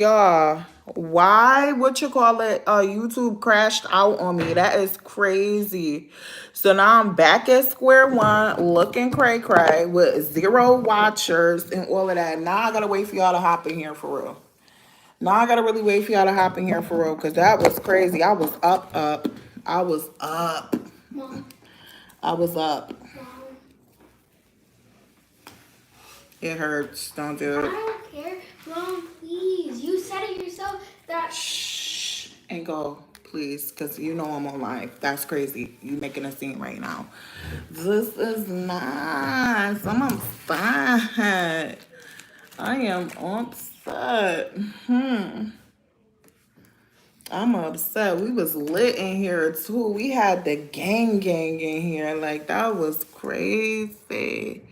Y'all, why YouTube crashed out on me? That is crazy. So now I'm back at square one, looking cray with 0 watchers and all of that. Now I gotta wait for y'all to hop in here for real. Now I gotta really wait for y'all to hop in here for real, because that was crazy. I was up. I was up. Mom. I was up. Mom. It hurts. Don't do I it. don't care. Mom, please. You said it yourself that... Shh. And go, please, because you know I'm on live. That's crazy. You making a scene right now. This is nice. I'm upset. I am upset. I'm upset. We was lit in here too. We had the gang in here. Like, that was crazy.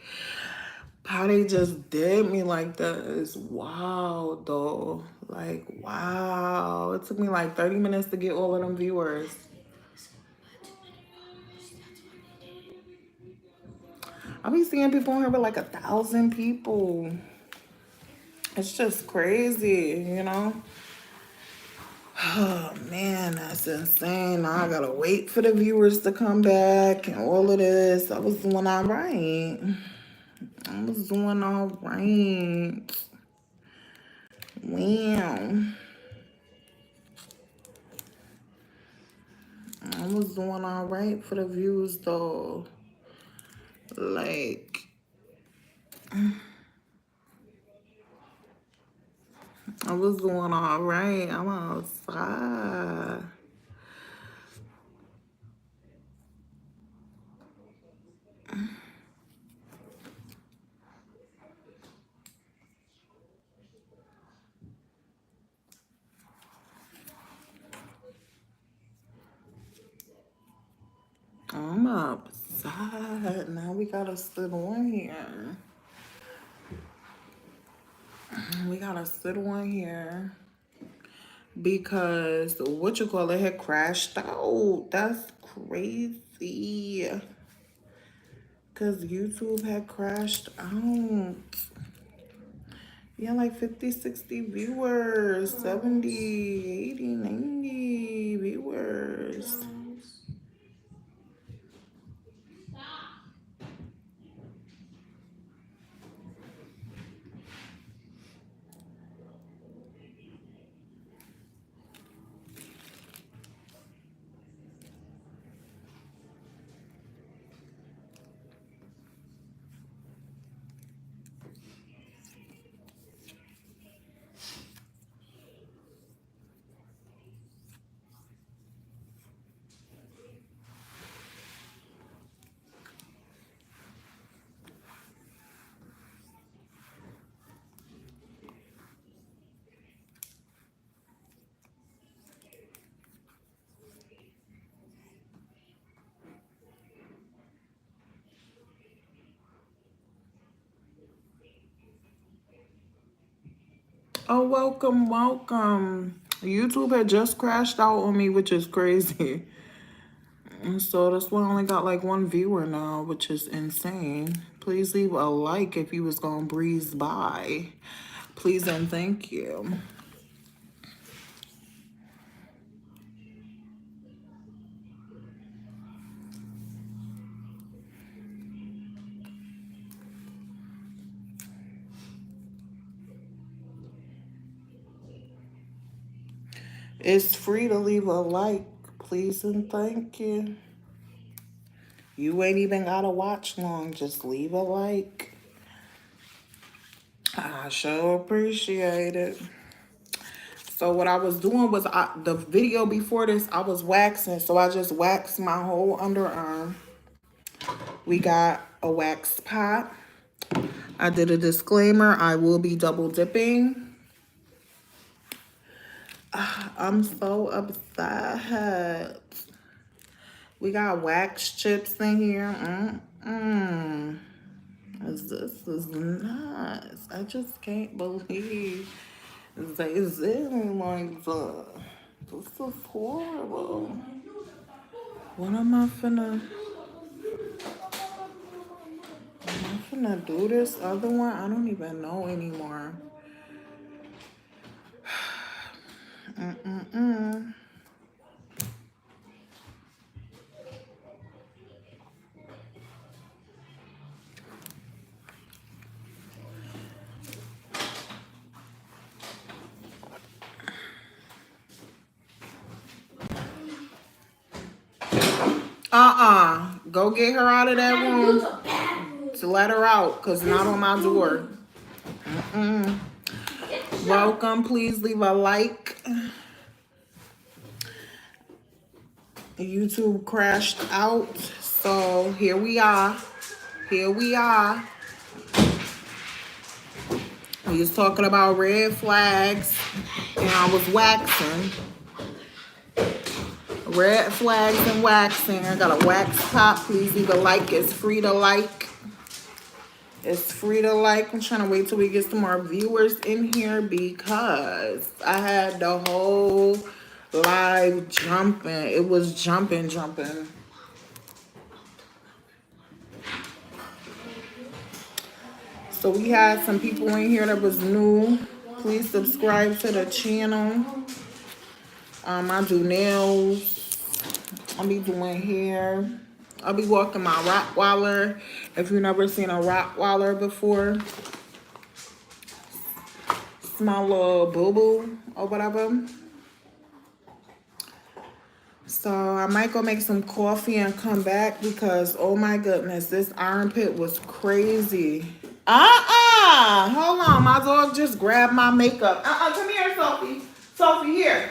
How they just did me like that is wild though. Like, wow. It took me like 30 minutes to get all of them viewers. I be seeing people on here with like 1,000 people. It's just crazy, you know? Oh man, that's insane. Now I gotta wait for the viewers to come back and all of this. I was doing all right. I was doing all right. Wow. I was doing all right for the views though. Like, I was doing all right. I'm outside. I'm outside. Now we gotta sit on here. We gotta sit on here because it had crashed out. That's crazy. Because YouTube had crashed out. Yeah, like 50, 60 viewers, 70, 80, 90 viewers. Oh, welcome. YouTube had just crashed out on me, which is crazy. And so that's why I only got like 1 viewer now, which is insane. Please leave a like if you was gonna breeze by. Please and thank you. It's free to leave a like. Please and thank you. You ain't even gotta watch long. Just leave a like. I sure appreciate it. So what I was doing was the video before this, I was waxing. So I just waxed my whole underarm. We got a wax pot. I did a disclaimer. I will be double dipping. I'm so upset. We got wax chips in here. This is nuts. I just can't believe they did like that. This is horrible. What am I finna do this other one? I don't even know anymore. Go get her out of that room to let her out, because not on my door. Welcome. Please leave a like. YouTube crashed out. So here we are. Here we are. We was talking about red flags, and I was waxing. Red flags and waxing. I got a wax top. Please leave a like. It's free to like. It's free to like. I'm trying to wait till we get some more viewers in here because I had the whole live jumping. It was jumping. So we had some people in here that was new. Please subscribe to the channel. I do nails. I'll be doing hair. I'll be walking my Rottweiler. If you've never seen a Rottweiler before, small little boo-boo or whatever. So I might go make some coffee and come back because, oh my goodness, this armpit was crazy. Hold on, my dog just grabbed my makeup. Come here, Sophie. Sophie, here.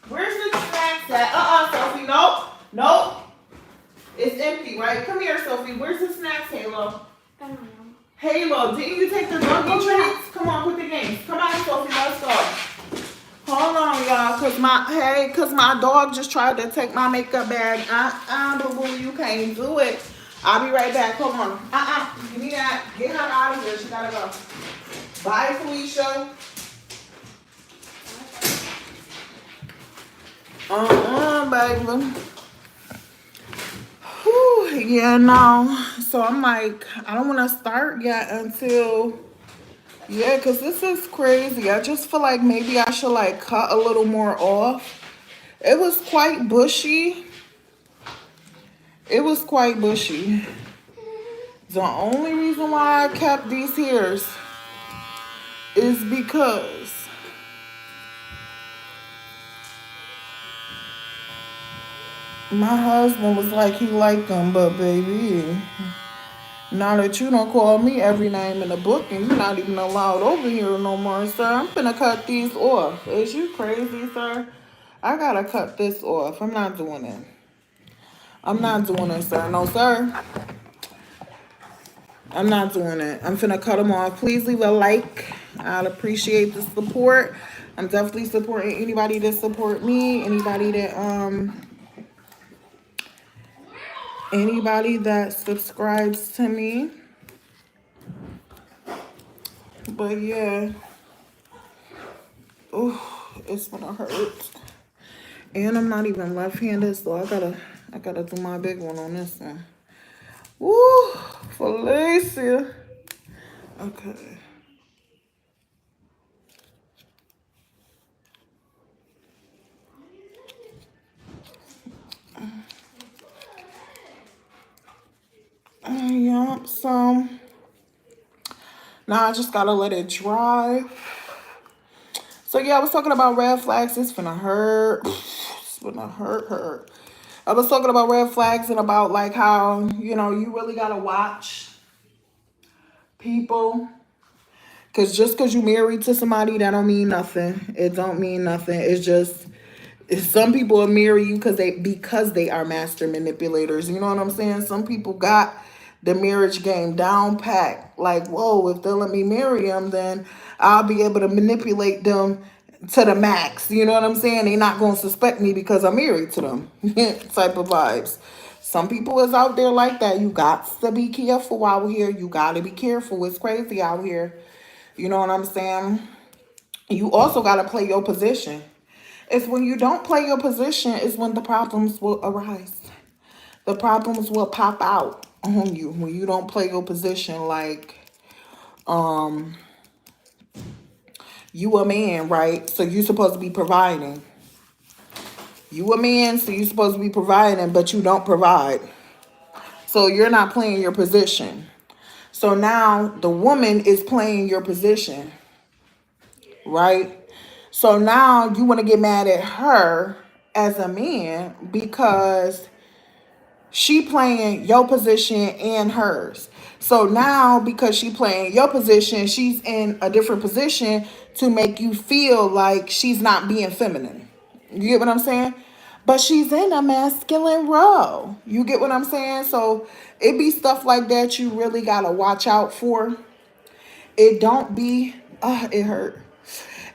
Where's the snacks at? Sophie, nope. It's empty, right? Come here, Sophie. Where's the snacks, Halo? I don't know. Halo, didn't you take the doggy treats? Come on, quit the games. Come on, Sophie, let's go. Hold on, y'all, cause my dog just tried to take my makeup bag. Boo-boo, you can't do it. I'll be right back. Hold on. Give me that. Get her out of here. She gotta go. Bye, Felicia. Baby. Whew, yeah, no. So I'm like, I don't want to start yet until, yeah, because this is crazy. I just feel like maybe I should like cut a little more off. It was quite bushy. The only reason why I kept these hairs is because my husband was like he liked them, but baby, now that you don't call me every name in the book and you're not even allowed over here no more, sir, I'm finna cut these off. Is you crazy, sir? I gotta cut this off. I'm not doing it. Sir. No, sir. I'm not doing it. I'm finna cut them off. Please leave a like. I'd appreciate the support. I'm definitely supporting anybody that support me. Anybody that subscribes to me. But yeah. Oh, it's gonna hurt. And I'm not even left-handed, so I gotta do my big one on this one. Woo, Felicia. Okay. Yeah, so now I just gotta let it dry. So yeah, I was talking about red flags. It's finna hurt. It's finna hurt. I was talking about red flags and about like how, you know, you really gotta watch people. Cause just cause you married to somebody, that don't mean nothing. It don't mean nothing. It's just some people will marry you because they are master manipulators. You know what I'm saying? Some people got the marriage game down packed. Like, whoa, if they'll let me marry them, then I'll be able to manipulate them to the max. You know what I'm saying? They're not going to suspect me because I'm married to them. Type of vibes. Some people is out there like that. You got to be careful out here. You got to be careful. It's crazy out here. You know what I'm saying? You also got to play your position. It's when you don't play your position is when the problems will arise. The problems will pop out on you when you don't play your position. Like, you a man, right? So you're supposed to be providing. You a man, so you supposed to be providing, but you don't provide. So you're not playing your position. So now the woman is playing your position, right? So now you want to get mad at her as a man because she playing your position and hers. So now because she playing your position, she's in a different position to make you feel like she's not being feminine. You get what I'm saying? But she's in a masculine role. You get what I'm saying? So it be stuff like that you really gotta watch out for. It don't be it hurt.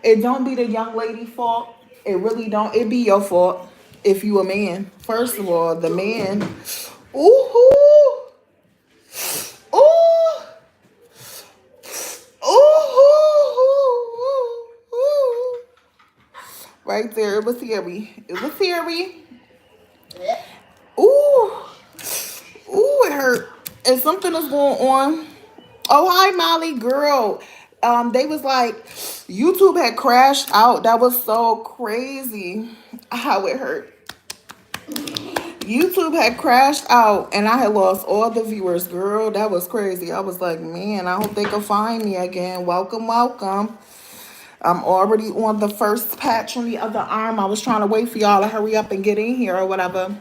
It don't be the young lady fault. It really don't. It be your fault if you a man. First of all, the man. Ooh, ooh, ooh. Right there, it was scary. It was scary. Ooh, ooh, it hurt. And something is going on. Oh, hi, Molly, girl. They was like, YouTube had crashed out. That was so crazy. How it hurt. YouTube had crashed out and I had lost all the viewers, girl. That was crazy. I was like, man, I hope they can find me again. Welcome, welcome. I'm already on the first patch on the other arm. I was trying to wait for y'all to hurry up and get in here or whatever.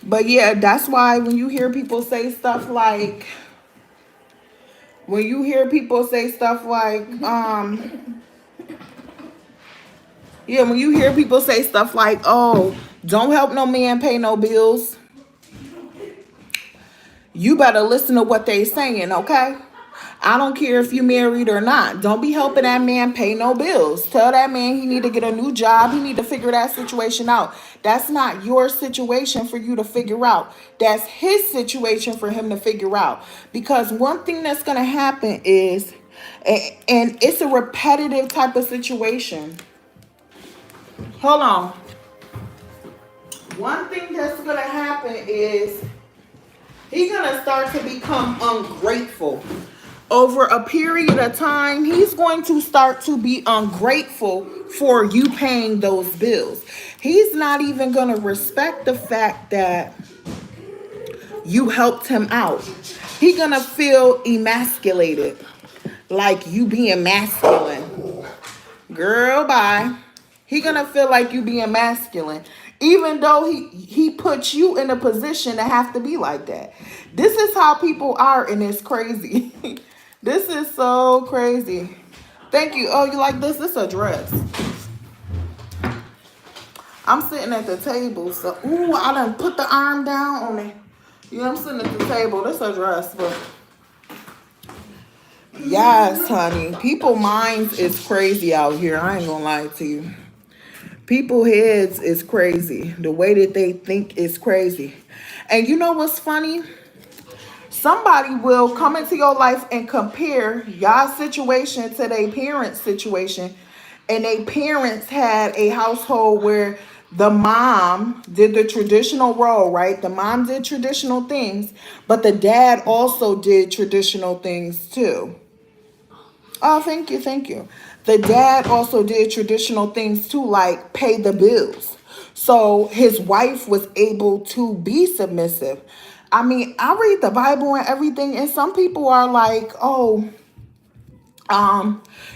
But yeah, that's why when you hear people say stuff like, yeah, when you hear people say stuff like, oh, don't help no man pay no bills, you better listen to what they saying, okay? I don't care if you married or not. Don't be helping that man pay no bills. Tell that man he need to get a new job. He need to figure that situation out. That's not your situation for you to figure out. That's his situation for him to figure out. Because one thing that's going to happen is, and it's a repetitive type of situation. Hold on. One thing that's going to happen is he's going to start to become ungrateful. Over a period of time, he's going to start to be ungrateful for you paying those bills. He's not even going to respect the fact that you helped him out. He's going to feel emasculated, like you being masculine. Girl, bye. He gonna feel like you being masculine, even though he puts you in a position to have to be like that. This is how people are, and it's crazy. This is so crazy. Thank you. Oh, you like this? This a dress. I'm sitting at the table, so ooh, I done put the arm down on it. Yeah, I'm sitting at the table. This a dress, but yes, honey. People minds is crazy out here. I ain't gonna lie to you. People heads is crazy. The way that they think is crazy. And you know what's funny? Somebody will come into your life and compare your situation to their parents' situation. And their parents had a household where the mom did the traditional role, right? The mom did traditional things, but the dad also did traditional things too. Oh, thank you, thank you. The dad also did traditional things too, like pay the bills. So his wife was able to be submissive. I mean, I read the Bible and everything, and some people are like, oh,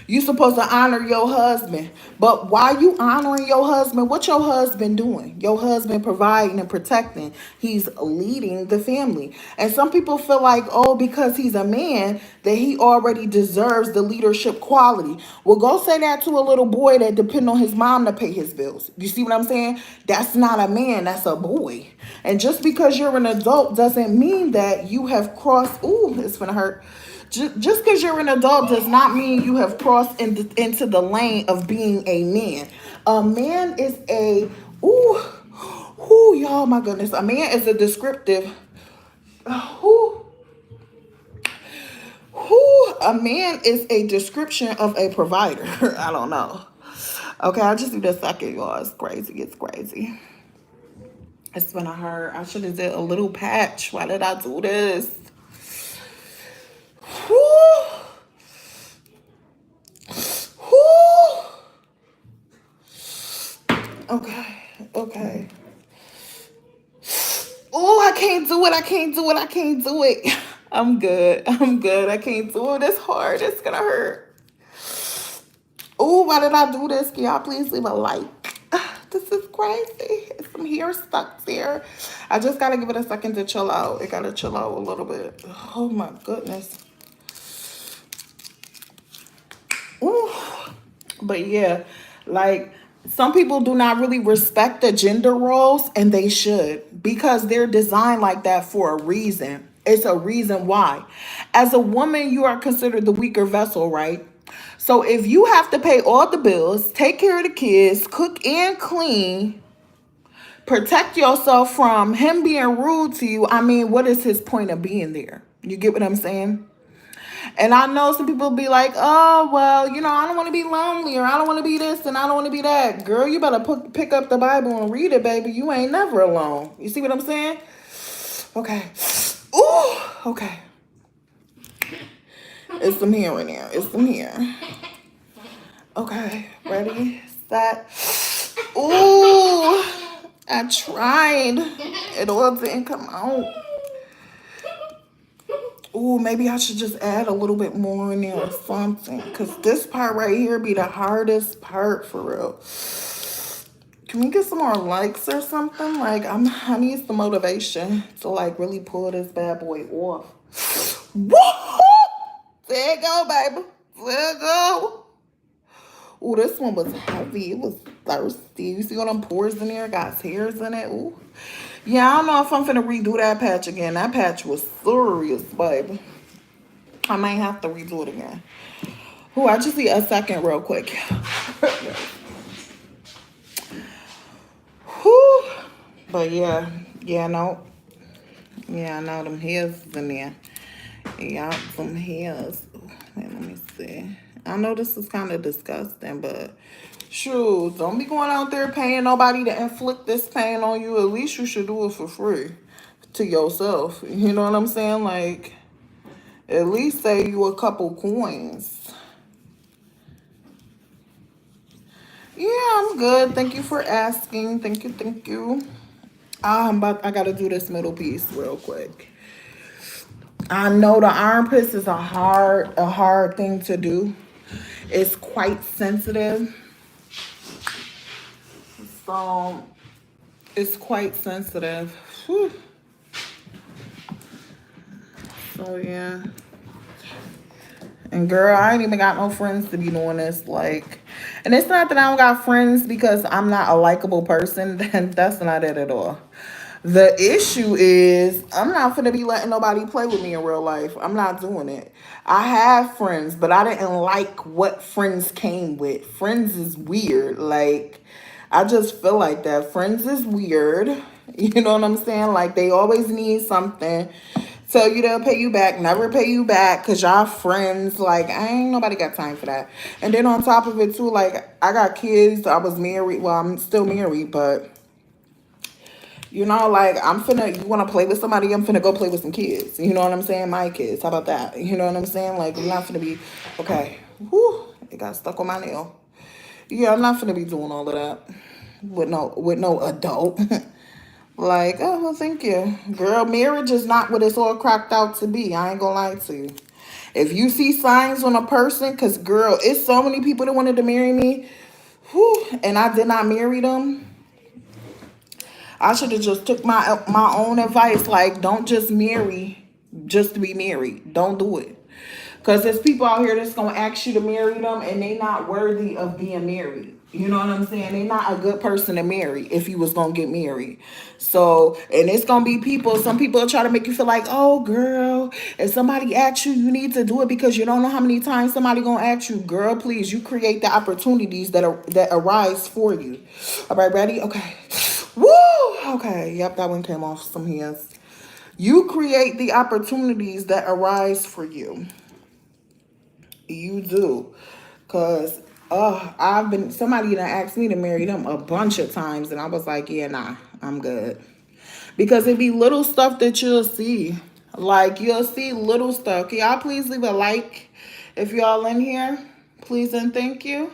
you supposed to honor your husband. But while you honoring your husband, what your husband doing? Your husband providing and protecting. He's leading the family. And some people feel like, oh, because he's a man, that he already deserves the leadership quality. Well, go say that to a little boy that depend on his mom to pay his bills. You see what I'm saying? That's not a man, that's a boy. And just because you're an adult doesn't mean that you have crossed, ooh, it's gonna hurt. Just because you're an adult does not mean you have crossed into the lane of being a man. A man is a, y'all, my goodness. A man is a descriptive, a man is a description of a provider. I don't know. Okay, I'll just do this second, y'all. It's crazy. It's crazy. It's gonna hurt. I should have did a little patch. Why did I do this? Whew. Okay. Okay. Oh, I can't do it. I can't do it. I can't do it. I'm good. I'm good. I can't do it. It's hard. It's gonna hurt. Oh, why did I do this? Can y'all please leave a like? This is crazy. Some hair stuck there. I just gotta give it a second to chill out. It gotta chill out a little bit. Oh my goodness. Ooh. But yeah, like some people do not really respect the gender roles, and they should, because they're designed like that for a reason. It's a reason why. As a woman, you are considered the weaker vessel, right? So if you have to pay all the bills, take care of the kids, cook and clean, protect yourself from him being rude to you, I mean, what is his point of being there? You get what I'm saying? And I know some people be like, oh, well, you know, I don't want to be lonely, or I don't want to be this and I don't want to be that. Girl, you better pick up the Bible and read it, baby. You ain't never alone. You see what I'm saying? Okay. Ooh, okay. It's some hair in there. It's some hair. Okay, ready, set. Ooh, I tried. It all didn't come out. Ooh, maybe I should just add a little bit more in there or something. Because this part right here be the hardest part for real. Can we get some more likes or something? Like, I need some motivation to, like, really pull this bad boy off. Woo! There you go, baby. There you go. Ooh, this one was heavy. It was thirsty. You see all them pores in there? Got hairs in it. Ooh. Yeah, I don't know if I'm finna redo that patch again. That patch was serious, baby. I might have to redo it again. Ooh, I just need a second real quick. Whew. But yeah, no. Yeah, I know them hairs in there. Yeah, some hairs. Ooh, wait, let me see. I know this is kind of disgusting, but shoot, don't be going out there paying nobody to inflict this pain on you. At least you should do it for free to yourself. You know what I'm saying? Like, at least save you a couple coins. Yeah, I'm good. Thank you for asking. Thank you, thank you. I gotta do this middle piece real quick. I know the armpits is a hard thing to do. It's quite sensitive. So it's quite sensitive. Whew. So yeah. And girl, I ain't even got no friends to be doing this. Like, and it's not that I don't got friends because I'm not a likable person. That's not it at all. The issue is I'm not gonna be letting nobody play with me in real life. I'm not doing it. I have friends, but I didn't like what friends came with. Friends is weird. Like, I just feel like that. Friends is weird. You know what I'm saying? Like, they always need something. Tell you they'll pay you back, never pay you back because y'all friends. Like, I ain't nobody got time for that. And then on top of it too, like, I got kids. I was married. Well, I'm still married, but you know, like, you want to play with somebody, I'm finna go play with some kids. You know what I'm saying? My kids. How about that? You know what I'm saying? Like, I'm not finna be, okay. Whew, it got stuck on my nail. Yeah, I'm not finna be doing all of that with no adult. Like, oh, well, thank you. Girl, marriage is not what it's all cracked out to be. I ain't gonna lie to you. If you see signs on a person, because, girl, it's so many people that wanted to marry me, and I did not marry them. I should have just took my own advice. Like, don't just marry just to be married. Don't do it. Because there's people out here that's going to ask you to marry them and they not worthy of being married. You know what I'm saying? They not a good person to marry if you was going to get married. So, and it's going to be people, some people try to make you feel like, oh, girl, if somebody asks you, you need to do it because you don't know how many times somebody going to ask you. Girl, please, you create the opportunities that arise for you. All right, ready? Okay. Woo! Okay, yep, that one came off some hairs. You create the opportunities that arise for you. You do. Because somebody that asked me to marry them a bunch of times, and I was like, yeah, nah, I'm good. Because it be little stuff that you'll see. Like, you'll see little stuff. Can y'all please leave a like if y'all in here? Please and thank you.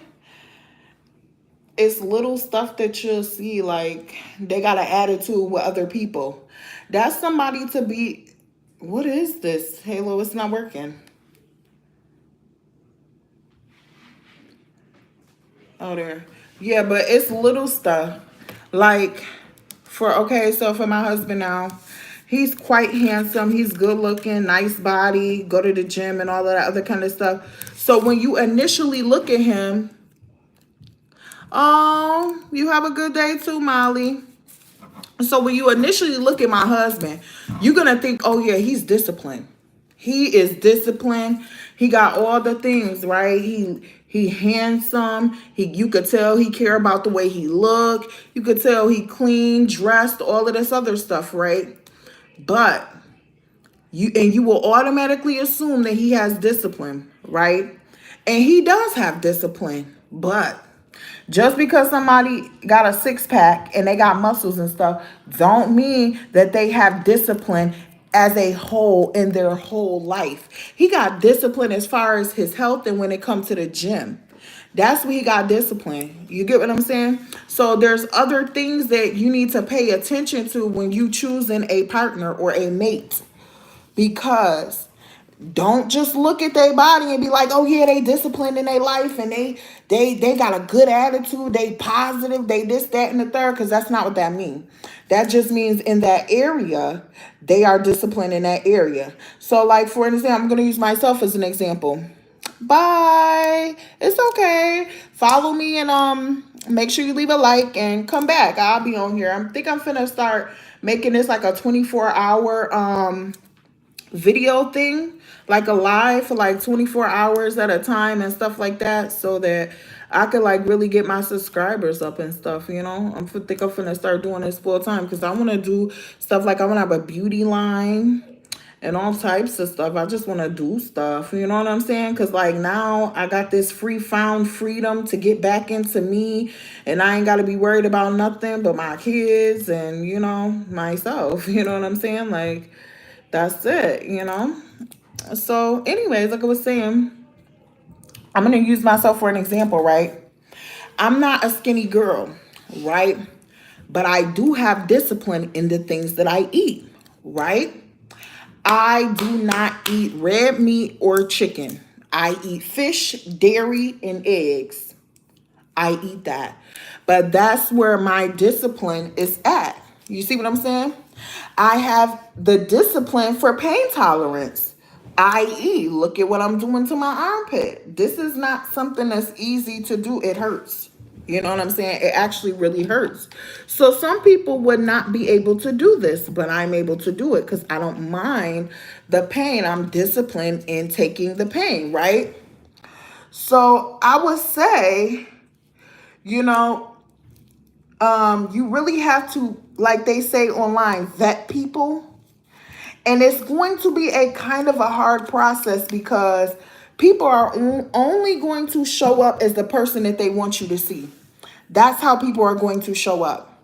It's little stuff that you'll see, like they got an attitude with other people. That's somebody to be. What is this? Halo, it's not working. Oh, there. Yeah, but it's little stuff. Like, so for my husband now, he's quite handsome. He's good looking, nice body, go to the gym and all of that other kind of stuff. So when you initially look at him, oh, you have a good day too, Molly. So when you initially look at my husband, you're going to think, oh, yeah, he's disciplined. He is disciplined. He got all the things, right? He handsome. You could tell he care about the way he look. You could tell he clean, dressed, all of this other stuff, right? But you will automatically assume that he has discipline, right? And he does have discipline, but just because somebody got a six pack and they got muscles and stuff, don't mean that they have discipline as a whole in their whole life. He got discipline as far as his health and when it comes to the gym. That's when he got discipline. You get what I'm saying? So there's other things that you need to pay attention to when you choosing a partner or a mate. Because don't just look at their body and be like, oh yeah, they disciplined in their life and they got a good attitude, they positive, they this, that, and the third, because that's not what that means. That just means in that area, they are disciplined in that area. So like for example, I'm gonna use myself as an example. Bye. It's okay. Follow me and make sure you leave a like and come back. I'll be on here. I'm finna start making this like a 24-hour video thing, like a live for like 24 hours at a time and stuff like that, so that I could like really get my subscribers up and stuff, you know. Think I'm finna start doing this full time because I want to do stuff like I want to have a beauty line and all types of stuff. I just want to do stuff, you know what I'm saying? Because like now I got this found freedom to get back into me, and I ain't got to be worried about nothing but my kids and, you know, myself, you know what I'm saying? Like, that's it, you know. So anyways, like I was saying, I'm gonna use myself for an example, right? I'm not a skinny girl, right? But I do have discipline in the things that I eat, right? I do not eat red meat or chicken. I eat fish, dairy, and eggs. I eat that. But that's where my discipline is at. You see what I'm saying? I have the discipline for pain tolerance, i.e., look at what I'm doing to my armpit. This is not something that's easy to do. It hurts. You know what I'm saying? It actually really hurts. So some people would not be able to do this, but I'm able to do it because I don't mind the pain. I'm disciplined in taking the pain, right? So I would say, you know, you really have to, like they say online, vet people. And it's going to be a kind of a hard process because people are only going to show up as the person that they want you to see. That's how people are going to show up.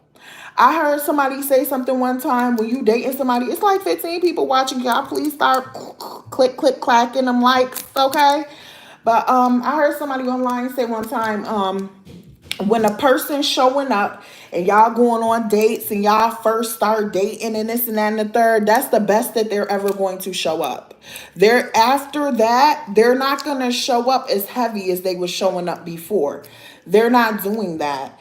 I heard somebody say something one time, when you dating somebody, it's like 15 people watching. Y'all please start click, click, clacking them likes, okay? But I heard somebody online say one time, when a person's showing up and y'all going on dates and y'all first start dating and this and that and the third, that's the best that they're ever going to show up. After that, they're not going to show up as heavy as they were showing up before. They're not doing that.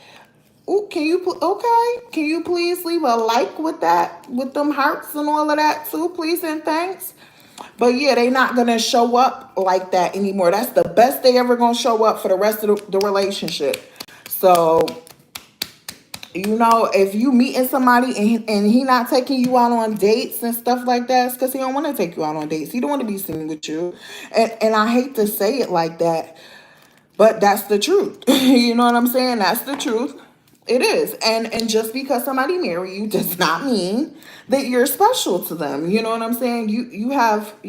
Ooh, can you please leave a like with that, with them hearts and all of that too, please and thanks. But yeah, they not gonna show up like that anymore. That's the best they ever gonna show up for the rest of the relationship. So, you know, if you meeting somebody and he not taking you out on dates and stuff like that, it's because he don't want to take you out on dates. He don't want to be seen with you. And I hate to say it like that, but that's the truth. You know what I'm saying? That's the truth. It is. And just because somebody marry you does not mean that you're special to them. You know what I'm saying? You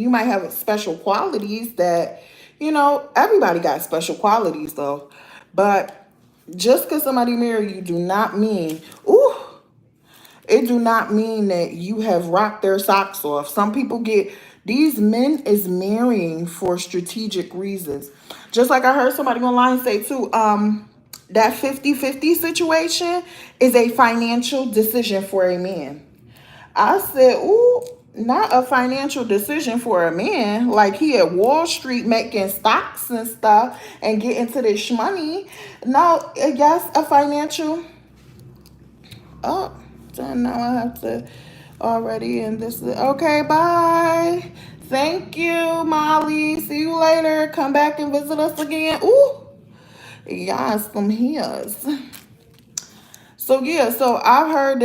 might have special qualities that, you know, everybody got special qualities though. But just because somebody marry you do not mean, it do not mean that you have rocked their socks off. Some people these men is marrying for strategic reasons. Just like I heard somebody online say too, that 50-50 situation is a financial decision for a man. I said, ooh, not a financial decision for a man. Like he at Wall Street making stocks and stuff and getting to this money. No, I guess a financial. Oh, so now I have to already end this. Okay, bye. Thank you, Molly. See you later. Come back and visit us again. Ooh, yes, some heels. So yeah, so I've heard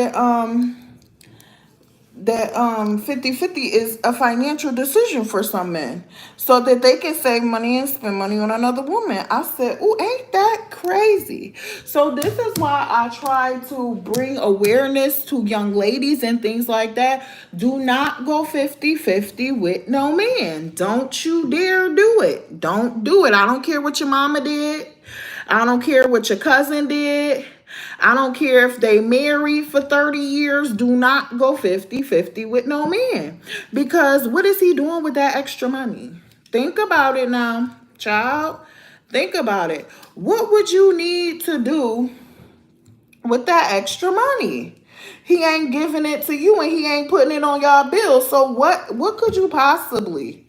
that 50-50 is a financial decision for some men so that they can save money and spend money on another woman. I said, ooh, ain't that crazy? So this is why I try to bring awareness to young ladies and things like that. Do not go 50-50 with no man. Don't you dare do it. Don't do it. I don't care what your mama did. I don't care what your cousin did. I don't care if they married for 30 years. Do not go 50-50 with no man. Because what is he doing with that extra money? Think about it now, child. Think about it. What would you need to do with that extra money? He ain't giving it to you and he ain't putting it on y'all bills. So what could you possibly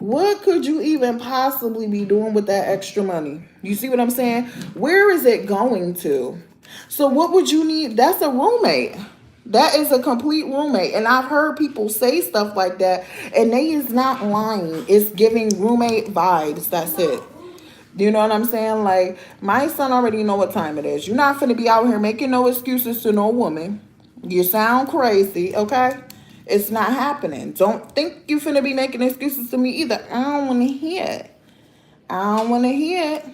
what could you even possibly be doing with that extra money? You see what I'm saying? Where is it going to? So what would you need? That's a roommate. That is a complete roommate. And I've heard people say stuff like that, and they is not lying. It's giving roommate vibes. That's it. You know what I'm saying? Like, my son already know what time it is. You're not finna be out here making no excuses to no woman. You sound crazy, okay? It's not happening. Don't think you finna be making excuses to me either. I don't wanna hear it. I don't wanna hear it.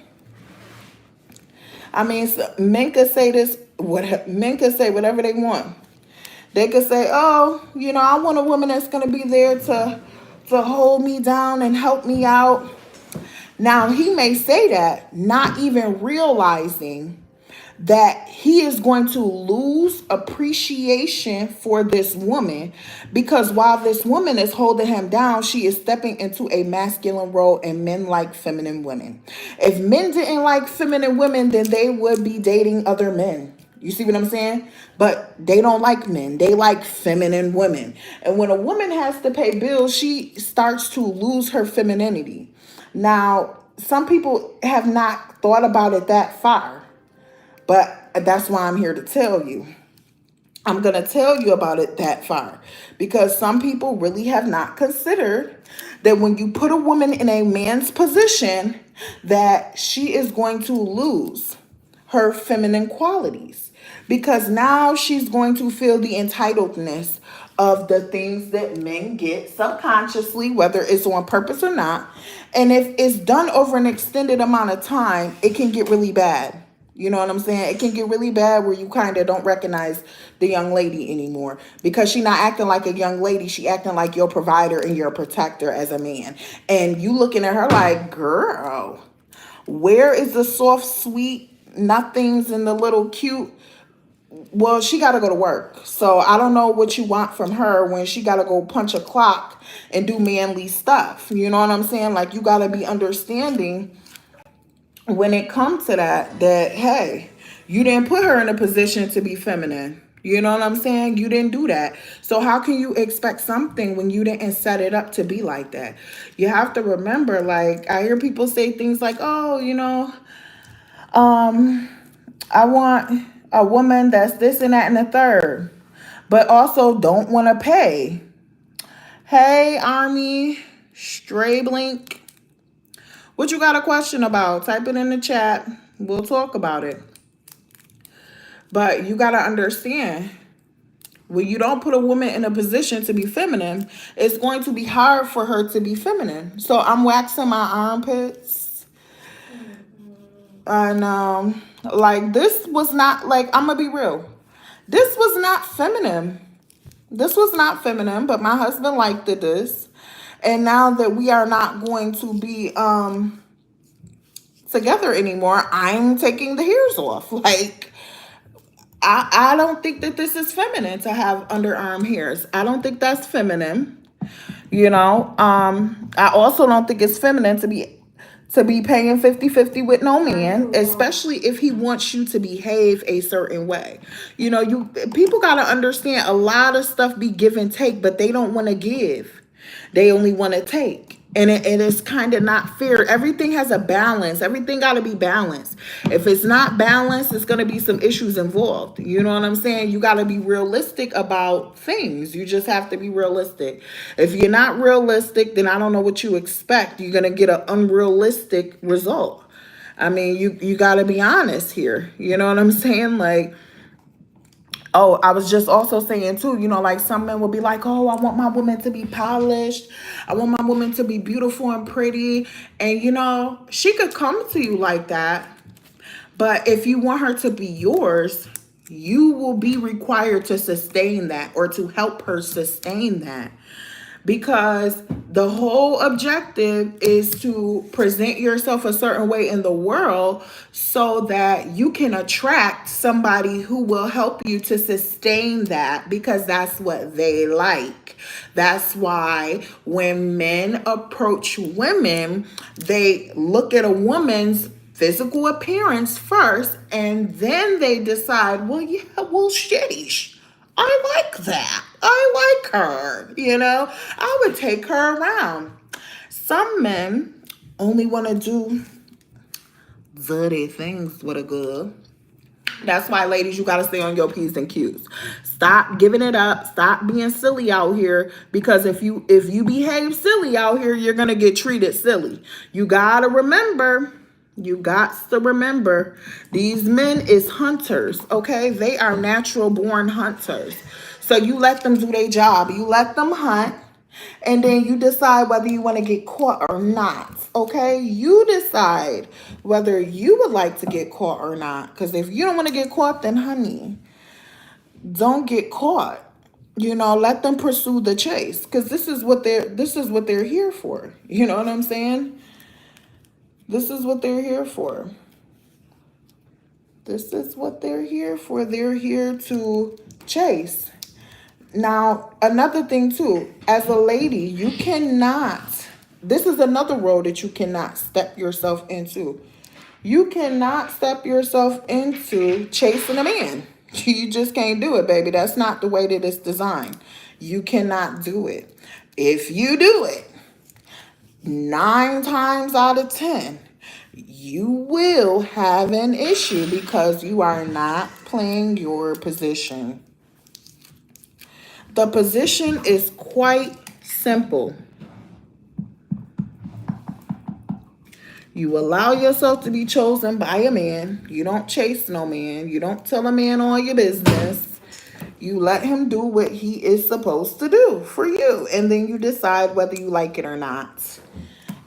I mean, men could say this, men could say whatever they want. They could say, oh, I want a woman that's gonna be there to hold me down and help me out. Now, he may say that, not even realizing that he is going to lose appreciation for this woman, because while this woman is holding him down, she is stepping into a masculine role, and men like feminine women. If men didn't like feminine women, then they would be dating other men. You see what I'm saying? But they don't like men. They like feminine women. And when a woman has to pay bills, she starts to lose her femininity. Now, some people have not thought about it that far, but that's why I'm here to tell you. I'm going to tell you about it that far, because some people really have not considered that when you put a woman in a man's position, that she is going to lose her feminine qualities, because now she's going to feel the entitledness of the things that men get subconsciously, whether it's on purpose or not. And if it's done over an extended amount of time, it can get really bad. You know what I'm saying? It can get really bad where you kind of don't recognize the young lady anymore, because she's not acting like a young lady. She acting like your provider and your protector as a man. And you looking at her like, girl, where is the soft, sweet nothings and the little cute? Well, she got to go to work. So I don't know what you want from her when she got to go punch a clock and do manly stuff. You know what I'm saying? Like, you got to be understanding when it comes to that, hey, you didn't put her in a position to be feminine. You know what I'm saying? You didn't do that. So how can you expect something when you didn't set it up to be like that? You have to remember, like, I hear people say things like, oh, I want a woman that's this and that and the third, but also don't want to pay. Hey, Army, Stray Blink. What you got a question about? Type it in the chat. We'll talk about it. But you got to understand, when you don't put a woman in a position to be feminine, it's going to be hard for her to be feminine. So I'm waxing my armpits. And like, this was not, like, I'm going to be real. This was not feminine. This was not feminine, but my husband liked this. And now that we are not going to be together anymore, I'm taking the hairs off. Like, I don't think that this is feminine to have underarm hairs. I don't think that's feminine. I also don't think it's feminine to be paying 50-50 with no man, especially if he wants you to behave a certain way. You know, you people got to understand a lot of stuff be give and take, but they don't want to give. They only want to take. And it is kind of not fair. Everything has a balance. Everything got to be balanced. If it's not balanced, it's going to be some issues involved. You know what I'm saying? You got to be realistic about things. You just have to be realistic. If you're not realistic, then I don't know what you expect. You're going to get an unrealistic result. I mean, you got to be honest here. You know what I'm saying? Like, oh, I was just also saying too, you know, like some men will be like, oh, I want my woman to be polished. I want my woman to be beautiful and pretty. And, you know, she could come to you like that. But if you want her to be yours, you will be required to sustain that or to help her sustain that. Because the whole objective is to present yourself a certain way in the world so that you can attract somebody who will help you to sustain that, because that's what they like. That's why when men approach women, they look at a woman's physical appearance first and then they decide, well, yeah, well, sheesh, I like that. I like her. You know, I would take her around. Some men only want to do dirty things with a girl. That's why, ladies, you got to stay on your P's and Q's. Stop giving it up. Stop being silly out here, because if you behave silly out here, you're going to get treated silly. You got to remember. You got to remember, these men is hunters, okay? They are natural born hunters. So you let them do their job. You let them hunt, and then you decide whether you want to get caught or not, okay? You decide whether you would like to get caught or not. Because if you don't want to get caught, then honey, don't get caught. You know, let them pursue the chase, because this is what they're here for. You know what I'm saying? This is what they're here for. This is what they're here for. They're here to chase. Now, another thing too, as a lady, you cannot, this is another role that you cannot step yourself into. You cannot step yourself into chasing a man. You just can't do it, baby. That's not the way that it's designed. You cannot do it. If you do it, 9 times out of 10, you will have an issue because you are not playing your position. The position is quite simple. You allow yourself to be chosen by a man. You don't chase no man. You don't tell a man all your business. You let him do what he is supposed to do for you. And then you decide whether you like it or not.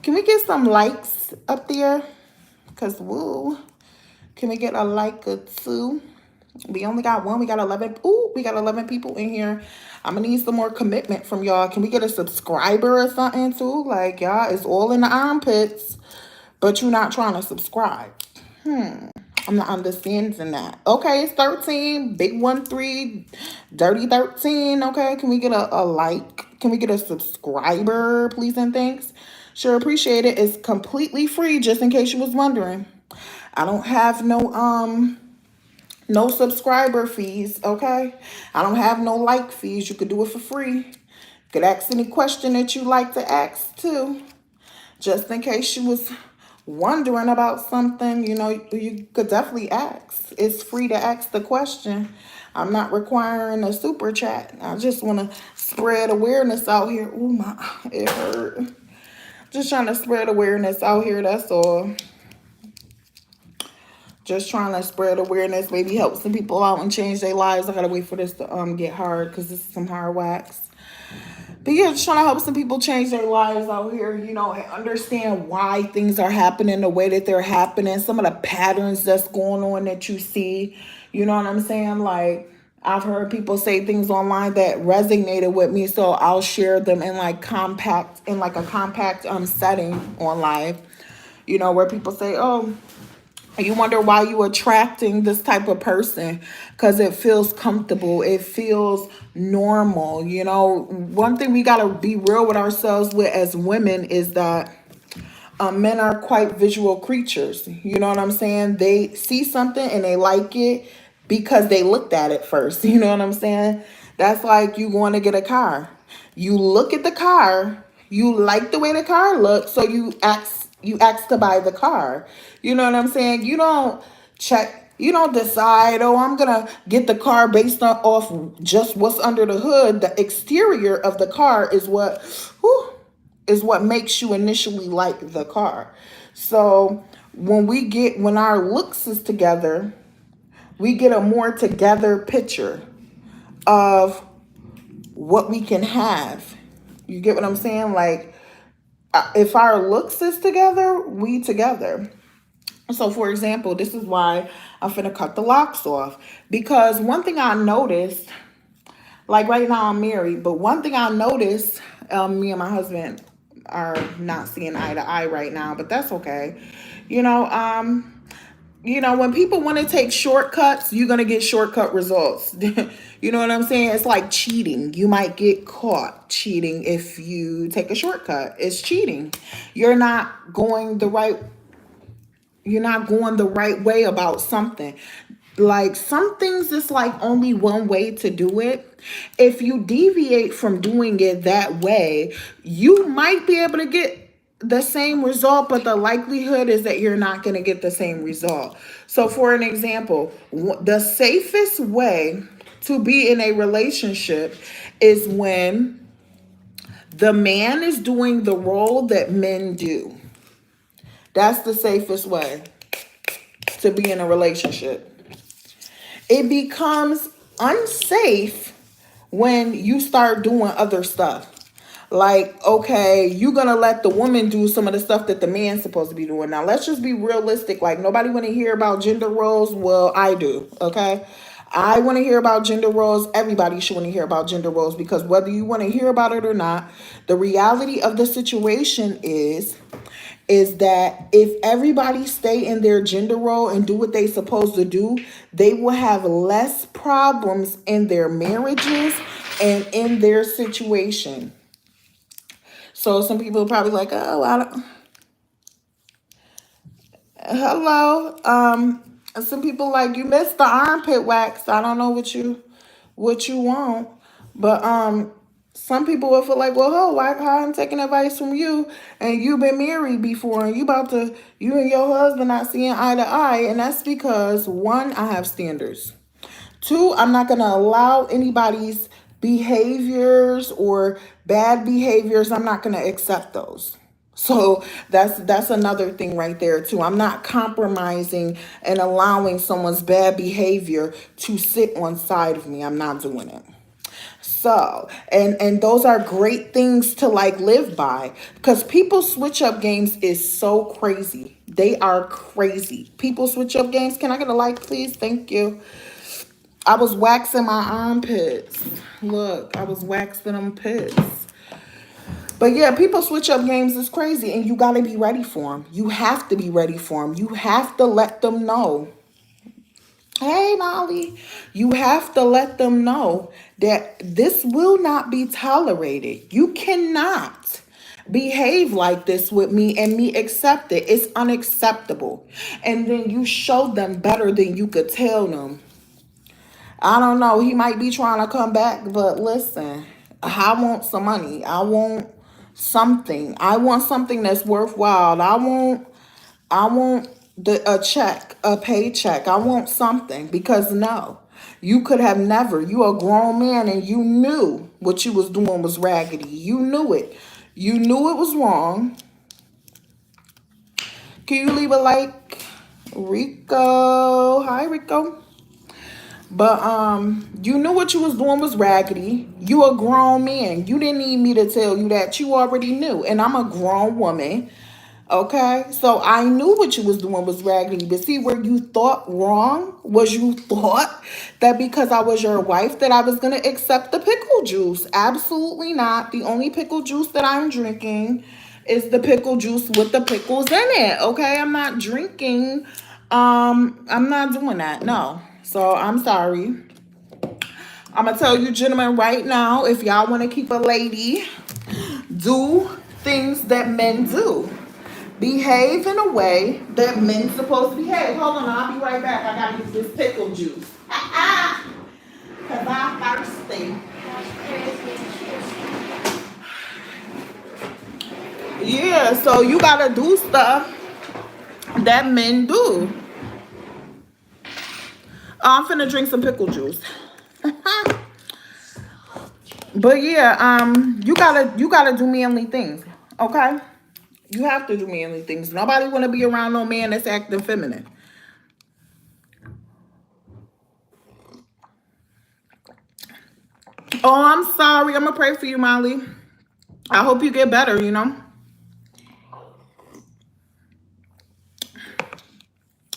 Can we get some likes up there? Because, woo. Can we get a like or two? We only got one. We got 11. Ooh, we got 11 people in here. I'm going to need some more commitment from y'all. Can we get a subscriber or something too? Like, y'all, it's all in the armpits, but you're not trying to subscribe. I'm not understanding that. Okay, it's 13. Big 1-3. Dirty 13. Okay, can we get a like? Can we get a subscriber, please and thanks? Sure, appreciate it. It's completely free, just in case you was wondering. I don't have no subscriber fees, okay? I don't have no like fees. You could do it for free. You could ask any question that you like to ask too. Just in case you was wondering about something, you know, you could definitely ask. It's free to ask the question. I'm not requiring a super chat. I just want to spread awareness out here. Ooh, it hurt. Just trying to spread awareness out here, that's all. Just trying to spread awareness, maybe help some people out and change their lives. I gotta wait for this to get hard because this is some hard wax. But yeah, just trying to help some people change their lives out here, you know, and understand why things are happening the way that they're happening. Some of the patterns that's going on that you see, you know what I'm saying? Like, I've heard people say things online that resonated with me, so I'll share them in like a compact setting on live, you know, where people say, oh, you wonder why you attracting this type of person, because it feels comfortable. It feels normal. You know, one thing we got to be real with ourselves with as women is that Men are quite visual creatures. You know what I'm saying? They see something and they like it because they looked at it first. You know what I'm saying? That's like you going to get a car. You look at the car, you like the way the car looks, so you ask to buy the car. You know what I'm saying? You don't decide, oh, I'm gonna get the car based on off just what's under the hood. The exterior of the car whew, is what makes you initially like the car. So when our looks is together, we get a more together picture of what we can have. You get what I'm saying? Like, if our looks is together, we together. So, for example, this is why I'm finna cut the locks off. Because one thing I noticed, like right now I'm married, but one thing I noticed, me and my husband are not seeing eye to eye right now, but that's okay. You know, when people want to take shortcuts, you're gonna get shortcut results. You know what I'm saying? It's like cheating. You might get caught cheating if you take a shortcut. It's cheating. You're not going the right you're not going the right way about something. Like some things, it's like only one way to do it. If you deviate from doing it that way, you might be able to get the same result, but the likelihood is that you're not going to get the same result. So, for an example, the safest way to be in a relationship is when the man is doing the role that men do. That's the safest way to be in a relationship. It becomes unsafe when you start doing other stuff. Like, okay, you're gonna let the woman do some of the stuff that the man's supposed to be doing. Now, let's just be realistic. Like, nobody want to hear about gender roles. Well, I do. Okay, I want to hear about gender roles. Everybody should want to hear about gender roles, because whether you want to hear about it or not, the reality of the situation is that if everybody stay in their gender role and do what they supposed to do, they will have less problems in their marriages and in their situation. So some people are probably like, oh, I don't, hello. Some people like, you missed the armpit wax. I don't know what you want. But some people will feel like, well, why I'm taking advice from you, and you've been married before, and you and your husband not seeing eye to eye. And that's because, one, I have standards. Two, I'm not going to allow anybody's behaviors or bad behaviors. I'm not going to accept those. So that's another thing right there too. I'm not compromising and allowing someone's bad behavior to sit on side of me. I'm not doing it. So, and those are great things to like live by, because people switch up games is so crazy. They are crazy. People switch up games. Can I get a like, please? Thank you. I was waxing my armpits. Look, I was waxing them pits. But yeah, people switch up games is crazy, and you got to be ready for them. You have to be ready for them. You have to let them know. Hey, Molly. You have to let them know that this will not be tolerated. You cannot behave like this with me and me accept it. It's unacceptable. And then you show them better than you could tell them. I don't know. He might be trying to come back, but listen, I want some money. I want something. I want something that's worthwhile. I want a check, a paycheck. I want something, because no, you could have never. You a grown man and you knew what you was doing was raggedy. You knew it. You knew it was wrong. Can you leave a like? Rico. Hi, Rico. But you knew what you was doing was raggedy. You a grown man. You didn't need me to tell you that. You already knew. And I'm a grown woman. Okay? So I knew what you was doing was raggedy. But see, where you thought wrong was you thought that because I was your wife that I was going to accept the pickle juice. Absolutely not. The only pickle juice that I'm drinking is the pickle juice with the pickles in it. Okay? I'm not drinking. I'm not doing that. No. So I'm sorry. I'm going to tell you gentlemen right now, if y'all want to keep a lady, do things that men do. behave in a way that men's supposed to behave. Hold on, I'll be right back. I gotta use this pickle juice. Cause I'm thirsty. That's crazy. Yeah, so you gotta do stuff that men do. I'm finna drink some pickle juice. But yeah, you gotta do manly things, okay? You have to do manly things. Nobody wanna be around no man that's acting feminine. Oh, I'm sorry. I'm gonna pray for you, Molly. I hope you get better, you know?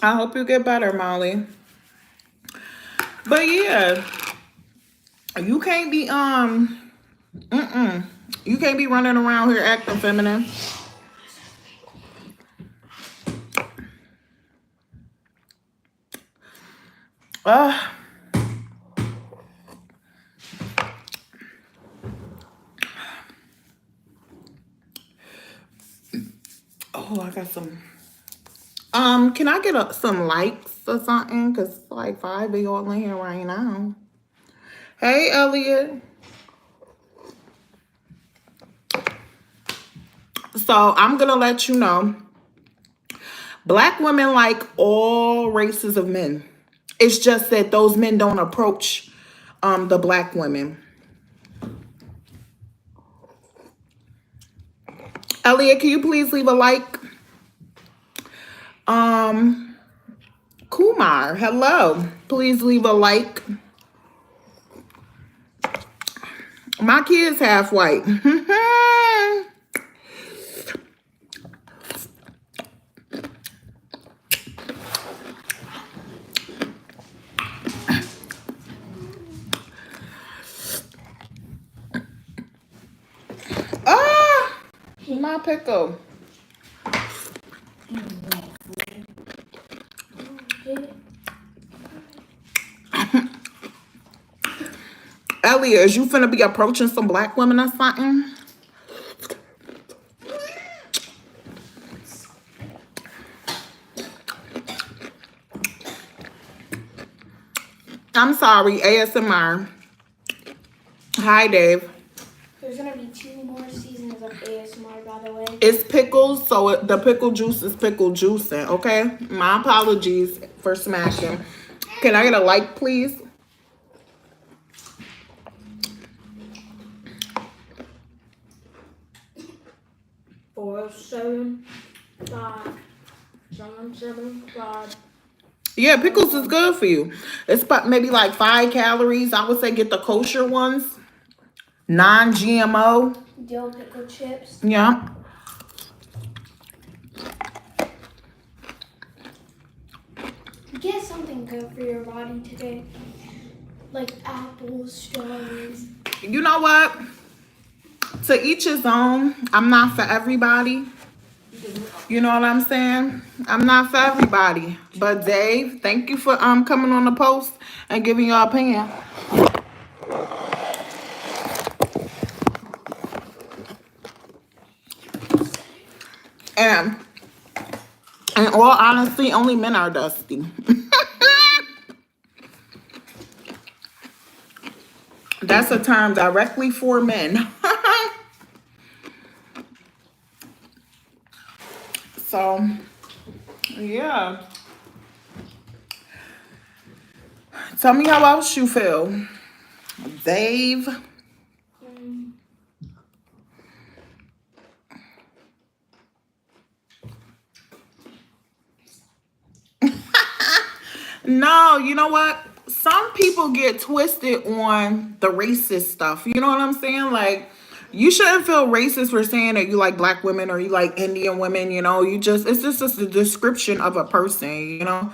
I hope you get better, Molly. But yeah, you can't be you can't be running around here acting feminine. Uh oh, I got some. Can I get some likes or something? Cause like 5 of y'all in here right now. Hey, Elliot. So I'm gonna let you know, Black women like all races of men. It's just that those men don't approach the Black women. Elliot, can you please leave a like? Kumar, hello. Please leave a like. My kid's half white. Ah, my pickle. Elliot, is you finna be approaching some Black women or something? I'm sorry, ASMR. Hi, Dave. There's gonna be 2 more seasons of ASMR, by the way. It's pickles, so the pickle juice is pickle juicing, okay? My apologies for smashing. Can I get a like, please? Four, 7, 5, 7, 7, 5. Yeah, pickles is good for you. It's maybe like 5 calories. I would say get the kosher ones. Non-GMO. Dill pickle chips. Yeah. Get something good for your body today. Like apples, strawberries. You know what? To each his own. I'm not for everybody. You know what I'm saying? I'm not for everybody. But Dave, thank you for coming on the post and giving your opinion. And in all honesty, only men are dusty. That's a term directly for men. So, yeah. Tell me how else you feel, Dave. No, you know what? Some people get twisted on the racist stuff. You know what I'm saying? Like, you shouldn't feel racist for saying that you like Black women or you like Indian women, you know? It's just a description of a person, you know?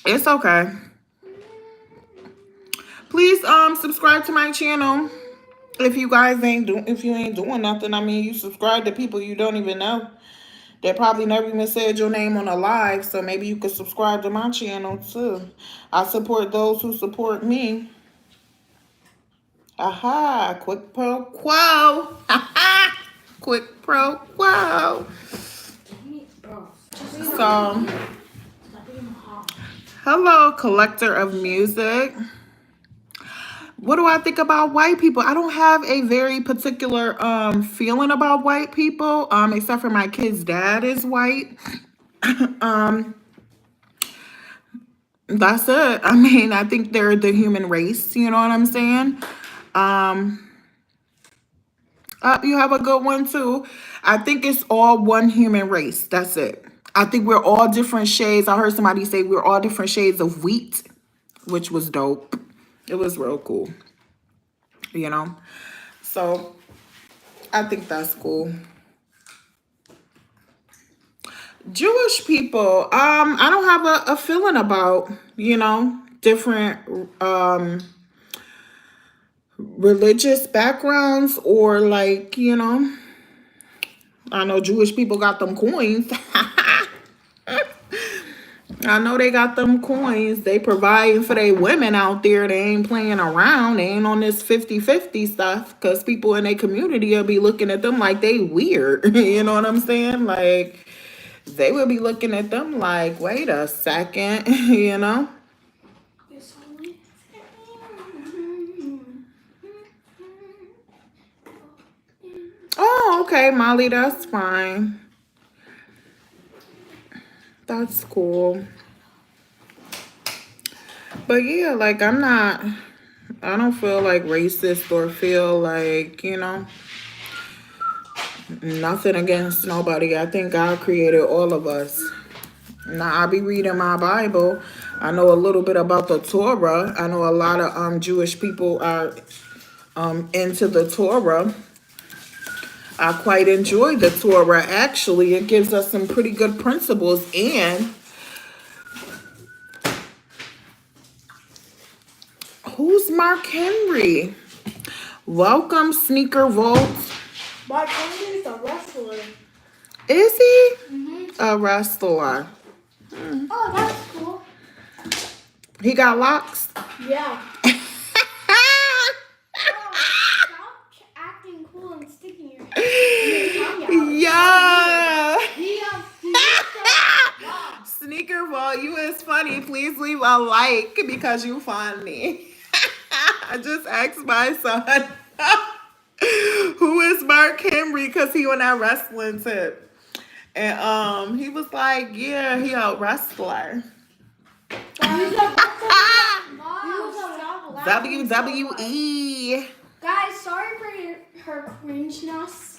It's okay. Please subscribe to my channel. If you ain't doing nothing, I mean, you subscribe to people you don't even know. They probably never even said your name on a live, so maybe you could subscribe to my channel too. I support those who support me. Aha, quick pro quo. Quick pro quo. So, hello, collector of music. What do I think about white people? I don't have a very particular feeling about white people, except for my kid's dad is white. That's it. I mean, I think they're the human race, you know what I'm saying? You have a good one too. I think it's all one human race. That's it. I think we're all different shades. I heard somebody say we're all different shades of wheat, which was dope. It was real cool, you know? So I think that's cool. Jewish people, I don't have a feeling about, different religious backgrounds or like, I know Jewish people got them coins. I know they got them coins. They providing for their women out there. They ain't playing around. They ain't on this 50-50 stuff because people in their community will be looking at them like they weird. You know what I'm saying? Like, they will be looking at them like, wait a second, you know? Oh, okay, Molly, that's fine. That's cool. But yeah, like I don't feel like racist or feel like, nothing against nobody. I think God created all of us. Now I be reading my Bible. I know a little bit about the Torah. I know a lot of Jewish people are into the Torah. I quite enjoy the Torah. Actually, it gives us some pretty good principles. And who's Mark Henry? Welcome, Sneaker Vault. Mark Henry is a wrestler. Is he? Mm-hmm. A wrestler. Oh, that's cool. He got locks? Yeah. Oh, stop acting cool and sticking your tongue out. Yeah. Wow. Sneaker Vault, you is funny. Please leave a like because you funny. I just asked my son, who is Mark Henry? Because he on that wrestling tip. And he was like, yeah, he a wrestler. WWE. Guys, sorry for her cringeness.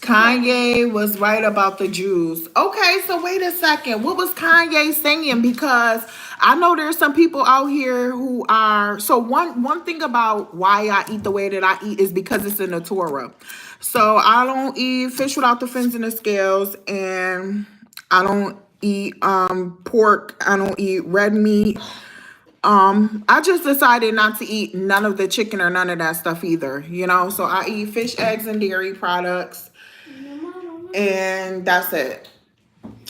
Kanye was right about the Jews. Okay, so wait a second. What was Kanye saying? Because I know there's some people out here who are... So one thing about why I eat the way that I eat is because it's in the Torah. So I don't eat fish without the fins and the scales. And I don't eat pork. I don't eat red meat. I just decided not to eat none of the chicken or none of that stuff either, So I eat fish, eggs, and dairy products. And that's it.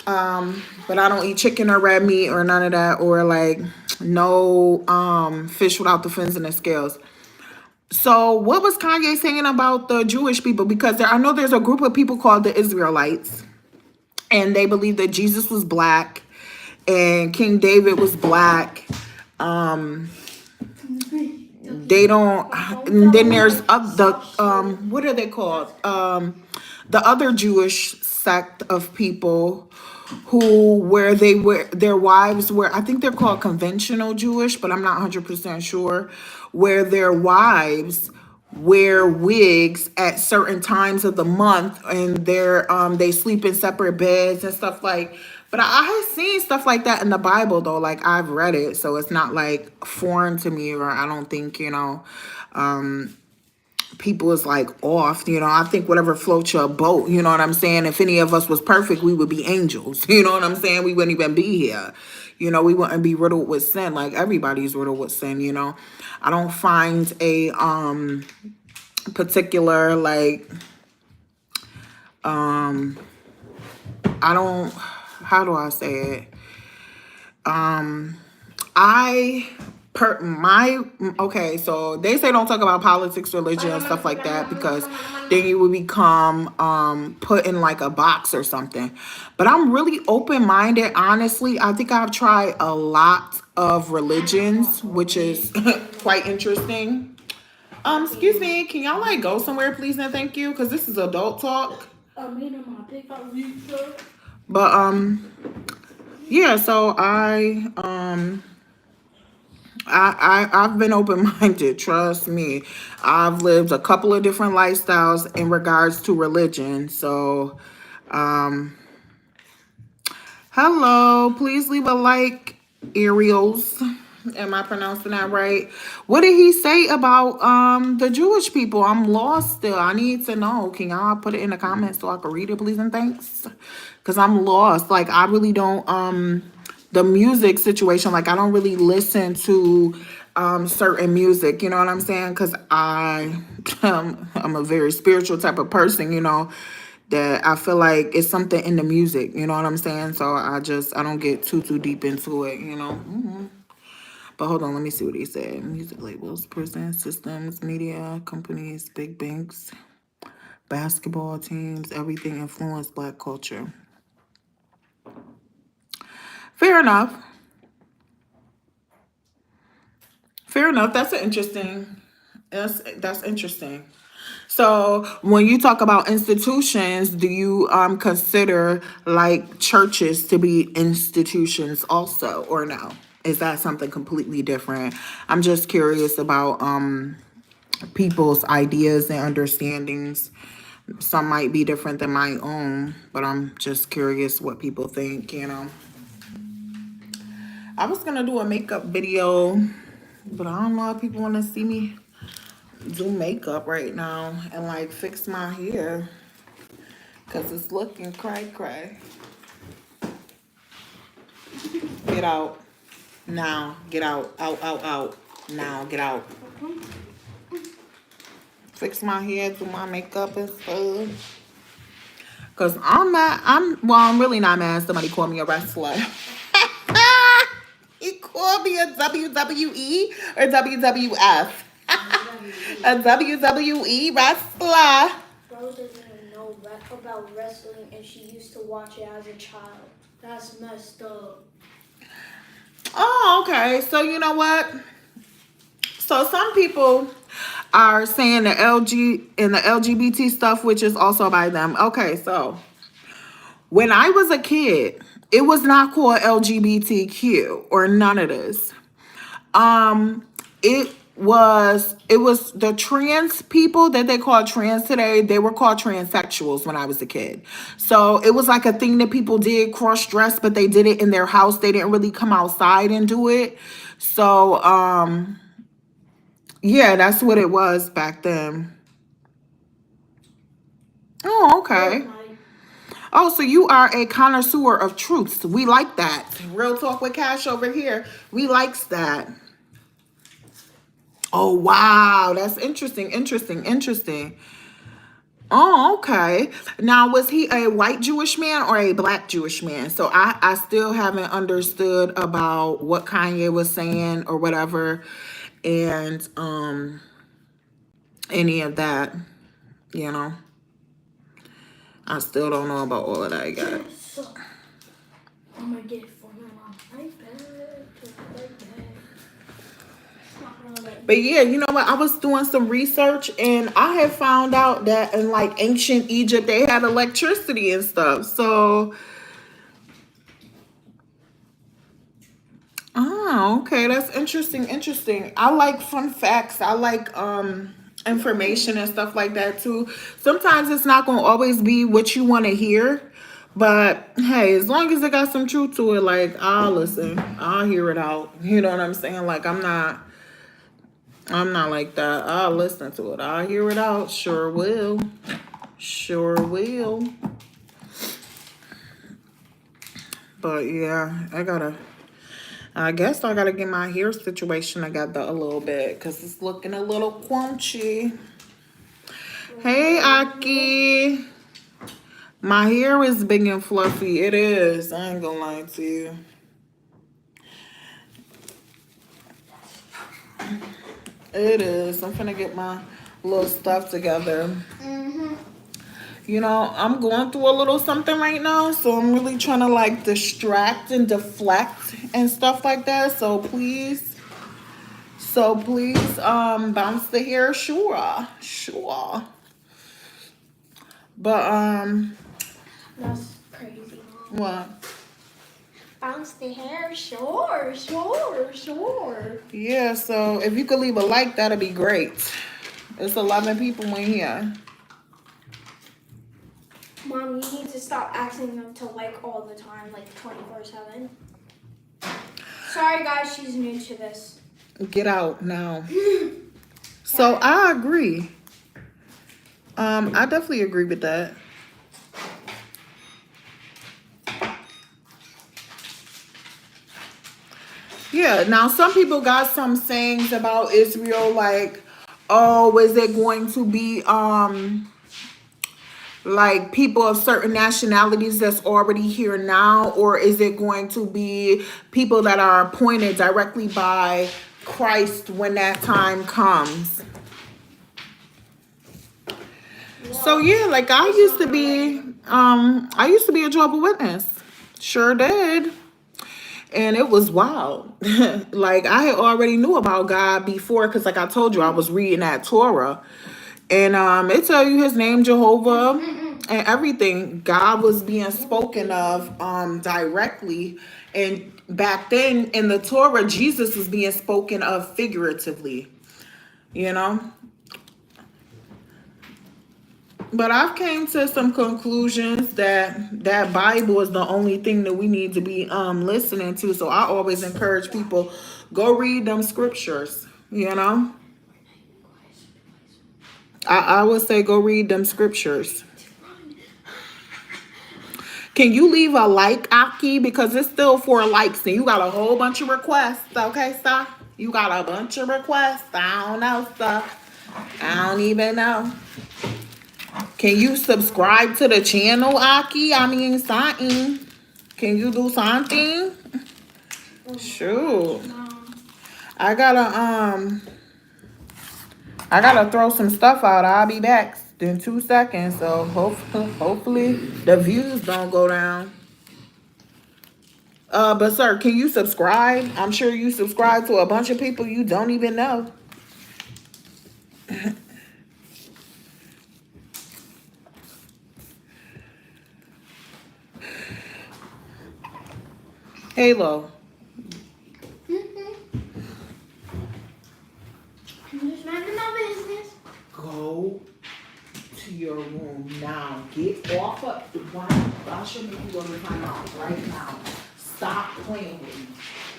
But I don't eat chicken or red meat or none of that, or like no fish without the fins and the scales. So what was Kanye saying about the Jewish people? Because I know there's a group of people called the Israelites, and they believe that Jesus was black and King David was black. They don't. And then there's what are they called? The other Jewish sect of people where their wives were, I think they're called conventional Jewish, but I'm not 100% sure, where their wives wear wigs at certain times of the month, and they sleep in separate beds and stuff like. But I have seen stuff like that in the Bible though. Like I've read it, so it's not like foreign to me, or I don't think people is like off. I think whatever floats your boat. You know what I'm saying? If any of us was perfect, we would be angels. You know what I'm saying? We wouldn't even be here. We wouldn't be riddled with sin. Like everybody's riddled with sin. I don't find a particular like I don't. How do I say it? I Okay, so they say don't talk about politics, religion, and stuff like that because then you would become put in like a box or something. But I'm really open-minded, honestly. I think I've tried a lot of religions, which is quite interesting. Excuse me, can y'all like go somewhere, please and thank you? Because this is adult talk. But yeah, so I've been open minded. Trust me, I've lived a couple of different lifestyles in regards to religion. So, hello, please leave a like, Ariels. Am I pronouncing that right? What did he say about the Jewish people? I'm lost still. I need to know. Can y'all put it in the comments so I can read it, please and thanks? Because I'm lost. Like I really don't the music situation, like I don't really listen to certain music, you know what I'm saying? Because I'm a very spiritual type of person, you know, that I feel like it's something in the music, you know what I'm saying? So I don't get too deep into it, you know. But hold on, let me see what he said. Music labels, prison systems, media companies, big banks, basketball teams, everything influenced Black culture. Fair enough. Fair enough. That's an interesting. That's interesting. So when you talk about institutions, do you consider like churches to be institutions also, or no? Is that something completely different? I'm just curious about people's ideas and understandings. Some might be different than my own, but I'm just curious what people think, you know. I was gonna do a makeup video, but I don't know if people want to see me do makeup right now and like fix my hair because it's looking cray. Get out now. Get out. Out. Now get out. Fix my hair, do my makeup and stuff. Cause I'm mad. I'm really not mad. Somebody called me a wrestler. He called me a WWE or WWF. A WWE wrestler. Bro doesn't even know about wrestling, and she used to watch it as a child. That's messed up. Oh, okay. So you know what? So some people are saying the LG and the LGBT stuff, which is also by them. Okay, so when I was a kid, it was not called LGBTQ or none of this. It was the trans people that they call trans today. They were called transsexuals when I was a kid. So it was like a thing that people did, cross dress, but they did it in their house. They didn't really come outside and do it. So yeah, that's what it was back then. Oh, okay. Oh, so you are a connoisseur of truths. We like that. Real talk with Kash over here. We likes that. Oh, wow. That's interesting. Oh, okay. Now, was he a white Jewish man or a black Jewish man? So I still haven't understood about what Kanye was saying or whatever, and any of that, you know. I still don't know about all of that yet. So, I'm gonna get it for my iPad. But yeah, you know what? I was doing some research and I had found out that in like ancient Egypt, they had electricity and stuff. So, oh, okay. That's interesting. I like fun facts. I like information and stuff like that too. Sometimes it's not going to always be what you want to hear. But hey, as long as it got some truth to it, like I'll listen. I'll hear it out. You know what I'm saying? Like I'm not like that. I'll listen to it. I'll hear it out. Sure will. But yeah, I guess I gotta get my hair situation together a little bit because it's looking a little quanchy. Hey, Aki. My hair is big and fluffy. It is. I ain't gonna lie to you. It is. I'm finna get my little stuff together. You know, I'm going through a little something right now, so I'm really trying to like distract and deflect and stuff like that. So please, bounce the hair, sure. But That's crazy. what? Bounce the hair, sure. Yeah. So if you could leave a like, that'd be great. It's 11 people in here. Mom, you need to stop asking them to like all the time, like 24/7. Sorry, guys, she's new to this. Get out now. So I agree. I definitely agree with that. Yeah, now some people got some sayings about Israel like, oh, is it going to be like people of certain nationalities that's already here now, or is it going to be people that are appointed directly by Christ when that time comes? So yeah, like I used to be a Jehovah's Witness. Sure did. And it was wild. Like I had already knew about God before, because like I told you, I was reading that Torah. And it tell you his name Jehovah and everything. God was being spoken of directly. And back then in the Torah, Jesus was being spoken of figuratively, you know? But I've came to some conclusions that Bible is the only thing that we need to be listening to. So I always encourage people, go read them scriptures, you know? I would say go read them scriptures. Can you leave a like, Aki? Because it's still 4 likes and you got a whole bunch of requests. Okay, sir? You got a bunch of requests. I don't know, sir. I don't even know. Can you subscribe to the channel, Aki? I mean, something. Can you do something? Shoot. I gotta throw some stuff out. I'll be back in 2 seconds. So hopefully the views don't go down. But sir, can you subscribe? I'm sure you subscribe to a bunch of people you don't even know. Halo. I'm just minding my business. Go to your room now. Get off of why I should make you go to my out right now. Stop playing with me.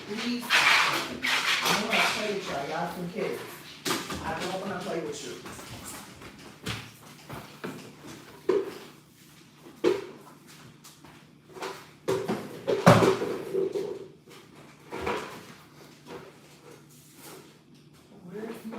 Please stop playing. I don't want to play with you. I got some kids. I don't want to play with you. Where's my...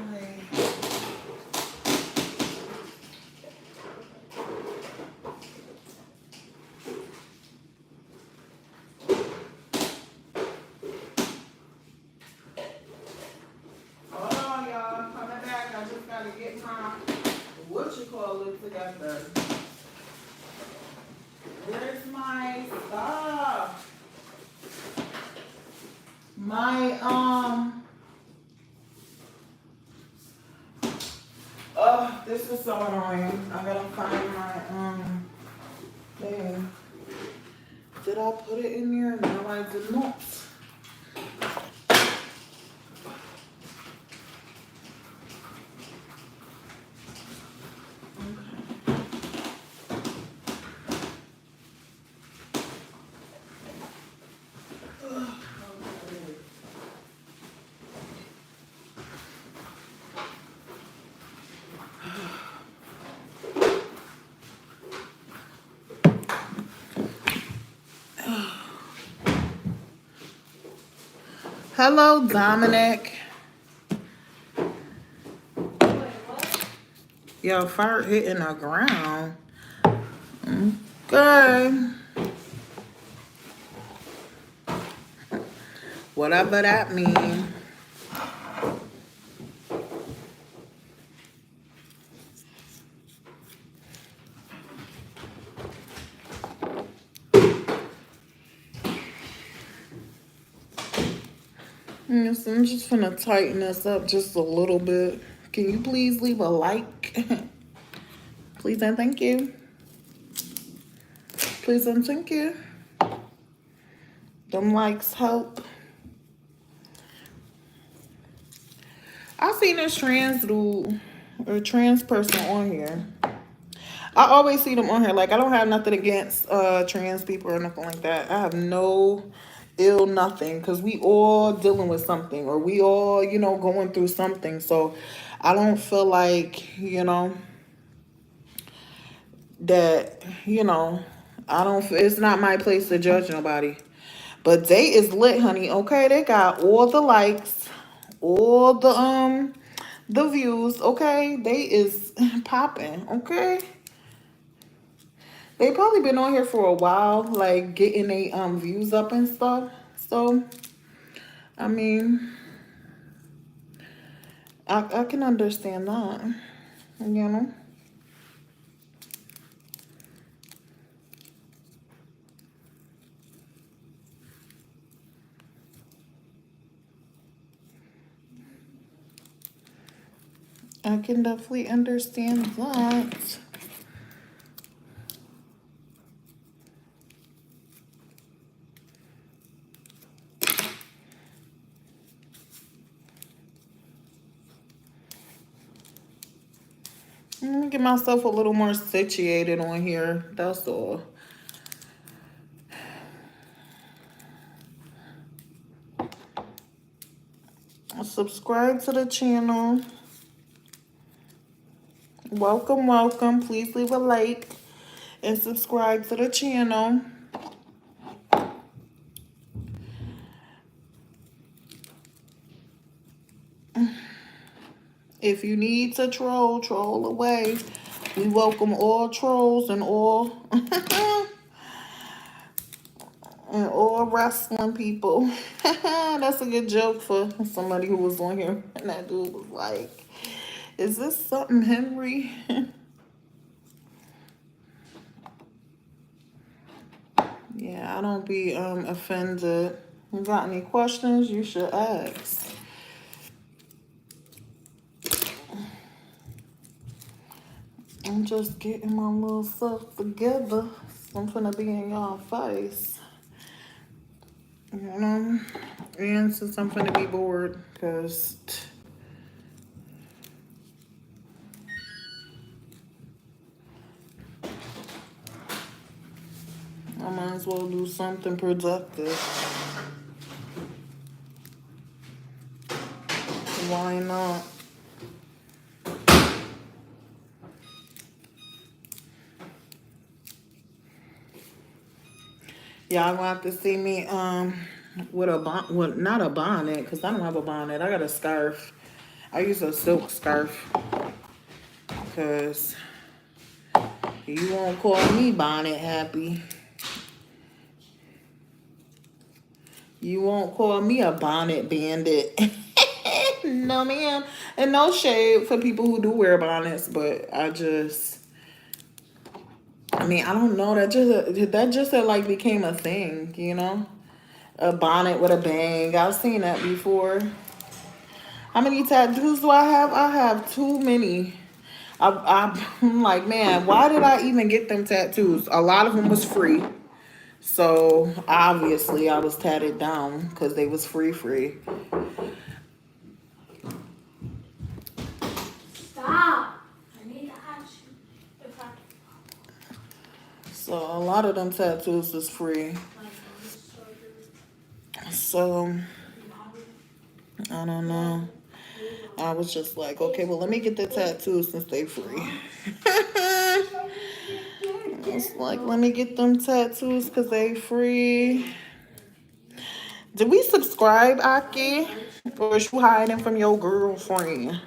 Get my together. Where's my stuff? My this is so annoying. I gotta find my thing. Did I put it in there? No, I did not. Hello, Dominic. Wait, what? Yo, fire hitting the ground. Okay. Whatever that means. So I'm just gonna tighten this up just a little bit. Can you please leave a like? Please and thank you. Please and thank you. Them likes help. I seen this trans dude or trans person on here. I always see them on here. Like, I don't have nothing against trans people or nothing like that. I have no ill nothing, because we all dealing with something, or we all, you know, going through something. So I don't feel like, you know, that, you know, I don't, it's not my place to judge nobody. But they is lit, honey. Okay, they got all the likes, all the views. Okay, they is popping. Okay, they probably been on here for a while, like getting they views up and stuff. So I mean, I can understand that, you know. I can definitely understand that. Let me get myself a little more situated on here. That's all. Subscribe to the channel. Welcome, welcome. Please leave a like and subscribe to the channel. If you need to troll, troll away. We welcome all trolls and all and all wrestling people. That's a good joke for somebody who was on here. And that dude was like, is this something Henry? Yeah, I don't be offended. You got any questions? You should ask. I'm just getting my little stuff together. So I'm finna be in y'all face. You know? And since I'm finna be bored, because I might as well do something productive. Why not? Y'all gonna have to see me with a bon, well, not a bonnet, because I don't have a bonnet. I got a scarf. I use a silk scarf, because you won't call me bonnet happy. You won't call me a bonnet bandit. No, ma'am. And no shade for people who do wear bonnets, but I mean, I don't know. That just like became a thing, you know? A bonnet with a bang. I've seen that before. How many tattoos do I have? I have too many. I'm like, man, why did I even get them tattoos? A lot of them was free. So obviously I was tatted down because they was free. Stop. I need to ask you if I So a lot of them tattoos is free. So I don't know. I was just like, okay, well, let me get the tattoos since they free. I was like, let me get them tattoos because they free. Did we subscribe, Aki? Or is you hiding from your girlfriend?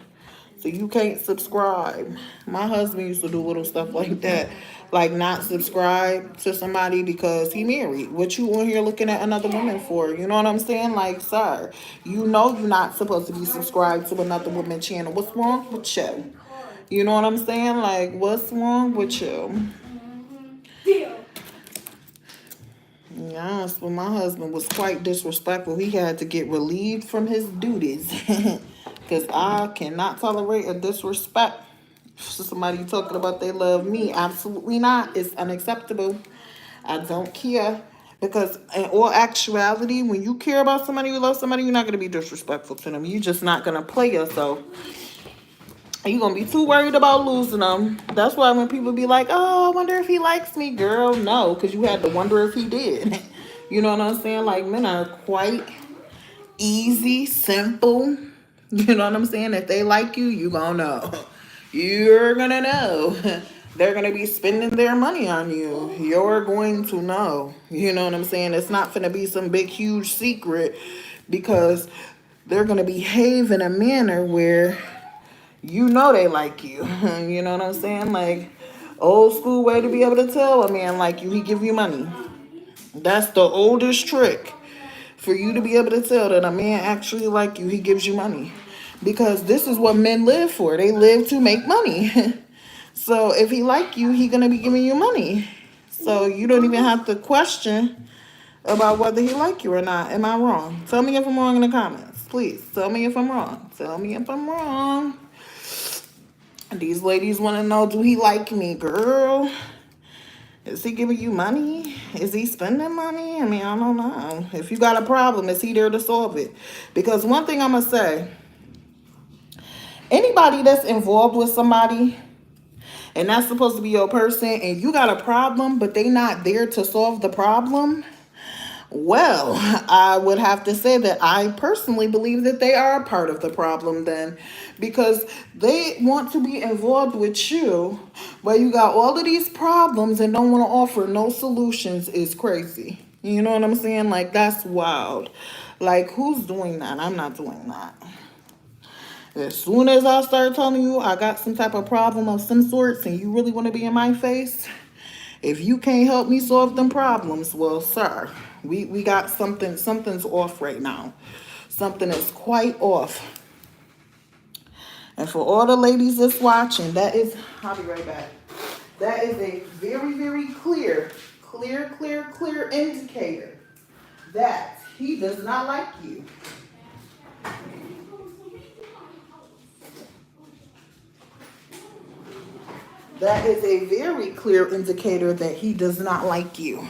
So you can't subscribe. My husband used to do little stuff like that. Like not subscribe to somebody because he married. What you on here looking at another woman for? You know what I'm saying? Like, sir, you know you're not supposed to be subscribed to another woman's channel. What's wrong with you? You know what I'm saying? Like, what's wrong with you? Yes, but my husband was quite disrespectful. He had to get relieved from his duties. Because I cannot tolerate a disrespect. Somebody talking about they love me. Absolutely not. It's unacceptable. I don't care. Because in all actuality, when you care about somebody, you love somebody, you're not going to be disrespectful to them. You're just not going to play yourself. You're going to be too worried about losing them. That's why when people be like, oh, I wonder if he likes me. Girl, no. Because you had to wonder if he did. You know what I'm saying? Like, men are quite easy, simple. You know what I'm saying? If they like you, you gonna know. You're gonna know. They're gonna be spending their money on you. You're going to know. You know what I'm saying? It's not gonna be some big, huge secret because they're gonna behave in a manner where you know they like you. You know what I'm saying? Like, old school way to be able to tell a man like you, he give you money. That's the oldest trick. For you to be able to tell that a man actually like you, he gives you money. Because this is what men live for. They live to make money. So if he like you, he gonna be giving you money. So you don't even have to question about whether he like you or not. Am I wrong? Tell me if I'm wrong in the comments. Please tell me if I'm wrong. Tell me if I'm wrong. These ladies want to know, do he like me, girl? Is he giving you money? Is he spending money? I mean, I don't know. If you got a problem, is he there to solve it? Because one thing I'm going to say, anybody that's involved with somebody and that's supposed to be your person and you got a problem, but they not there to solve the problem, well, I would have to say that I personally believe that they are a part of the problem then, because they want to be involved with you, but you got all of these problems and don't want to offer no solutions is crazy. You know what I'm saying? Like, that's wild. Like, who's doing that? I'm not doing that. As soon as I start telling you I got some type of problem of some sorts and you really want to be in my face, if you can't help me solve them problems, well, sir, we got something's off right now. Something is quite off. And for all the ladies that's watching, that is, I'll be right back. That is a very, very clear indicator that he does not like you. That is a very clear indicator that he does not like you.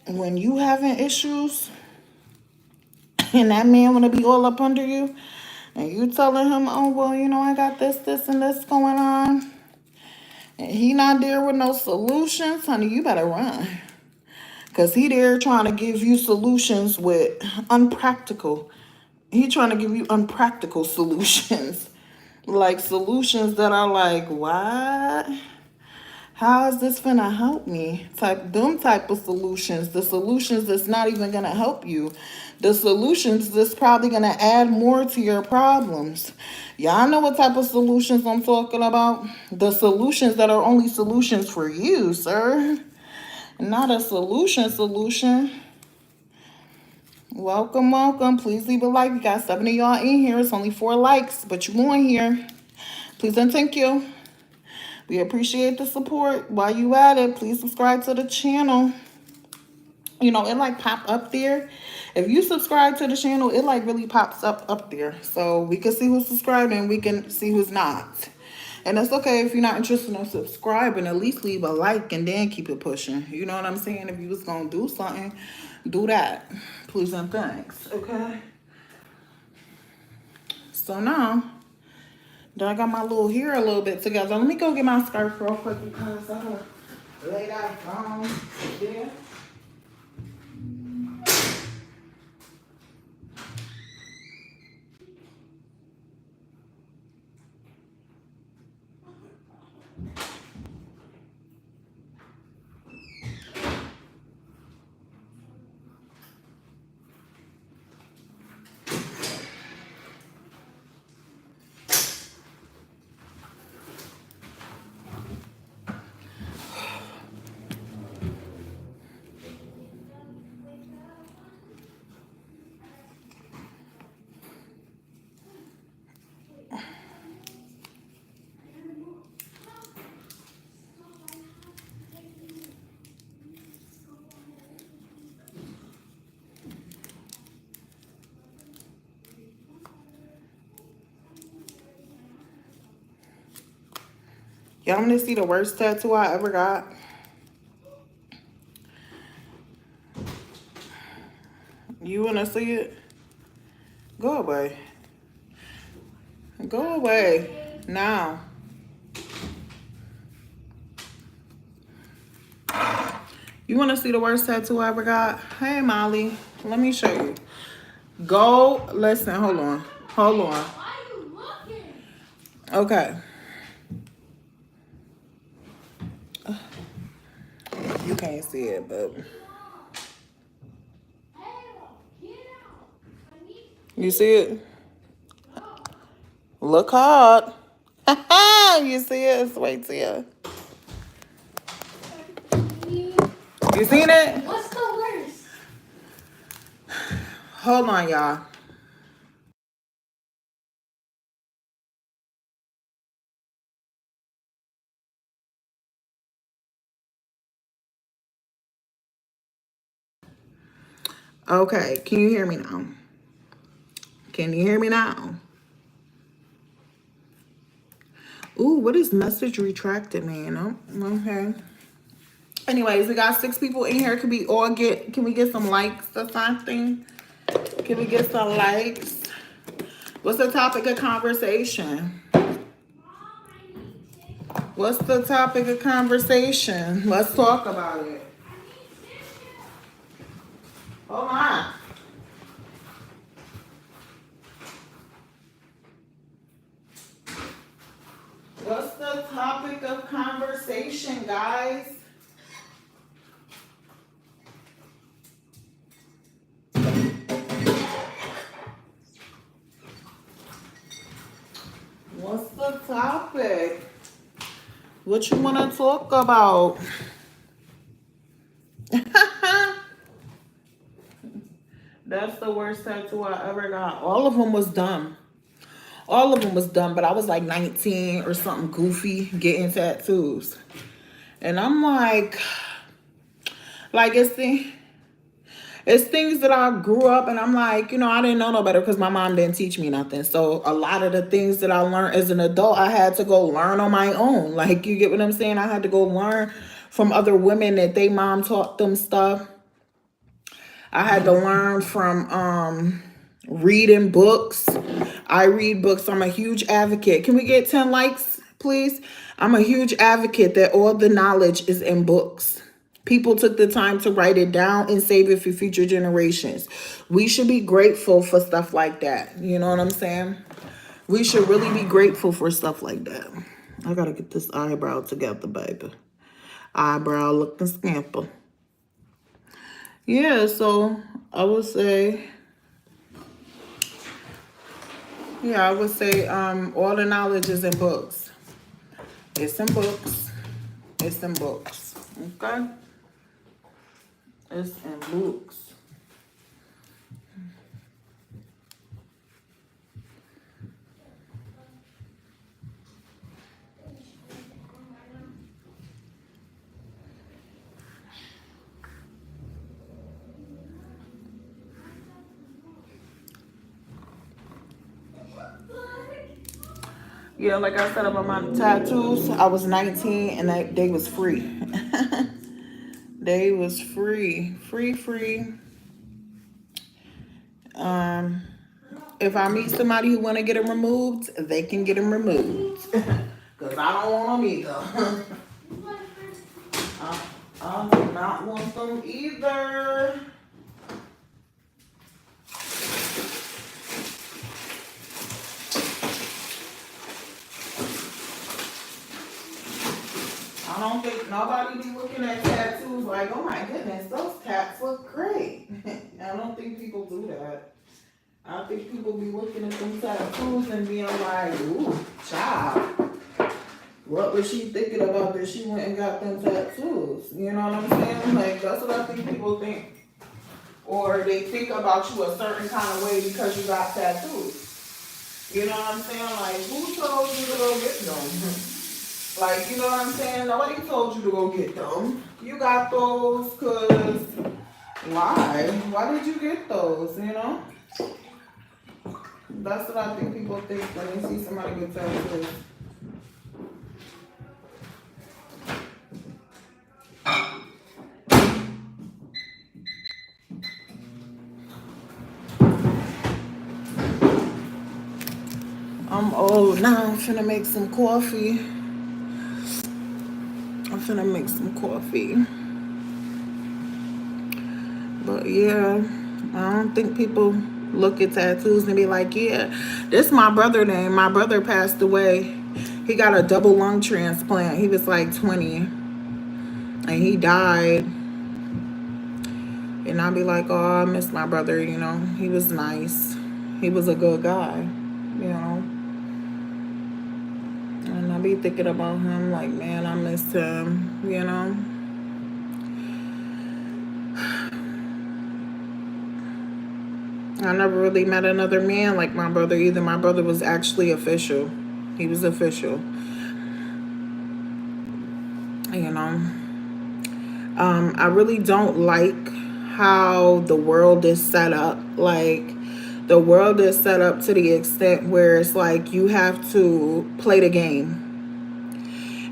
When you having issues and that man want to be all up under you and you telling him, oh, well, you know, I got this and this going on, and he not there with no solutions, honey, you better run. Because he there trying to give you solutions with unpractical. He trying to give you unpractical solutions. Like solutions that are like, what? How is this finna help me? Type of solutions. The solutions that's not even gonna help you. The solutions that's probably gonna add more to your problems. Y'all know what type of solutions I'm talking about? The solutions that are only solutions for you, sir. Not a solution. Welcome. Please leave a like. We got 7 of y'all in here. It's only 4 likes, but you on here. Please and thank you. We appreciate the support. While you at it, please subscribe to the channel. You know, it like pop up there. If you subscribe to the channel, it like really pops up there. So we can see who's subscribing. We can see who's not. And it's okay if you're not interested in subscribing. At least leave a like and then keep it pushing. You know what I'm saying? If you was going to do something, do that. Please and thanks. Okay? So now that I got my little hair a little bit together, let me go get my scarf real quick because I'm going to lay that down there. Y'all want to see the worst tattoo I ever got? You want to see it? Go away. Go away. Now. You want to see the worst tattoo I ever got? Hey, Molly. Let me show you. Go. Listen. Hold on. Hold on. Why are you looking? Okay. You can't see it, but you see it? Look hard. You see it? It's way to you. You seen it? What's the worst? Hold on, y'all. Okay, can you hear me now? Can you hear me now? Ooh, what does message retracted mean? Oh, okay. Anyways, we got 6 people in here. Can we get some likes or something? Can we get some likes? What's the topic of conversation? What's the topic of conversation? Let's talk about it. Hold on. What's the topic of conversation, guys? What's the topic? What you want to talk about? That's the worst tattoo I ever got. All of them was dumb. All of them was dumb, but I was like 19 or something goofy getting tattoos. And I'm like it's things that I grew up and I'm like, I didn't know no better because my mom didn't teach me nothing. So a lot of the things that I learned as an adult, I had to go learn on my own. Like, you get what I'm saying? I had to go learn from other women that they mom taught them stuff. I had to learn from reading books. I read books. I'm a huge advocate. Can we get 10 likes, please? I'm a huge advocate that all the knowledge is in books. People took the time to write it down and save it for future generations. We should be grateful for stuff like that. You know what I'm saying? We should really be grateful for stuff like that. I gotta get this eyebrow together, baby. Eyebrow looking scamper. Yeah, so I would say, all the knowledge is in books. It's in books. It's in books. Okay? It's in books. Yeah, like I said about my tattoos, I was 19 and they was free. They was free. Free. If I meet somebody who want to get them removed, they can get them removed. Because I don't want them either. I do not want them either. I don't think nobody be looking at tattoos like, oh my goodness, those tats look great. I don't think people do that. I think people be looking at them tattoos and being like, ooh, child. What was she thinking about that she went and got them tattoos? You know what I'm saying? Like, that's what I think people think. Or they think about you a certain kind of way because you got tattoos. You know what I'm saying? Like, who told you to go get them? Like, you know what I'm saying? Nobody told you to go get them. You got those because why? Why did you get those, you know? That's what I think people think when they see somebody get tattoos. Oh, now I'm finna make some coffee. But yeah, I don't think people look at tattoos and be like, yeah, this my brother name. My brother passed away. He got a double lung transplant. He was like 20 and he died. And I'll be like, oh, I miss my brother, you know. He was nice. He was a good guy, you know. And I be thinking about him like, man, I missed him, you know. I never really met another man like my brother either. My brother was actually official. He was official, you know. I really don't like how the world is set up. Like, the world is set up to the extent where it's like you have to play the game.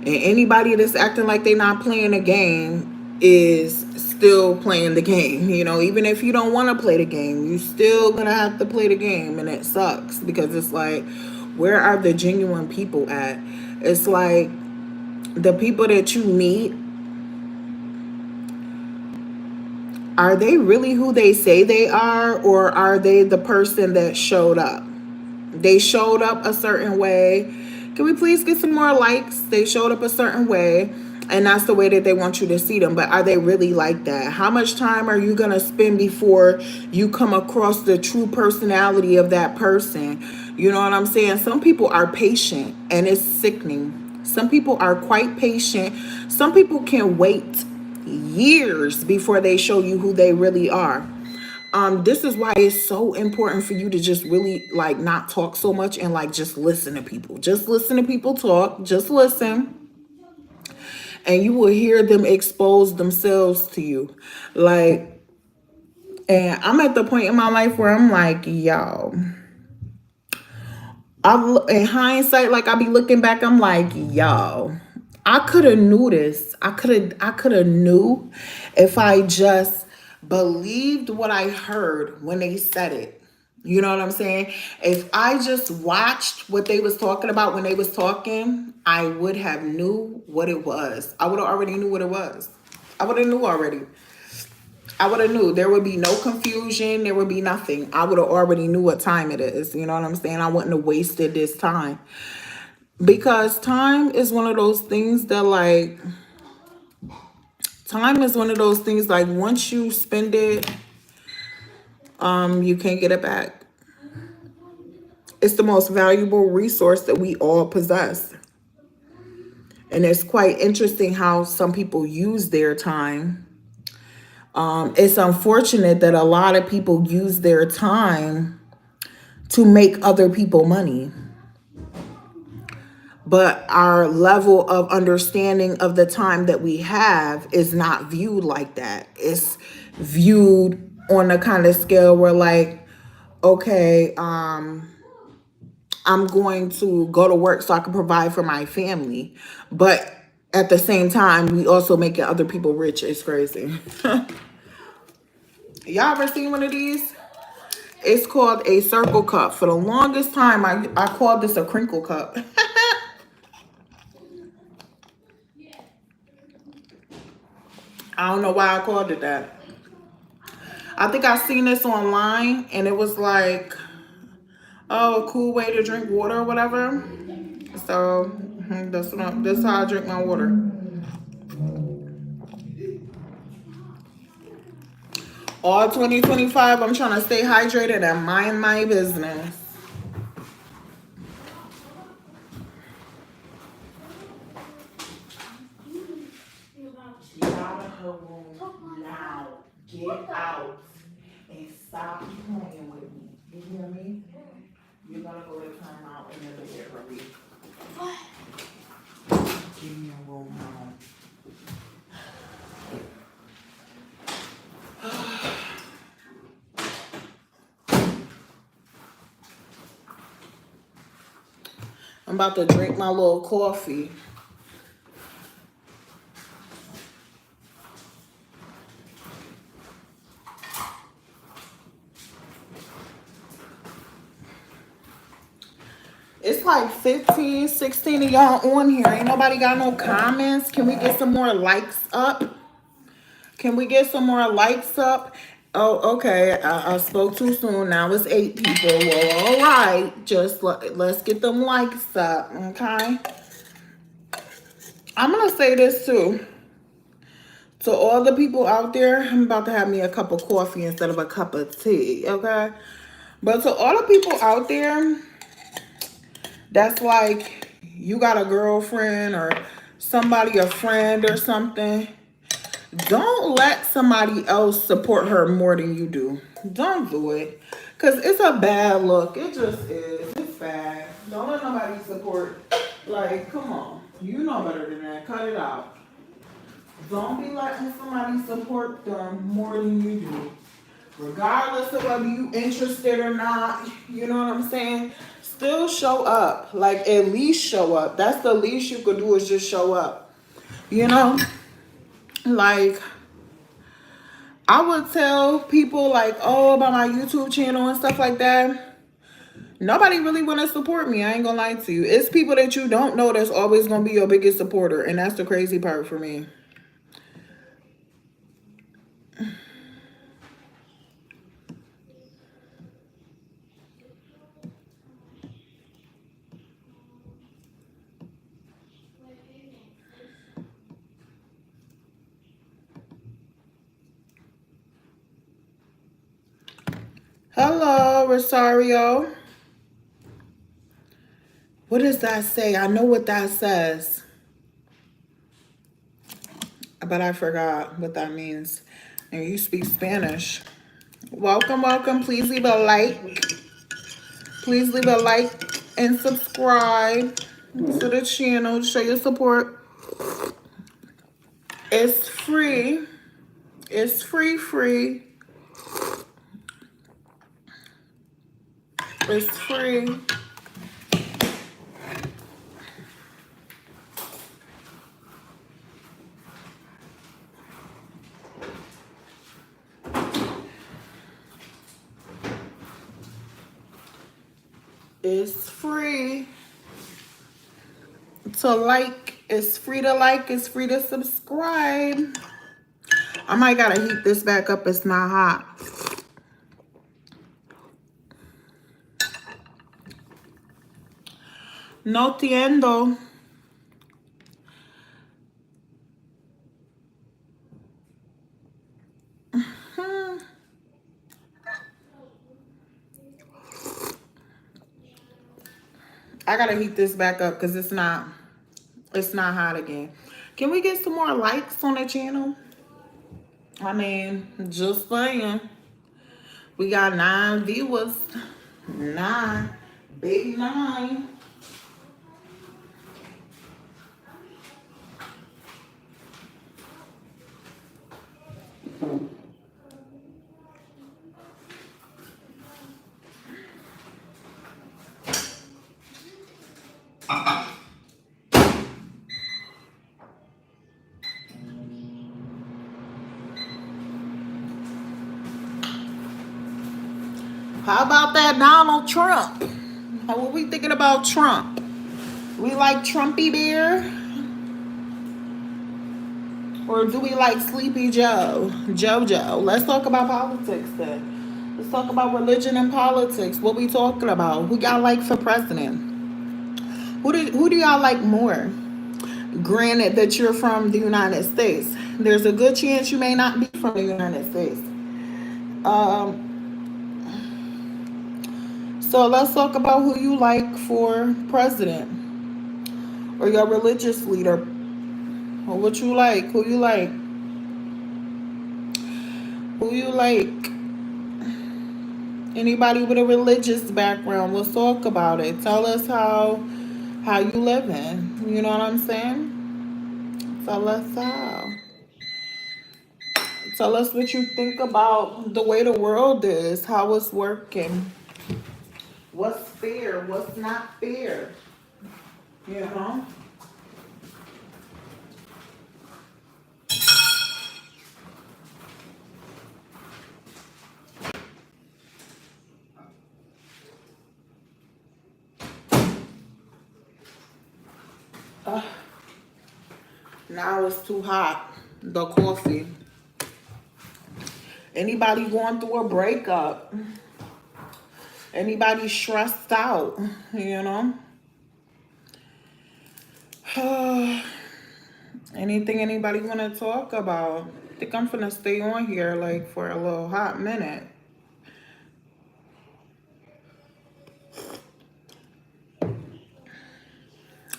And anybody that's acting like they're not playing the game is still playing the game. You know, even if you don't want to play the game, you still gonna have to play the game. And it sucks because it's like, where are the genuine people at? It's like the people that you meet, are they really who they say they are, or are they the person that showed up? They showed up a certain way. Can we please get some more likes? They showed up a certain way, and that's the way that they want you to see them. But are they really like that? How much time are you going to spend before you come across the true personality of that person? You know what I'm saying? Some people are patient, and it's sickening. Some people are quite patient. Some people can wait years before they show you who they really are. This is why it's so important for you to just really like not talk so much and like just listen to people. Just listen to people talk. Just listen, and you will hear them expose themselves to you. Like, and I'm at the point in my life where I'm like, yo, in hindsight, like I be looking back, I'm like, yo, I could have knew this. I could have knew if I just believed what I heard when they said it. You know what I'm saying? If I just watched what they was talking about when they was talking, I would have knew what it was. I would have already knew what it was. I would have knew already. I would have knew. There would be no confusion. There would be nothing. I would have already knew what time it is. You know what I'm saying? I wouldn't have wasted this time. Because time is one of those things that like, once you spend it, you can't get it back. It's the most valuable resource that we all possess. And it's quite interesting how some people use their time. It's unfortunate that a lot of people use their time to make other people money. But our level of understanding of the time that we have is not viewed like that. It's viewed on a kind of scale where like, okay, I'm going to go to work so I can provide for my family. But at the same time, we also making other people rich. It's crazy. Y'all ever seen one of these? It's called a circle cup. For the longest time, I called this a crinkle cup. I don't know why I called it that. I think I seen this online and it was like, oh, a cool way to drink water or whatever. So that's how I drink my water. All 2025, I'm trying to stay hydrated and mind my business. Get out of her room now. Get out and stop playing with me. You hear me? You're gonna go to timeout and then get ready. Give me a room now. I'm about to drink my little coffee. It's like 15, 16 of y'all on here. Ain't nobody got no comments. Can we get some more likes up? Can we get some more likes up? Oh, okay. I spoke too soon. Now it's 8 people. Well, all right. Just let's get them likes up, okay? I'm going to say this too. To all the people out there, I'm about to have me a cup of coffee instead of a cup of tea, okay? But to all the people out there that's like, you got a girlfriend or somebody, a friend or something, don't let somebody else support her more than you do. Don't do it. Because it's a bad look. It just is. It's bad. Don't let nobody support. Like, come on. You know better than that. Cut it out. Don't be letting somebody support them more than you do. Regardless of whether you interested or not, you know what I'm saying? Still show up. Like, at least show up. That's the least you could do is just show up. You know? Like, I would tell people like, oh, about my YouTube channel and stuff like that. Nobody really want to support me. I ain't gonna lie to you. It's people that you don't know that's always gonna be your biggest supporter. And that's the crazy part for me. Hello, Rosario. What does that say? I know what that says, but I forgot what that means. And you speak Spanish. Welcome, welcome. Please leave a like. Please leave a like and subscribe to the channel. Show your support. It's free. It's free. It's free. It's free to like. It's free to like. It's free to subscribe. I might gotta heat this back up. It's not hot. No tiendo. I gotta heat this back up because it's not hot again. Can we get some more likes on the channel? I mean, just saying. We got 9 viewers. 9. Big 9. How about that Donald Trump? What we thinking about Trump? We like Trumpy Bear? Or do we like Sleepy Joe? JoJo. Let's talk about politics then. Let's talk about religion and politics. What we talking about? Who y'all like for president? Who do y'all like more? Granted that you're from the United States. There's a good chance you may not be from the United States. So let's talk about who you like for president or your religious leader. Or what you like, who you like. Who you like. Anybody with a religious background, let's talk about it. Tell us how you living. You know what I'm saying? Tell us how. Tell us what you think about the way the world is, how it's working. What's fair, what's not fair. You know? Now it's too hot. The coffee. Anybody going through a breakup? Anybody stressed out? You know? Anything anybody want to talk about? I think I'm gonna stay on here like for a little hot minute.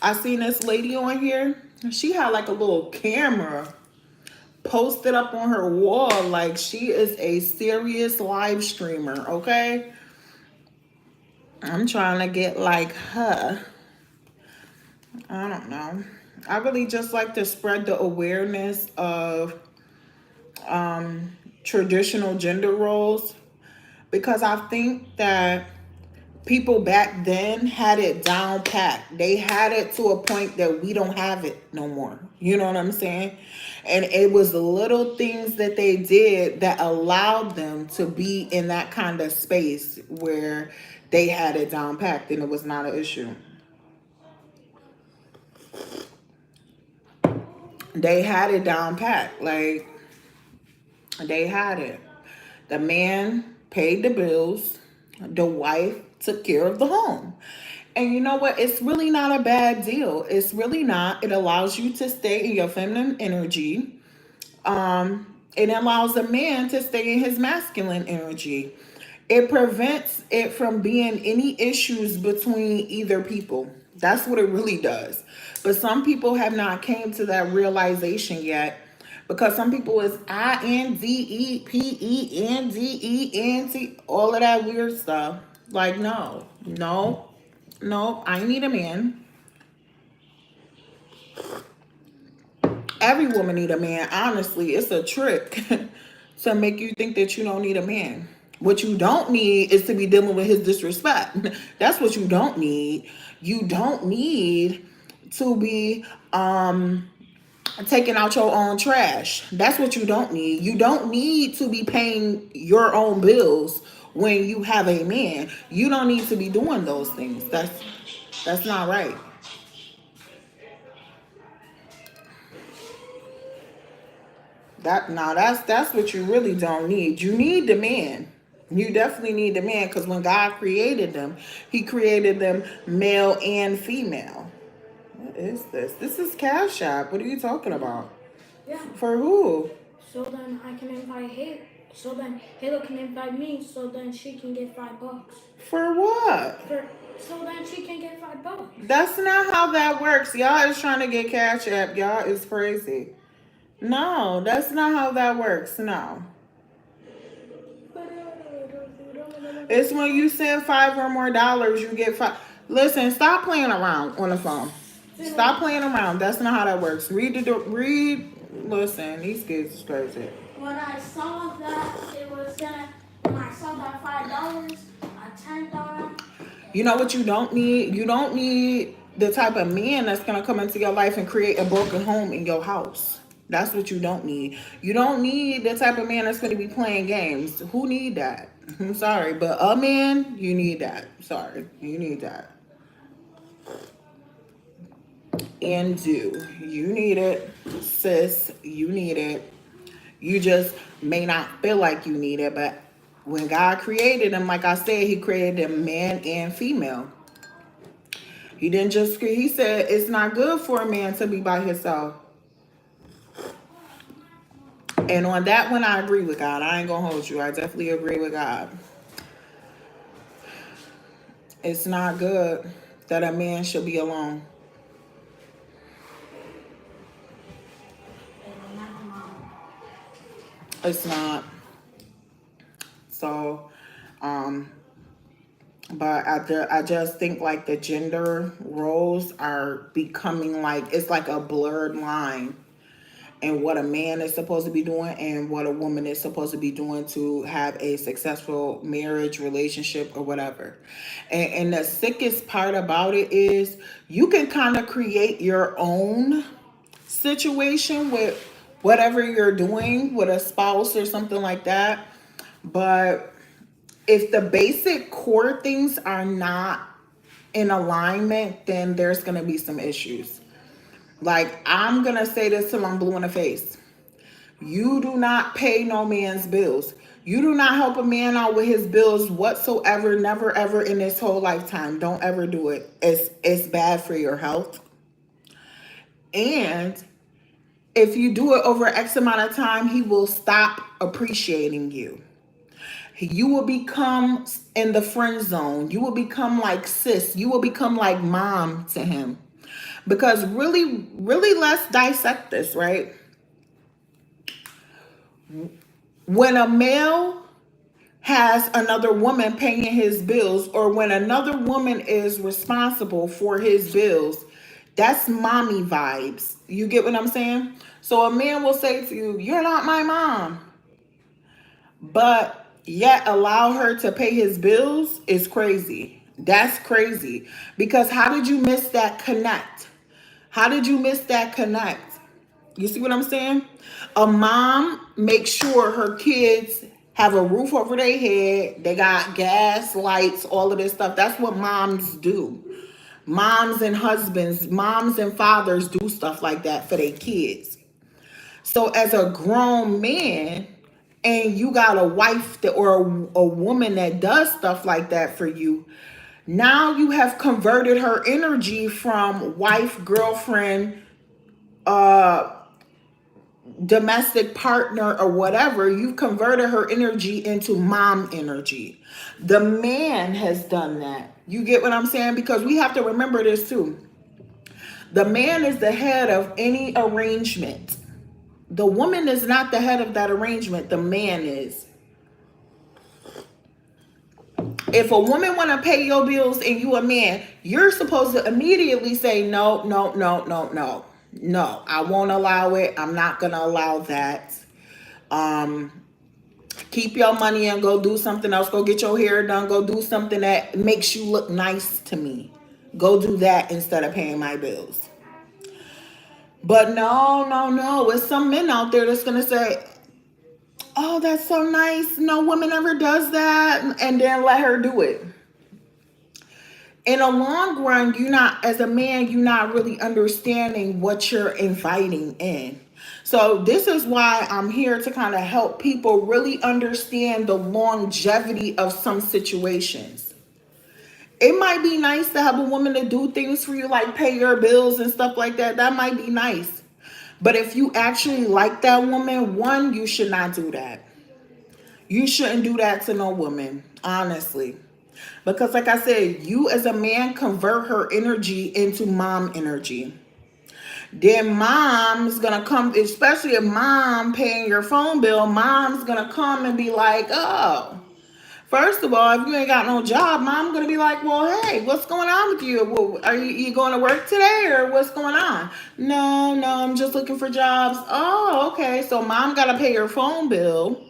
I seen this lady on here. She had like a little camera posted up on her wall. Like she is a serious live streamer, okay? I'm trying to get like her. I don't know. I really just like to spread the awareness of traditional gender roles because I think that people back then had it down pat. They had it to a point that we don't have it no more. You know what I'm saying? And it was the little things that they did that allowed them to be in that kind of space where they had it down packed and it was not an issue. They had it down packed. Like, they had it. The man paid the bills. The wife took care of the home. And you know what? It's really not a bad deal. It's really not. It allows you to stay in your feminine energy. It allows a man to stay in his masculine energy. It prevents it from being any issues between either people. That's what it really does. But some people have not came to that realization yet because some people is INDEPENDENT, all of that weird stuff. Like, no, no, no, I need a man. Every woman need a man. Honestly, it's a trick to make you think that you don't need a man. What you don't need is to be dealing with his disrespect. That's what you don't need. You don't need to be taking out your own trash. That's what you don't need. You don't need to be paying your own bills when you have a man. You don't need to be doing those things. That's not right. That's what you really don't need. You need the man. You definitely need the man because when God created them, He created them male and female. What is this? This is Cash App. What are you talking about? Yeah. For who? So then I can invite Halo. So then Halo can invite me. So then she can get $5. For what? So then she can get $5. That's not how that works. Y'all is trying to get Cash App. Y'all is crazy. No, that's not how that works. No. It's when you send $5 or more, you get $5. Listen, stop playing around on the phone. Stop playing around. That's not how that works. Read. Listen, these kids is crazy. When I saw that it was gonna, when I saw that $5, $10. You know what you don't need? You don't need the type of man that's gonna come into your life and create a broken home in your house. That's what you don't need. You don't need the type of man that's gonna be playing games. Who need that? I'm sorry, but a man, you need that. Sorry, you need that. And you need it, sis. You need it. You just may not feel like you need it, but when God created them, like I said, He created them man and female. He didn't just, He said it's not good for a man to be by himself. And on that one, I agree with God. I ain't gonna hold you. I definitely agree with God. It's not good that a man should be alone. It's not. So, but I just think like the gender roles are becoming like, it's like a blurred line and what a man is supposed to be doing and what a woman is supposed to be doing to have a successful marriage, relationship, or whatever. And the sickest part about it is you can kind of create your own situation with whatever you're doing with a spouse or something like that. But if the basic core things are not in alignment, then there's going to be some issues. Like, I'm going to say this till I'm blue in the face. You do not pay no man's bills. You do not help a man out with his bills whatsoever, never ever in this whole lifetime. Don't ever do it. It's bad for your health. And if you do it over X amount of time, he will stop appreciating you. You will become in the friend zone. You will become like sis. You will become like mom to him. Because really, really, let's dissect this, right? When a male has another woman paying his bills, or when another woman is responsible for his bills, that's mommy vibes. You get what I'm saying? So a man will say to you, "You're not my mom," but yet allow her to pay his bills is crazy. That's crazy. Because how did you miss that connect? How did you miss that connect? You see what I'm saying? A mom makes sure her kids have a roof over their head. They got gas, lights, all of this stuff. That's what moms do. Moms and husbands, moms and fathers do stuff like that for their kids. So as a grown man, and you got a wife that, or a woman that does stuff like that for you, now you have converted her energy from wife, girlfriend, domestic partner, or whatever. You've converted her energy into mom energy. The man has done that. You get what I'm saying? Because we have to remember this too. The man is the head of any arrangement. The woman is not the head of that arrangement. The man is. If a woman want to pay your bills and you a man, you're supposed to immediately say, no, no, no, no, no. No, I won't allow it. I'm not going to allow that. Keep your money and go do something else. Go get your hair done. Go do something that makes you look nice to me. Go do that instead of paying my bills. But no, no, no. There's some men out there that's going to say, oh, that's so nice. No woman ever does that. And then let her do it. In a long run, you're not, as a man, you're not really understanding what you're inviting in. So this is why I'm here to kind of help people really understand the longevity of some situations. It might be nice to have a woman to do things for you, like pay your bills and stuff like that. That might be nice. But if you actually like that woman, one, you should not do that. You shouldn't do that to no woman, honestly. Because like I said, you as a man convert her energy into mom energy. Then mom's gonna come, especially if mom paying your phone bill, mom's gonna come and be like, oh, first of all, if you ain't got no job, mom gonna be like, well, hey, what's going on with you? Well, are you going to work today, or what's going on? No, no, I'm just looking for jobs. Oh, okay. So mom gotta pay your phone bill.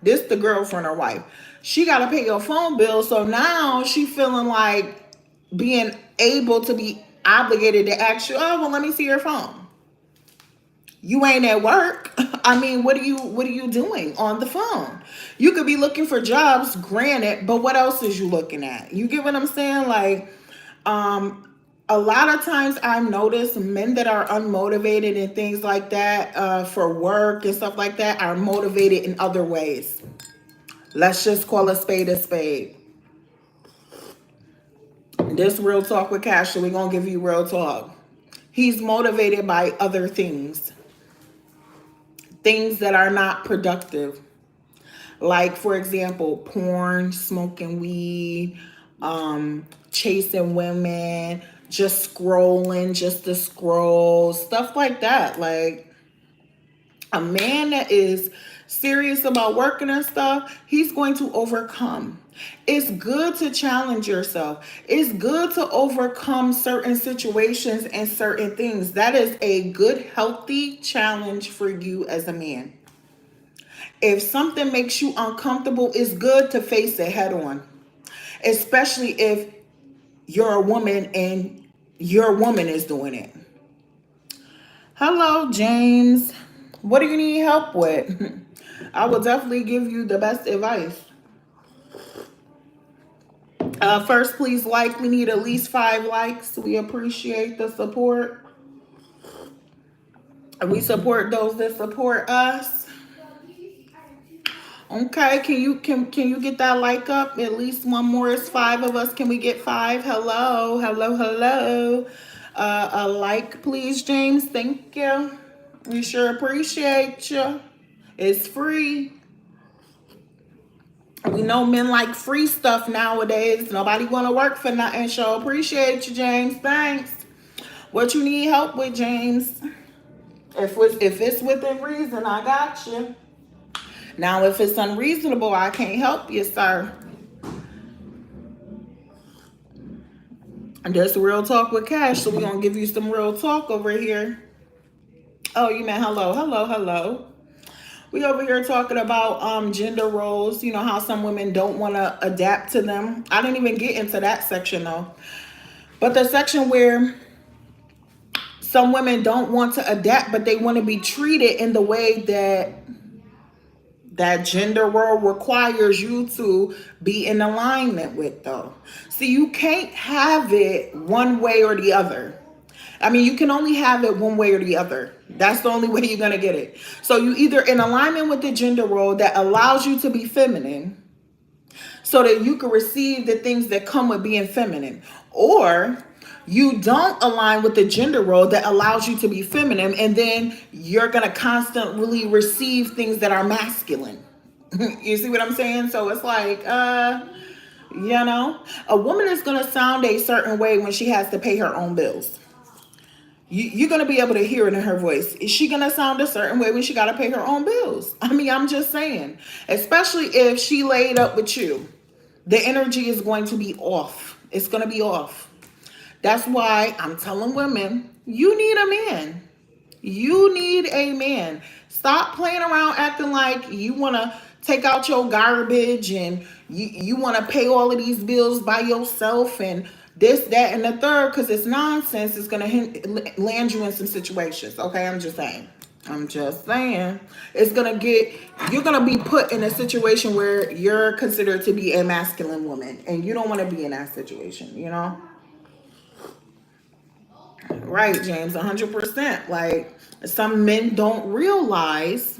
This the girlfriend or wife. She got to pay your phone bill. So now she feeling like being able to be obligated to ask you, oh, well, let me see your phone. You ain't at work. I mean, what are you doing on the phone? You could be looking for jobs, granted, but what else is you looking at? You get what I'm saying? Like, a lot of times I've noticed men that are unmotivated and things like that for work and stuff like that are motivated in other ways. Let's just call a spade a spade. This real talk with Kash, so we're going to give you real talk. He's motivated by other things. Things that are not productive. Like, for example, porn, smoking weed, chasing women, just scrolling, just to scroll, stuff like that. Like, a man that is serious about working and stuff, he's going to overcome. It's good to challenge yourself. It's good to overcome certain situations and certain things. That is a good, healthy challenge for you as a man. If something makes you uncomfortable, it's good to face it head on, especially if you're a woman and your woman is doing it. Hello, James. What do you need help with? I will definitely give you the best advice. First, please like. We need at least 5 likes. We appreciate the support. We support those that support us. Okay, can you get that like up? At least one more. It's five of us. Can we get five? Hello, hello, hello. A like, please, James. Thank you. We sure appreciate you. It's free. We know men like free stuff nowadays. Nobody want to work for nothing. So appreciate you, James. Thanks. What you need help with, James? If it's within reason, I got you. Now, if it's unreasonable, I can't help you, sir. And there's real talk with Cash, so we're gonna give you some real talk over here. Oh, you meant hello, hello, hello. We over here talking about gender roles, you know, how some women don't want to adapt to them. I didn't even get into that section though. But the section where some women don't want to adapt, but they want to be treated in the way that gender role requires you to be in alignment with, though. See, you can't have it one way or the other. I mean, you can only have it one way or the other. That's the only way you're going to get it. So you either in alignment with the gender role that allows you to be feminine so that you can receive the things that come with being feminine, or you don't align with the gender role that allows you to be feminine, and then you're going to constantly receive things that are masculine. You see what I'm saying? So it's like, you know, a woman is going to sound a certain way when she has to pay her own bills. You're going to be able to hear it in her voice. Is she going to sound a certain way when she got to pay her own bills? I mean, I'm just saying, especially if she laid up with you, the energy is going to be off. It's going to be off. That's why I'm telling women, you need a man. You need a man. Stop playing around acting like you want to take out your garbage and you want to pay all of these bills by yourself and this, that, and the third, because it's nonsense. It's going to land you in some situations. Okay, I'm just saying. I'm just saying. It's going to you're going to be put in a situation where you're considered to be a masculine woman and you don't want to be in that situation, you know? Right, James, 100%. Like, some men don't realize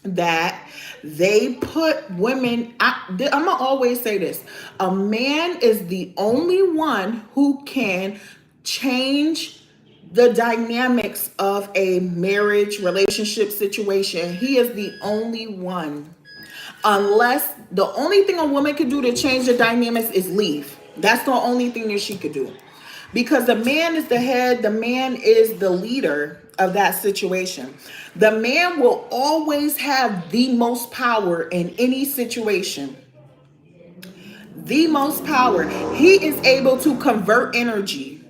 that they put women. I'm gonna always say this: a man is the only one who can change the dynamics of a marriage relationship situation. He is the only one. Unless the only thing a woman could do to change the dynamics is leave. That's the only thing that she could do. Because the man is the head, the man is the leader of that situation. The man will always have the most power in any situation. The most power. He is able to convert energy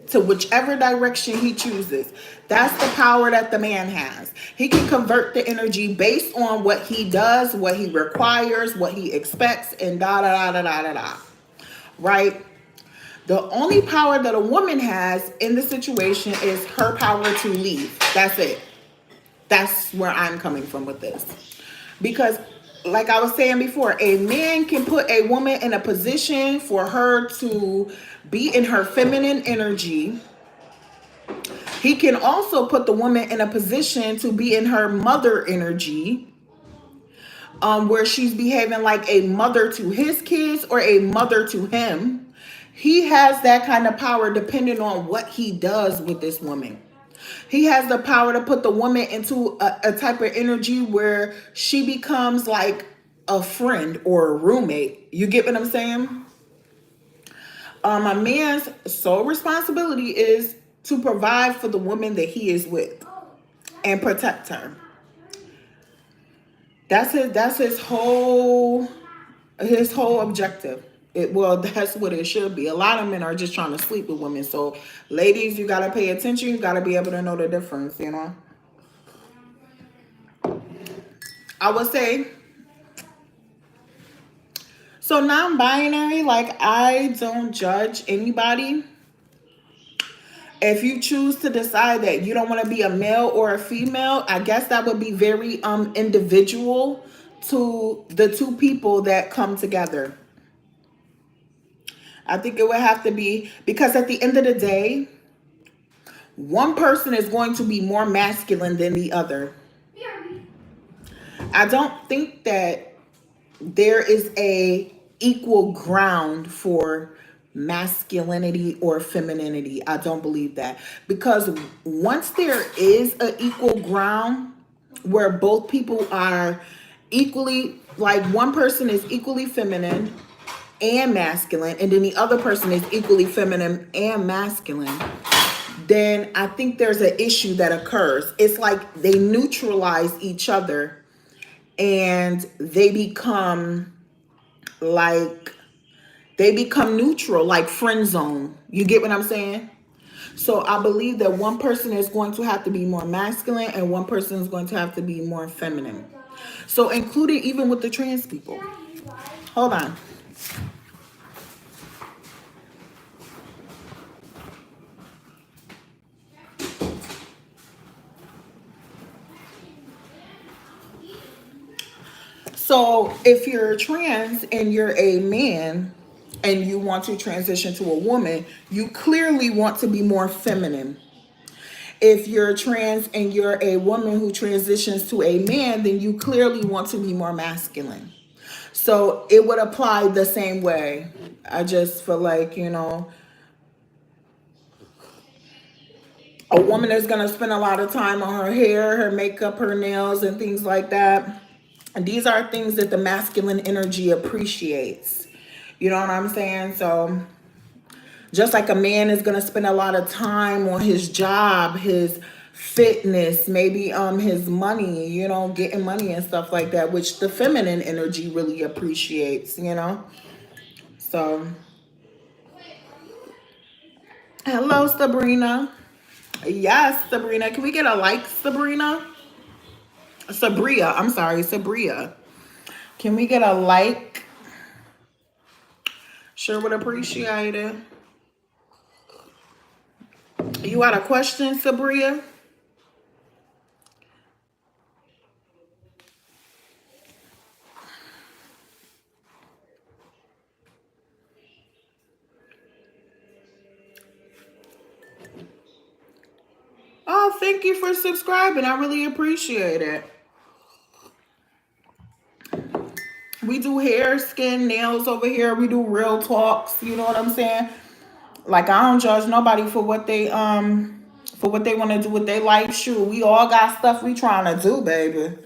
to whichever direction he chooses. That's the power that the man has. He can convert the energy based on what he does, what he requires, what he expects, and da da da da da da da. Right? The only power that a woman has in the situation is her power to leave. That's it. That's where I'm coming from with this. Because, like I was saying before, a man can put a woman in a position for her to be in her feminine energy. He can also put the woman in a position to be in her mother energy, where she's behaving like a mother to his kids or a mother to him. He has that kind of power depending on what he does with this woman. He has the power to put the woman into a type of energy where she becomes like a friend or a roommate. You get what I'm saying? A man's sole responsibility is to provide for the woman that he is with and protect her. That's his whole objective. That's what it should be. A lot of men are just trying to sleep with women. So ladies, you gotta pay attention. You gotta be able to know the difference, you know. I would say, so non-binary, like, I don't judge anybody. If you choose to decide that you don't want to be a male or a female, I guess that would be very individual to the two people that come together. I think it would have to be, because at the end of the day, one person is going to be more masculine than the other. I don't think that there is a equal ground for masculinity or femininity. I don't believe that, because once there is an equal ground where both people are equally, like one person is equally feminine and masculine, and then the other person is equally feminine and masculine, then I think there's an issue that occurs. It's like they neutralize each other and like they become neutral, like friend zone. You get what I'm saying? So I believe that one person is going to have to be more masculine and one person is going to have to be more feminine. So including even with the trans people. Hold on. So if you're trans and you're a man and you want to transition to a woman, you clearly want to be more feminine. If you're trans and you're a woman who transitions to a man, then you clearly want to be more masculine. So it would apply the same way. I just feel like, a woman is going to spend a lot of time on her hair, her makeup, her nails, and things like that. And these are things that the masculine energy appreciates. You know what I'm saying? So just like a man is going to spend a lot of time on his job, his fitness, maybe his money, getting money and stuff like that, which the feminine energy really appreciates. So hello, Sabrina. Yes, Sabrina. Can we get a like, Sabrina? Sabria. I'm sorry, Sabria. Can we get a like? Sure would appreciate it. You got a question, Sabria? Oh, thank you for subscribing. I really appreciate it. We do hair, skin, nails over here. We do real talks. You know what I'm saying? Like, I don't judge nobody for what they want to do with their life. Shoot, we all got stuff we trying to do, baby.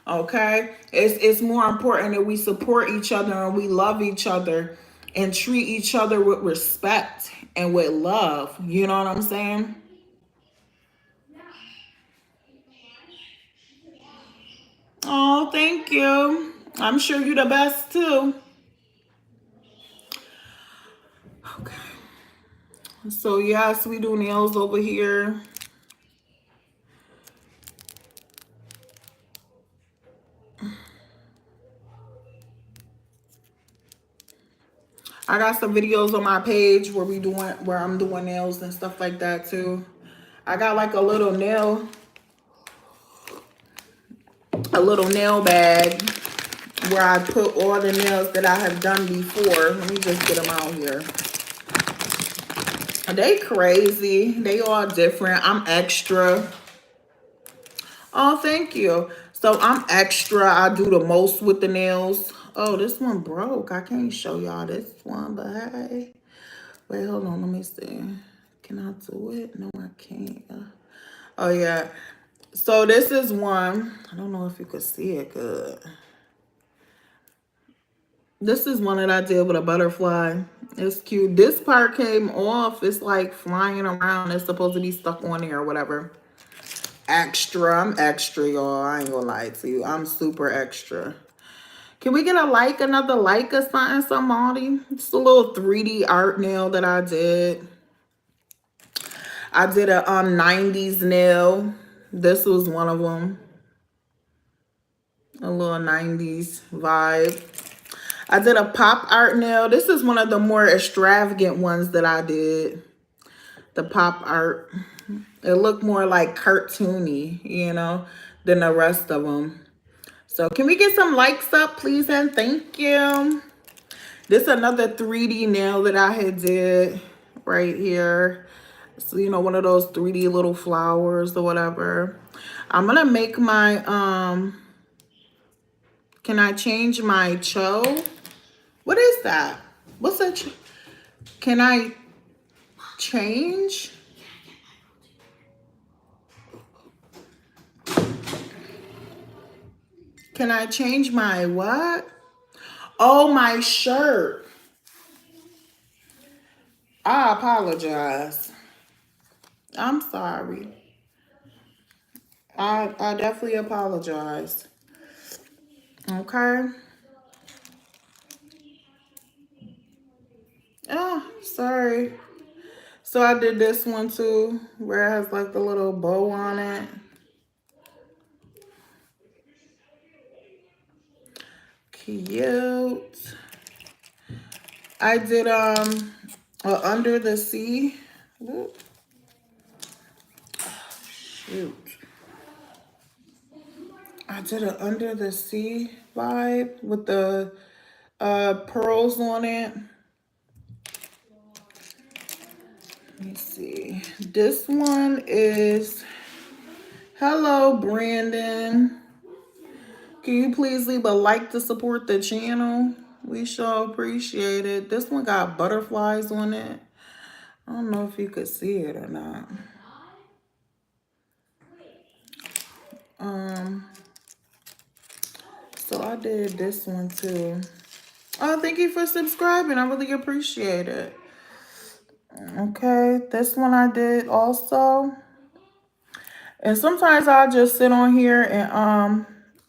Okay? It's more important that we support each other and we love each other and treat each other with respect and with love. You know what I'm saying? Oh, thank you. I'm sure you're the best too. Okay. So yes, we do nails over here. I got some videos on my page where I'm doing nails and stuff like that too. I got like a little nail bag where I put all the nails that I have done before. Let me just get them out here. They crazy. They all different. I'm extra. Oh, thank you. So I'm extra. I do the most with the nails. Oh, this one broke. I can't show y'all this one, but hey. Wait, hold on. Let me see. Can I do it? No, I can't. Oh, yeah. So this is one. I don't know if you could see it good. This is one that I did with a butterfly. It's cute. This part came off. It's like flying around. It's supposed to be stuck on there or whatever. Extra. I'm extra, y'all. I ain't gonna lie to you. I'm super extra. Can we get another like or something, somebody? It's a little 3D art nail that I did. I did a 90s nail. This was one of them. A little 90s vibe. I did a pop art nail. This is one of the more extravagant ones that I did. The pop art. It looked more like cartoony, than the rest of them. So can we get some likes up, please, and thank you. This is another 3D nail that I had did right here. So, you know, one of those 3D little flowers or whatever. I'm gonna make my, can I change my cho? What is that? What's that? Can I change? Can I change my what? Oh, my shirt. I apologize. I'm sorry. I definitely apologize. Okay. Oh, sorry. So I did this one too, where it has like the little bow on it. Cute. I did under the sea. Whoop. Shoot. I did an under the sea vibe with the pearls on it. Let me see. This one is hello, Brandon. Can you please leave a like to support the channel? We sure appreciate it. This one got butterflies on it. I don't know if you could see it or not. So I did this one too. Oh, thank you for subscribing. I really appreciate it. Okay, this one I did also. And sometimes I'll just sit on here and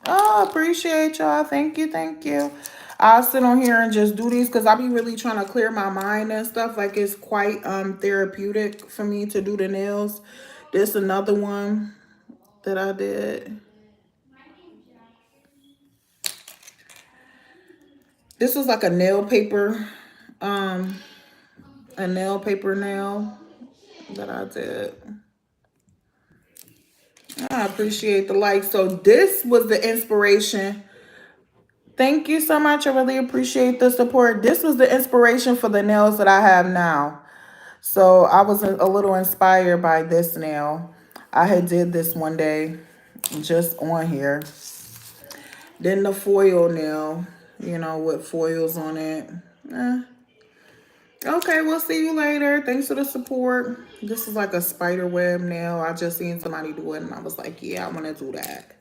oh, appreciate y'all. Thank you, thank you. I'll sit on here and just do these because I be really trying to clear my mind and stuff. Like it's quite therapeutic for me to do the nails. This another one that I did. This was like a nail paper nail that I did. I appreciate the like. So this was the inspiration. Thank you so much. I really appreciate the support. This was the inspiration for the nails that I have now. So I was a little inspired by this nail. I had did this one day just on here. Then the foil nail, you know, with foils on it. Okay, we'll see you later. Thanks for the support. This is like a spider web nail. I just seen somebody do it and I was like, yeah, I want to do that.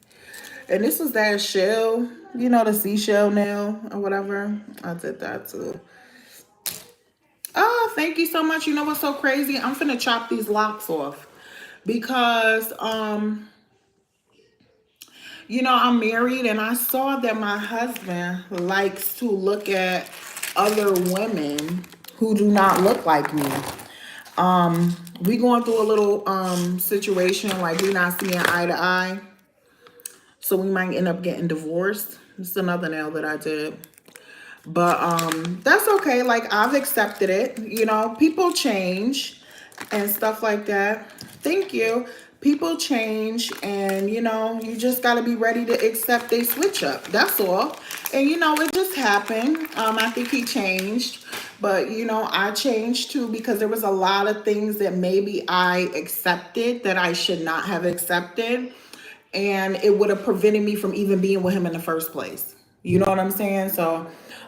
And this is that shell, you know, the seashell nail or whatever. I did that too. Oh, thank you so much. You know what's so crazy? I'm finna chop these locks off because, you know, I'm married and I saw that my husband likes to look at other women who do not look like me. We going through a little situation, like we not seeing eye to eye. So we might end up getting divorced. It's another nail that I did. But that's okay. Like I've accepted it. You know, people change and stuff like that. Thank you. People change and you know, you just gotta be ready to accept they switch up. That's all. And you know, it just happened. I think he changed. But you know, I changed too because there was a lot of things that maybe I accepted that I should not have accepted. And it would have prevented me from even being with him in the first place. You know what I'm saying? So,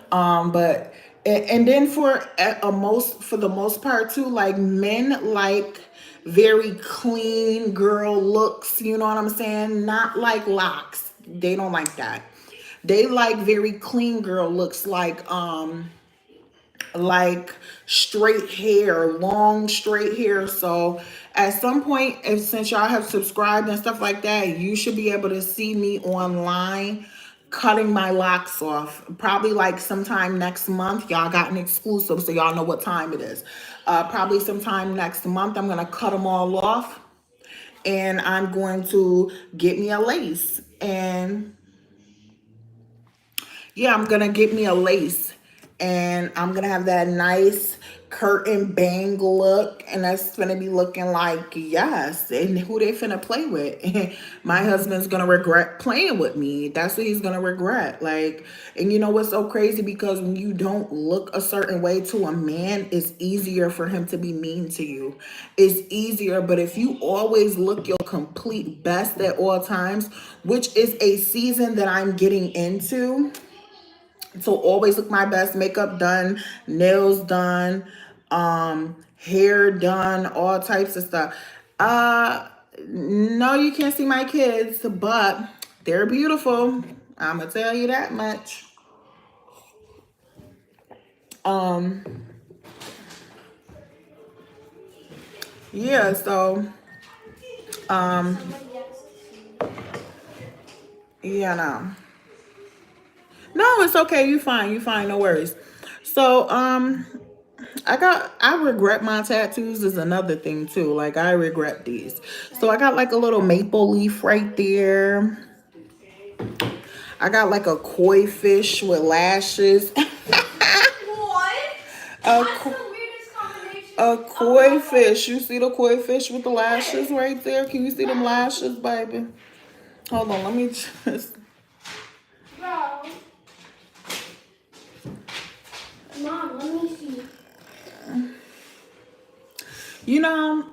but and then for the most part too, like men like very clean girl looks. You know what I'm saying? Not like locks. They don't like that. They like very clean girl looks, like straight hair, long straight hair. So at some point, if since y'all have subscribed and stuff like that, you should be able to see me online cutting my locks off. Probably like sometime next month. Y'all got an exclusive, so y'all know what time it is. Probably sometime next month, I'm gonna cut them all off, and I'm going to get me a lace. And yeah, I'm gonna get me a lace and I'm gonna have that nice curtain bang look, and that's finna be looking like, yes, and who they finna play with. My husband's gonna regret playing with me. That's what he's gonna regret. Like, and you know what's so crazy? Because when you don't look a certain way to a man, it's easier for him to be mean to you. It's easier. But if you always look your complete best at all times, which is a season that I'm getting into, so always look my best, makeup done, nails done, hair done, all types of stuff. No, you can't see my kids, but they're beautiful. I'm gonna tell you that much. Um, yeah, so Somebody else. yeah, no. No, it's okay. You fine. You fine. No worries. So, I regret my tattoos is another thing too. Like I regret these. So I got like a little maple leaf right there. I got like a koi fish with lashes. What? a, That's ko- the weirdest combination. a koi fish. You see the koi fish with the lashes right there? Can you see them lashes, baby? Hold on, let me just. Bro. Mom, let me see. You know,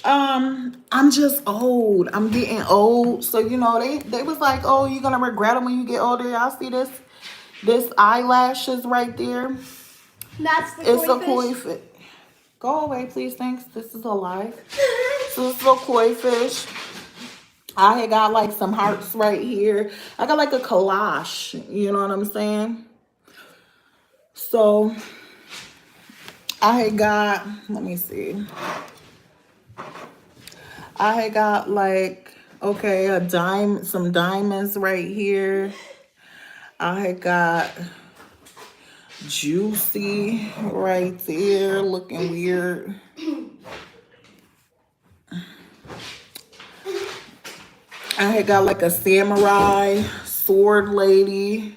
I'm just old. I'm getting old. So, you know, they was like, oh, you're gonna regret them when you get older. Y'all see this eyelashes right there? That's the It's a koi koi fish. fish. Go away, please. Thanks. This is alive. So this is a koi fish. I had got like some hearts right here. I got like a collage. You know what I'm saying? So I had got, let me see. I had got like, okay, some diamonds right here. I had got juicy right there, looking weird. I had got like a samurai sword lady.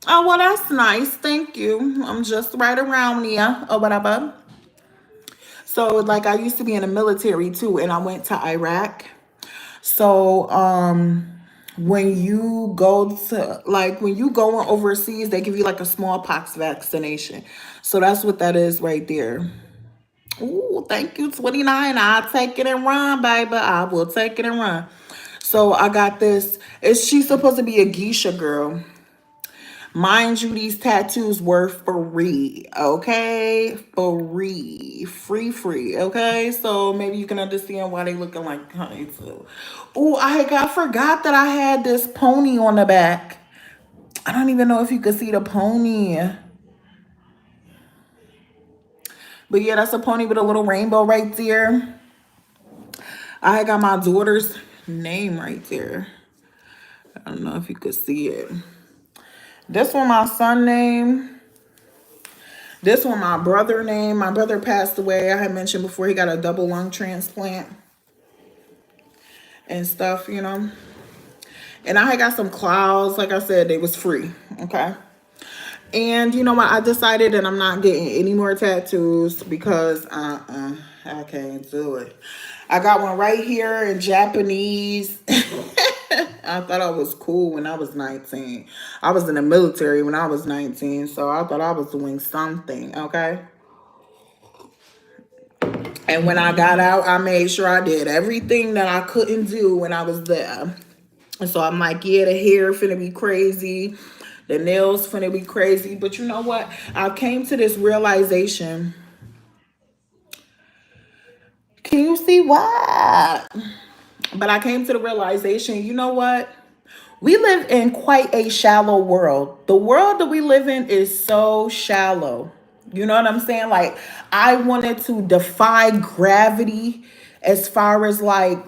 Oh, well, that's nice. Thank you. I'm just right around here or whatever. So, like, I used to be in the military too, and I went to Iraq. So, when you go to, like, when you going overseas, they give you like a smallpox vaccination. So that's what that is right there. Ooh, thank you, 29. I'll take it and run, baby. I will take it and run. So I got this. Is she supposed to be a geisha girl? Mind you, these tattoos were free, okay? Free. Free, okay? So maybe you can understand why they looking like honey too. Oh, I forgot that I had this pony on the back. I don't even know if you could see the pony. But yeah, that's a pony with a little rainbow right there. I got my daughter's name right there. I don't know if you could see it. This one my son name. This one my brother name. My brother passed away. I had mentioned before he got a double lung transplant and stuff, you know. And I had got some clouds. Like I said, they was free. Okay. And you know what? I decided that I'm not getting any more tattoos because I can't do it. I got one right here in Japanese. I thought I was cool when I was 19. I was in the military when I was 19, so I thought I was doing something, okay? And when I got out, I made sure I did everything that I couldn't do when I was there. And so I'm like, yeah, the hair finna be crazy. The nails finna be crazy. But you know what? I came to this realization. Can you see what? But I came to the realization, you know what? We live in quite a shallow world. The world that we live in is so shallow. You know what I'm saying? Like, I wanted to defy gravity as far as like,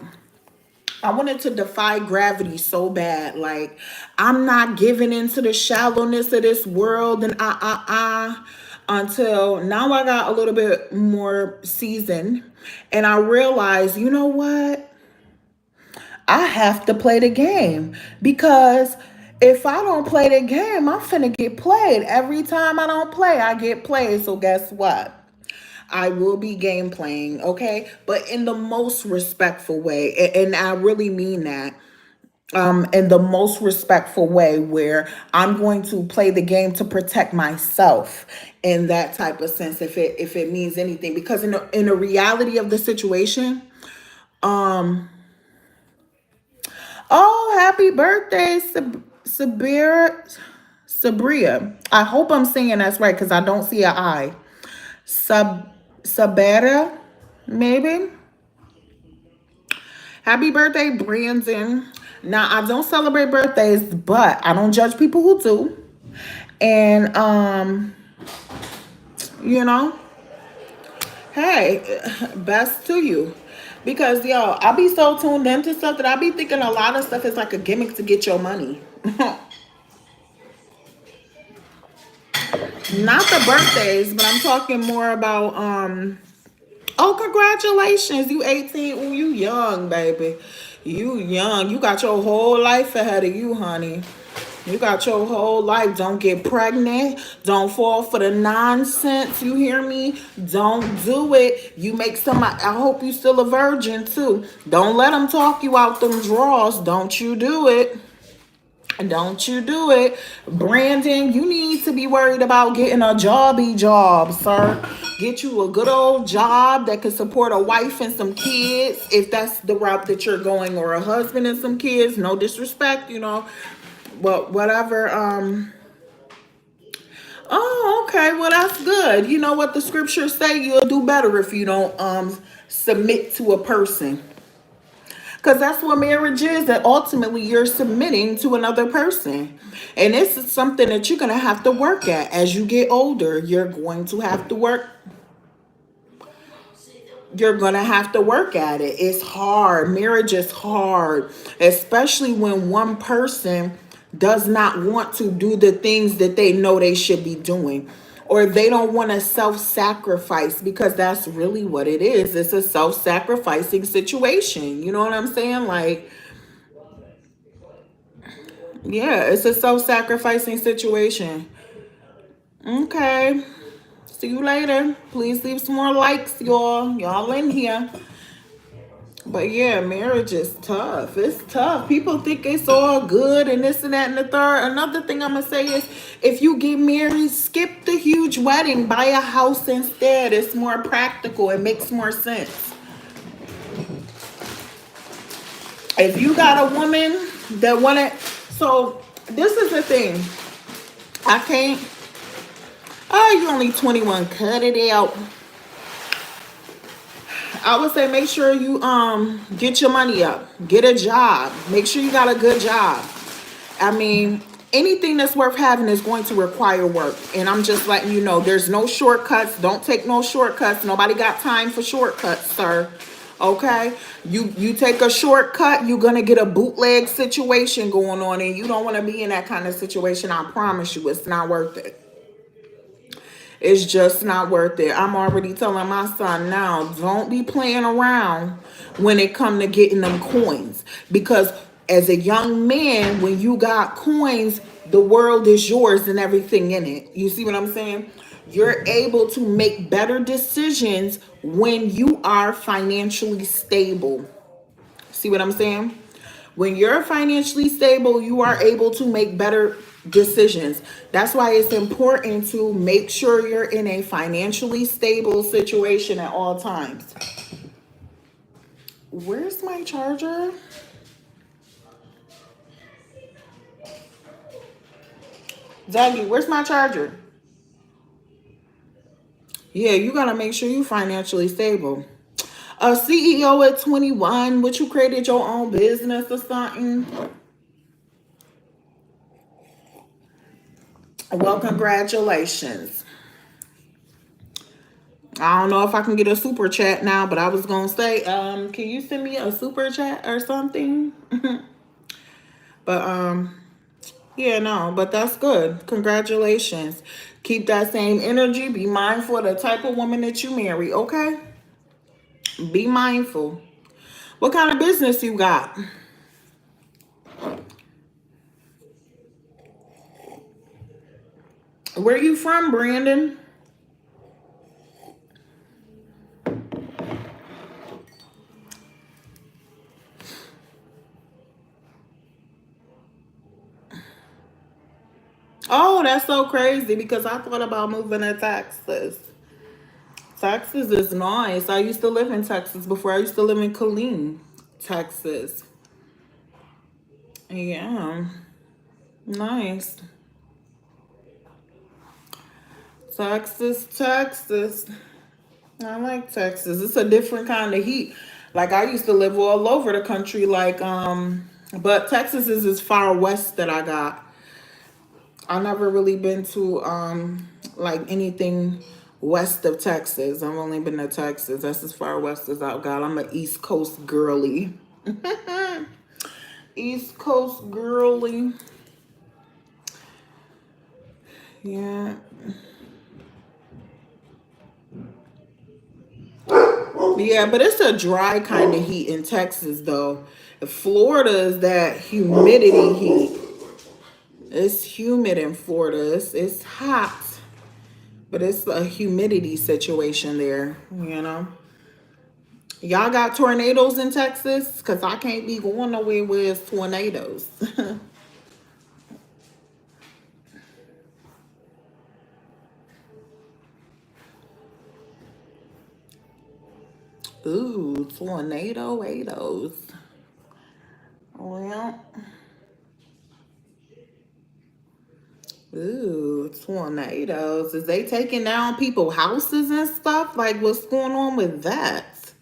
I wanted to defy gravity so bad. Like, I'm not giving into the shallowness of this world and until now I got a little bit more seasoned and I realized, you know what? I have to play the game because If I don't play the game, I'm finna get played. Every time I don't play, I get played. So guess what? I will be game playing, okay? But in the most respectful way. And I really mean that. In the most respectful way, where I'm going to play the game to protect myself in that type of sense, if it means anything. Because in the reality of the situation, oh, happy birthday, Sabria. I hope I'm saying that's right because I don't see an I. Sabera, maybe. Happy birthday, Brandon. Now I don't celebrate birthdays, but I don't judge people who do. And you know, hey, best to you. Because yo, I be so tuned into stuff that I be thinking a lot of stuff is like a gimmick to get your money. Not the birthdays, but I'm talking more about oh, congratulations. You 18. Ooh, you young, baby. You young. You got your whole life ahead of you, honey. You got your whole life. Don't get pregnant. Don't fall for the nonsense. You hear me? Don't do it. You make somebody. I hope you still a virgin too. Don't let them talk you out them drawers. Don't you do it. Don't you do it. Brandon, you need to be worried about getting a job, sir. Get you a good old job that can support a wife and some kids, if that's the route that you're going, or a husband and some kids. No disrespect, but whatever. Oh, okay. Well, that's good. You know what the scriptures say? You'll do better if you don't submit to a person. Because that's what marriage is, that ultimately you're submitting to another person. And this is something that you're going to have to work at as you get older. You're going to have to work. You're going to have to work at it. It's hard. Marriage is hard, especially when one person does not want to do the things that they know they should be doing, or they don't want to self-sacrifice, because that's really what it is. It's a self-sacrificing situation. You know what I'm saying? Like, yeah, it's a self-sacrificing situation. Okay. See you later. Please leave some more likes, y'all. Y'all in here. But yeah, marriage is tough. It's tough. People think it's all good and this and that and the third. Another thing I'm going to say is, if you get married, skip the huge wedding. Buy a house instead. It's more practical. It makes more sense. If you got a woman that want it. So this is the thing. I can't. Oh, you only 21. Cut it out. I would say make sure you get your money up. Get a job. Make sure you got a good job. I mean, anything that's worth having is going to require work. And I'm just letting you know, there's no shortcuts. Don't take no shortcuts. Nobody got time for shortcuts, sir. Okay? You take a shortcut, you're gonna get a bootleg situation going on, and you don't want to be in that kind of situation. I promise you, it's not worth it. It's just not worth it. I'm already telling my son now, don't be playing around when it come to getting them coins. Because as a young man, when you got coins, the world is yours and everything in it. You see what I'm saying? You're able to make better decisions when you are financially stable. See what I'm saying? When you're financially stable, you are able to make better decisions. That's why it's important to make sure you're in a financially stable situation at all times. Where's my charger? Dougie, where's my charger? Yeah, you gotta make sure you financially stable. A CEO at 21, what, you created your own business or something? Well, congratulations. I don't know if I can get a super chat now, but I was gonna say, can you send me a super chat or something? But yeah, no, but that's good. Congratulations. Keep that same energy. Be mindful of the type of woman that you marry, okay? Be mindful. What kind of business you got? Where you from, Brandon? Oh, that's so crazy because I thought about moving to Texas. Texas is nice. I used to live in Texas before. I used to live in Killeen, Texas. Yeah, nice. Texas, Texas. I like Texas. It's a different kind of heat. Like I used to live all over the country, but Texas is as far west that I got. I never really been to like anything west of Texas. I've only been to Texas. That's as far west as I've got. I'm an East Coast girly. East Coast girly. Yeah. Yeah, but it's a dry kind of heat in Texas though. Florida is that humidity heat. It's humid in Florida. It's hot, but it's a humidity situation there, you know. Y'all got tornadoes in Texas? Because I can't be going nowhere with tornadoes. Ooh, tornadoes. Well, ooh, tornadoes. Is they taking down people's houses and stuff? Like, what's going on with that?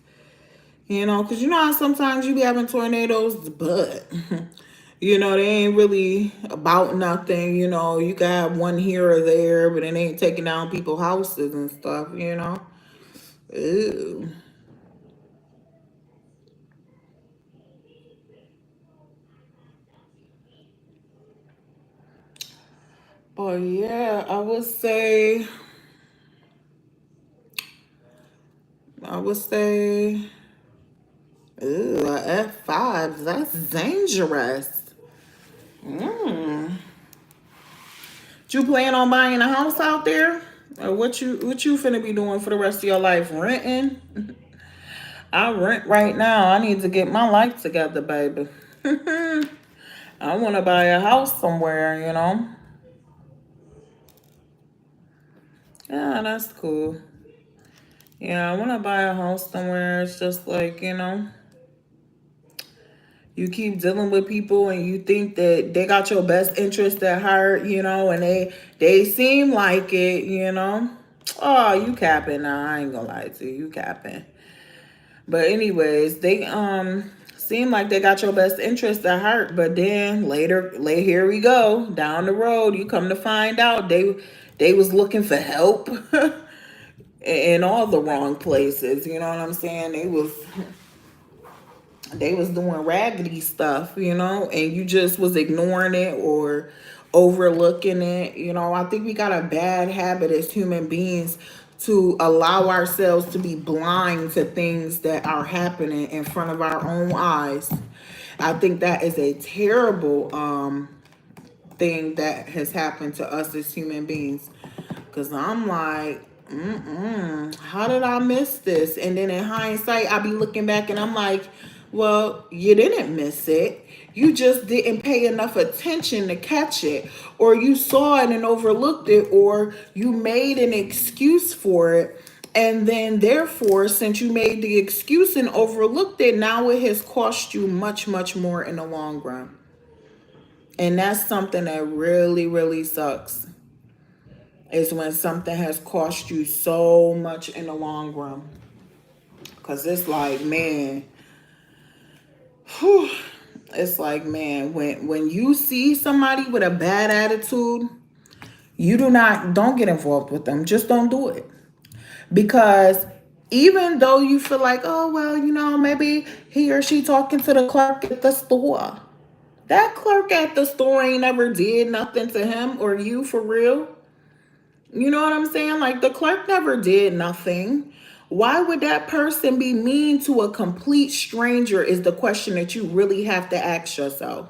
You know, because you know how sometimes you be having tornadoes, but you know, they ain't really about nothing. You know, you got one here or there, but it ain't taking down people's houses and stuff, you know. Ooh. But yeah, I would say, ooh, a F5, that's dangerous. Mm. You plan on buying a house out there? Or what you finna be doing for the rest of your life? Renting? I rent right now. I need to get my life together, baby. I want to buy a house somewhere, you know. Yeah, that's cool. Yeah, I want to buy a house somewhere. It's just like, you know, you keep dealing with people and you think that they got your best interest at heart, you know, and they seem like it, you know. Oh, you capping now. I ain't gonna lie to you. You capping. But anyways, they seem like they got your best interest at heart, but then here we go down the road. You come to find out they was looking for help in all the wrong places. You know what I'm saying? They was doing raggedy stuff, you know, and you just was ignoring it or overlooking it. You know, I think we got a bad habit as human beings to allow ourselves to be blind to things that are happening in front of our own eyes. I think that is a terrible thing that has happened to us as human beings. Cause I'm like, how did I miss this? And then in hindsight, I be looking back and I'm like, well, you didn't miss it. You just didn't pay enough attention to catch it, or you saw it and overlooked it, or you made an excuse for it. And then, therefore, since you made the excuse and overlooked it, now it has cost you much, much more in the long run. And that's something that really, really sucks. Is when something has cost you so much in the long run. Because it's like, man, whew, it's like, man, when you see somebody with a bad attitude, don't get involved with them. Just don't do it. Because even though you feel like, oh, well, you know, maybe he or she talking to the clerk at the store. That clerk at the store ain't never did nothing to him or you for real. You know what I'm saying? Like the clerk never did nothing. Why would that person be mean to a complete stranger is the question that you really have to ask yourself.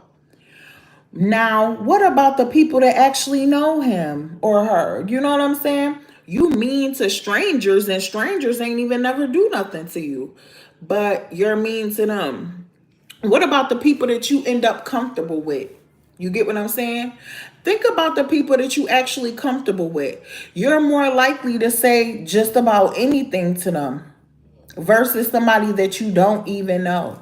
Now, what about the people that actually know him or her? You know what I'm saying? You mean to strangers, and strangers ain't even never do nothing to you, but you're mean to them. What about the people that you end up comfortable with? You get what I'm saying? Think about the people that you actually comfortable with. You're more likely to say just about anything to them versus somebody that you don't even know.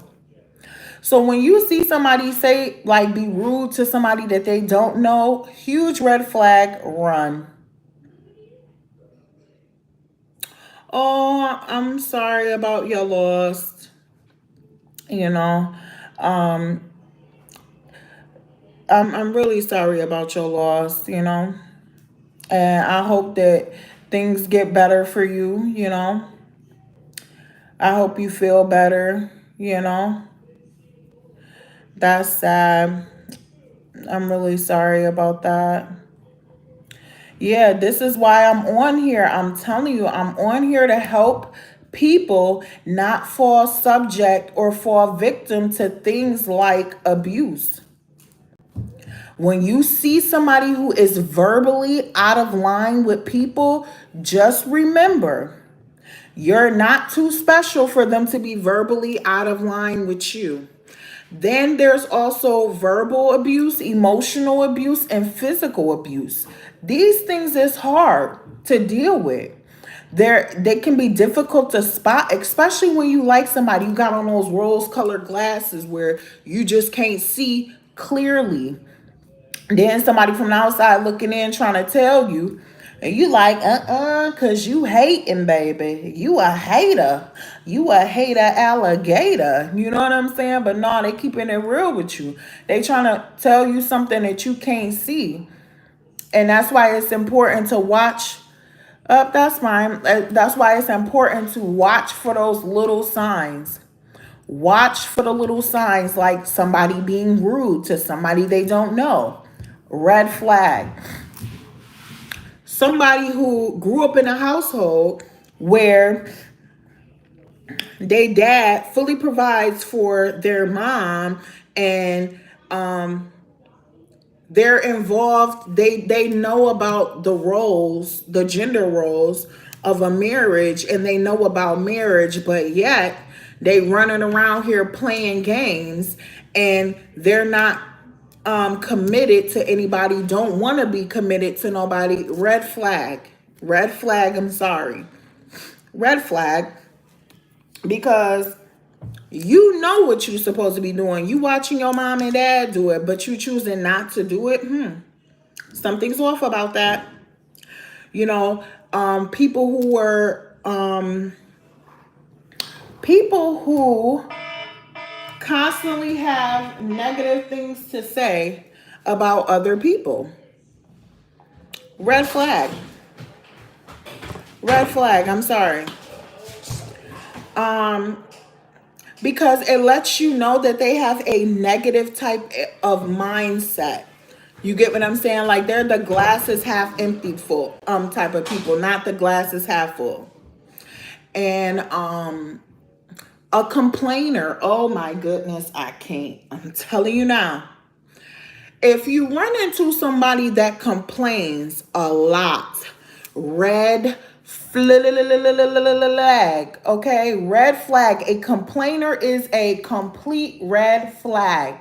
So when you see somebody say, like, be rude to somebody that they don't know, huge red flag, run. Oh, I'm sorry about your loss. You know, um, I'm really sorry about your loss, you know, and I hope that things get better for you, you know. I hope you feel better, you know. That's sad. I'm really sorry about that. Yeah, this is why I'm on here. I'm telling you, I'm on here to help people not fall subject or fall victim to things like abuse. When you see somebody who is verbally out of line with people, just remember you're not too special for them to be verbally out of line with you. Then there's also verbal abuse, emotional abuse, and physical abuse. These things is hard to deal with. They can be difficult to spot, especially when you like somebody. You got on those rose-colored glasses where you just can't see clearly. Then somebody from the outside looking in trying to tell you, and you like, cause you hating, baby. You a hater. You a hater alligator. You know what I'm saying? But no, they keeping it real with you. They trying to tell you something that you can't see. And that's why it's important to watch. That's fine. That's why it's important to watch for those little signs. Watch for the little signs, like somebody being rude to somebody they don't know. Red flag. Somebody who grew up in a household where they dad fully provides for their mom, and they're involved, they know about the roles, the gender roles of a marriage, and they know about marriage, but yet they running around here playing games, and they're not committed to anybody, don't want to be committed to nobody. Red flag. Red flag, I'm sorry. Red flag, because you know what you're supposed to be doing. You watching your mom and dad do it, but you choosing not to do it. Something's off about that. You know, people who constantly have negative things to say about other people. Red flag. Red flag, I'm sorry. Because it lets you know that they have a negative type of mindset. You get what I'm saying? Like, they're the glass is half empty full type of people, not the glass is half full. And a complainer, oh my goodness, I can't. I'm telling you now. If you run into somebody that complains a lot, red flag, okay? Red flag. A complainer is a complete red flag.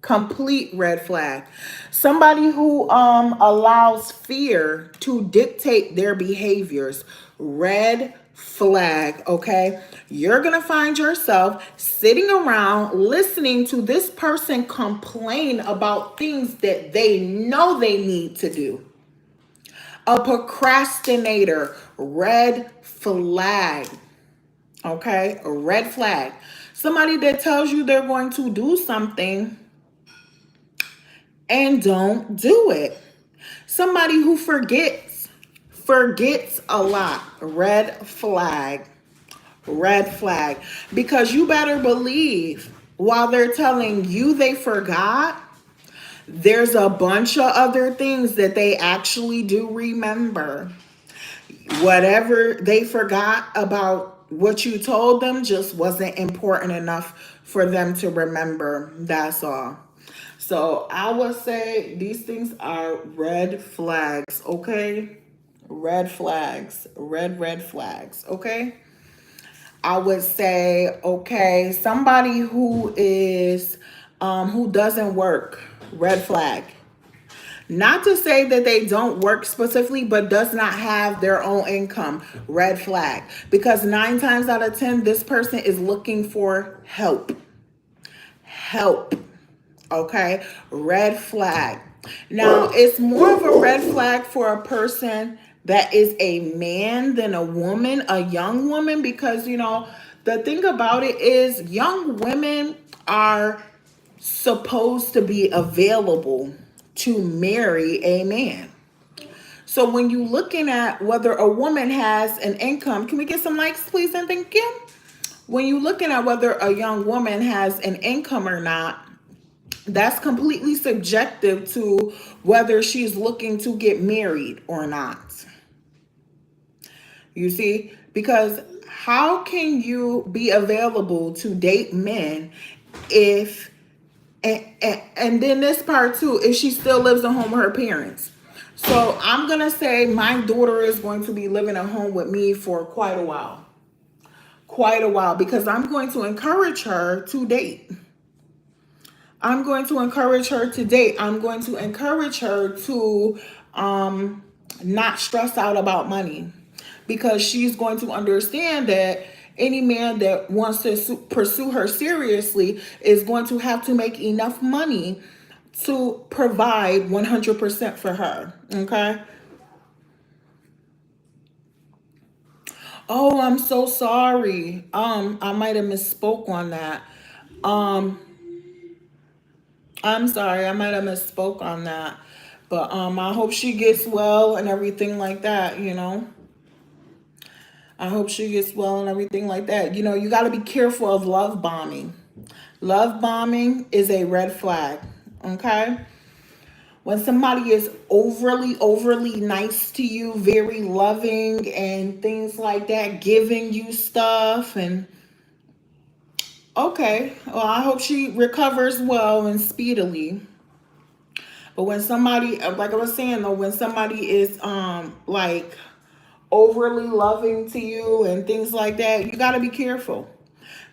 Complete red flag. Somebody who allows fear to dictate their behaviors. Red flag, okay? You're gonna find yourself sitting around listening to this person complain about things that they know they need to do. A procrastinator. Red flag. Okay? A red flag. Somebody that tells you they're going to do something and don't do it. Somebody who forgets a lot. Red flag. Red flag. Because you better believe while they're telling you they forgot, there's a bunch of other things that they actually do remember. Whatever they forgot about what you told them just wasn't important enough for them to remember. That's all. So I would say these things are red flags, okay? Red flags, red flags, okay? I would say, okay, somebody who doesn't work, red flag. Not to say that they don't work specifically, but does not have their own income, red flag. Because 9 times out of 10, this person is looking for help. Help. Okay, red flag. Now, it's more of a red flag for a person that is a man than a woman, a young woman, because, the thing about it is young women are supposed to be available to marry a man. So when you're looking at whether a woman has an income, can we get some likes, please, and thank you? When you're looking at whether a young woman has an income or not, that's completely subjective to whether she's looking to get married or not. You see, because how can you be available to date men if and then this part too, if she still lives at home with her parents? So I'm gonna say my daughter is going to be living at home with me for quite a while. Quite a while, because I'm going to encourage her to date. I'm going to encourage her to date. I'm going to encourage her to not stress out about money, because she's going to understand that any man that wants to pursue her seriously is going to have to make enough money to provide 100% for her. Okay. Oh, I'm so sorry. I might have misspoke on that. Um, I'm sorry, I might have misspoke on that. But I hope she gets well and everything like that. I hope she gets well and everything like that. You got to be careful of love bombing. Love bombing is a red flag, okay? When somebody is overly nice to you, very loving and things like that, giving you stuff and okay, well, I hope she recovers well and speedily. But when somebody, like I was saying though, when somebody is like overly loving to you and things like that, you got to be careful,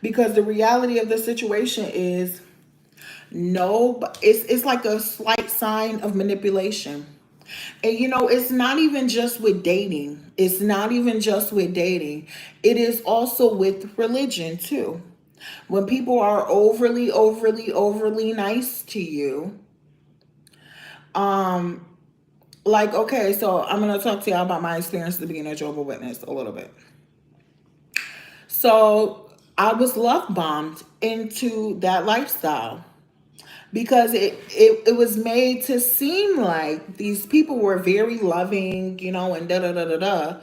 because the reality of the situation is no, but it's like a slight sign of manipulation. And it's not even just with dating. It's not even just with dating. It is also with religion too. When people are overly nice to you, um like, okay, so I'm going to talk to y'all about my experience to being a Jehovah's Witness a little bit. So I was love bombed into that lifestyle, because it was made to seem like these people were very loving, and da da da da da.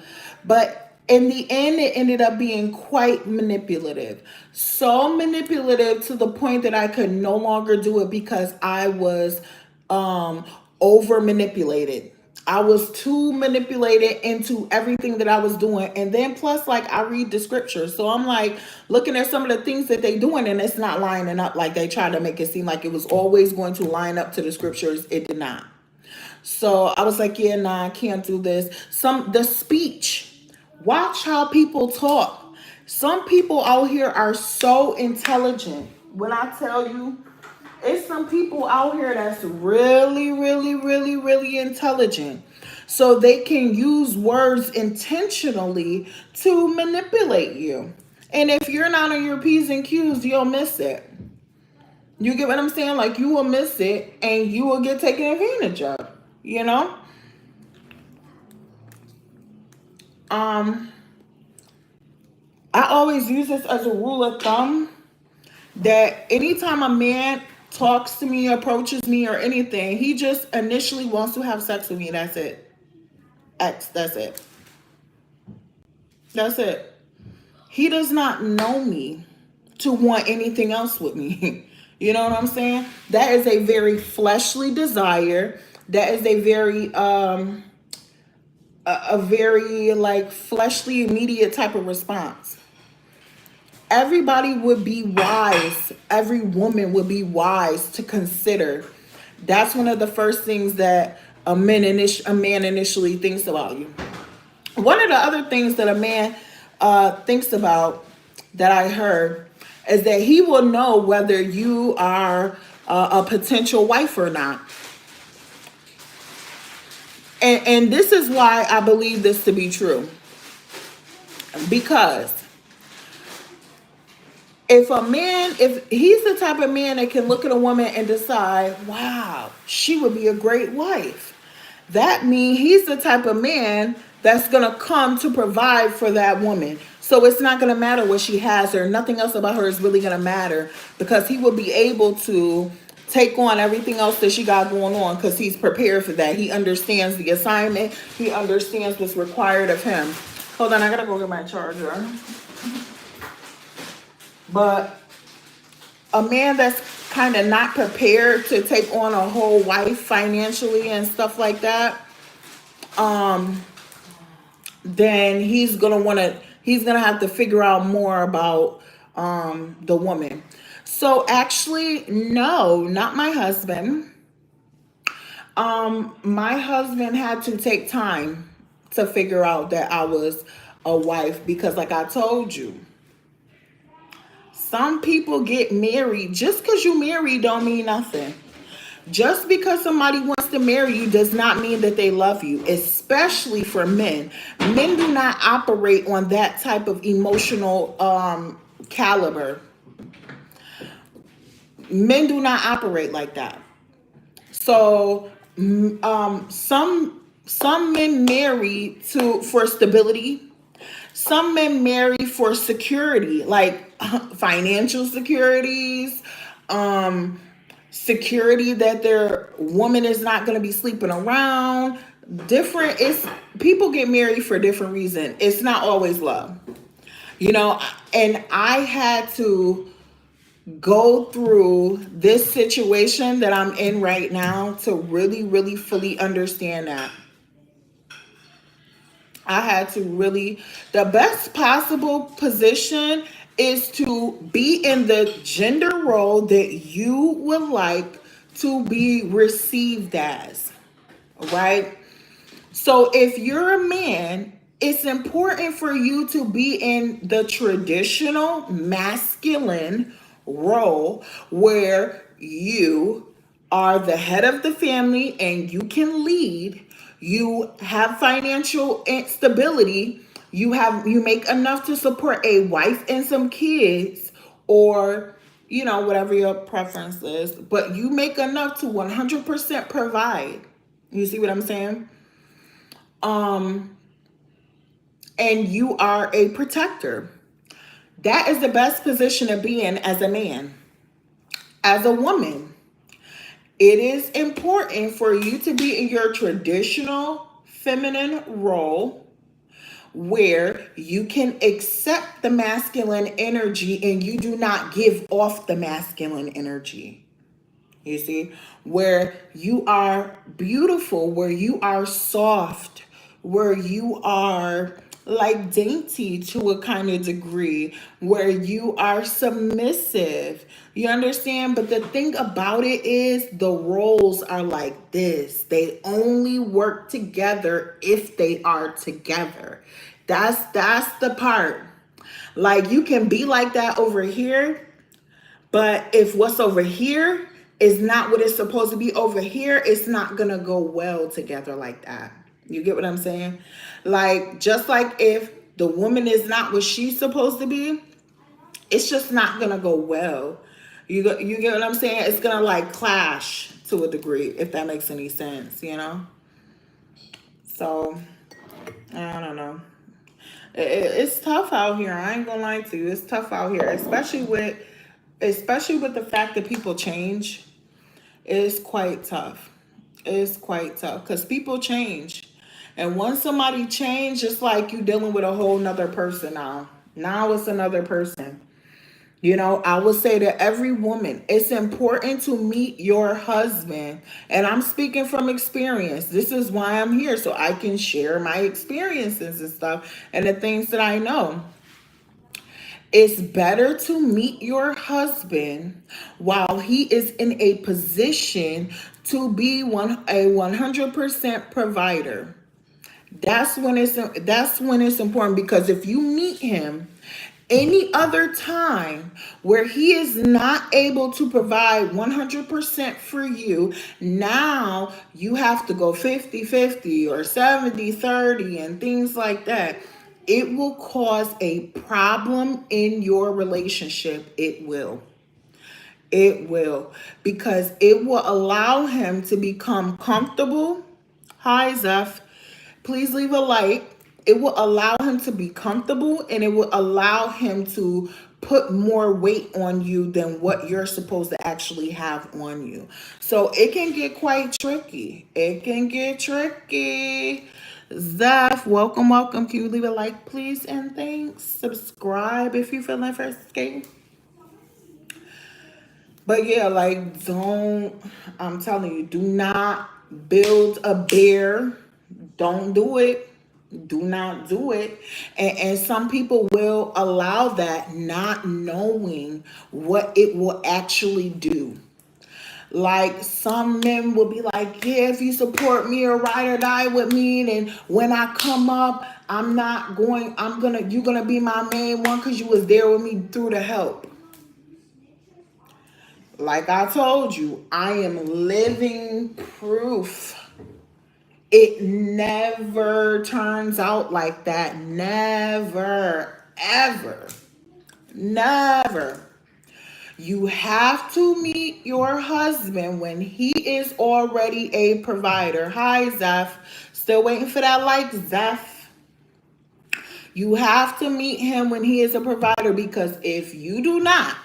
But in the end, it ended up being quite manipulative. So manipulative to the point that I could no longer do it, because I was over manipulated. I was too manipulated into everything that I was doing. And then plus, like, I read the scriptures. So I'm like looking at some of the things that they doing, and it's not lining up. Like, they tried to make it seem like it was always going to line up to the scriptures. It did not. So I was like, yeah, nah, I can't do this. The speech. Watch how people talk. Some people out here are so intelligent. When I tell you, it's some people out here that's really intelligent. So they can use words intentionally to manipulate you. And if you're not on your P's and Q's, you'll miss it. You get what I'm saying? Like, you will miss it and you will get taken advantage of, you know? I always use this as a rule of thumb, that anytime a man talks to me, approaches me, or anything, he just initially wants to have sex with me. That's it. That's it. That's it. He does not know me to want anything else with me. You know what I'm saying? That is a very fleshly desire. That is a very a very like fleshly immediate type of response. Everybody would be wise, every woman would be wise to consider That's one of the first things that a man initially thinks about you. One of the other things that a man thinks about that I heard is that he will know whether you are a potential wife or not. And this is why I believe this to be true. Because if he's the type of man that can look at a woman and decide, wow, she would be a great wife, that means he's the type of man that's going to come to provide for that woman. So it's not going to matter what she has or nothing else about her is really going to matter, because he will be able to take on everything else that she got going on because he's prepared for that. He understands the assignment. He understands what's required of him. Hold on, I got to go get my charger. But a man that's kind of not prepared to take on a whole wife financially and stuff like that, then he's gonna have to figure out more about the woman. So actually, no, not my husband. My husband had to take time to figure out that I was a wife, because like I told you, some people get married. Just because you married don't mean nothing. Just because somebody wants to marry you does not mean that they love you, especially for men. Men do not operate on that type of emotional caliber. Men do not operate like that. So some men marry to for stability. Some men marry for security, like financial securities, security that their woman is not going to be sleeping around. Different, it's people get married for different reasons. It's not always love, you know. And I had to go through this situation that I'm in right now to really, really fully understand that. I had to really, the best possible position is to be in the gender role that you would like to be received as, right? So if you're a man, it's important for you to be in the traditional masculine role where you are the head of the family and you can lead. You have financial stability. You make enough to support a wife and some kids, or whatever your preference is, but you make enough to 100% provide. You see what I'm saying? And you are a protector. That is the best position to be in as a man. As a woman, it is important for you to be in your traditional feminine role where you can accept the masculine energy and you do not give off the masculine energy. You see, where you are beautiful, where you are soft, where you are like dainty to a kind of degree, where you are submissive. You understand? But the thing about it is the roles are like this. They only work together if they are together. That's the part. Like you can be like that over here, but if what's over here is not what it's supposed to be over here, it's not going to go well together like that. You get what I'm saying? Like, just like if the woman is not what she's supposed to be, it's just not going to go well. You get what I'm saying? It's going to like clash to a degree, if that makes any sense, you know? So, I don't know. It's tough out here. I ain't gonna lie to you. It's tough out here, especially with the fact that people change. It's quite tough. It's quite tough because people change, and once somebody change, it's like you dealing with a whole nother person now. Now it's another person. I would say to every woman, it's important to meet your husband. And I'm speaking from experience. This is why I'm here, so I can share my experiences and stuff and the things that I know. It's better to meet your husband while he is in a position to be a 100% provider. That's when it's important, because if you meet him any other time where he is not able to provide 100% for you, now you have to go 50-50 or 70-30 and things like that. It will cause a problem in your relationship. It will. It will. Because it will allow him to become comfortable. Hi, Zeph. Please leave a like. It will allow him to be comfortable, and it will allow him to put more weight on you than what you're supposed to actually have on you. So it can get quite tricky. It can get tricky. Zeph, welcome, welcome. Can you leave a like, please? And thanks. Subscribe if you feel like first escape. But yeah, like, I'm telling you, do not build a bear. Don't do it. Do not do it. And some people will allow that, not knowing what it will actually do. Like, some men will be like, yeah, if you support me or ride or die with me, and when I come up, you're gonna be my main one because you was there with me through the help. Like I told you, I am living proof. It never turns out like that. Never, ever, never. You have to meet your husband when he is already a provider. Hi, Zeph. Still waiting for that like, Zeph. You have to meet him when he is a provider, because if you do not,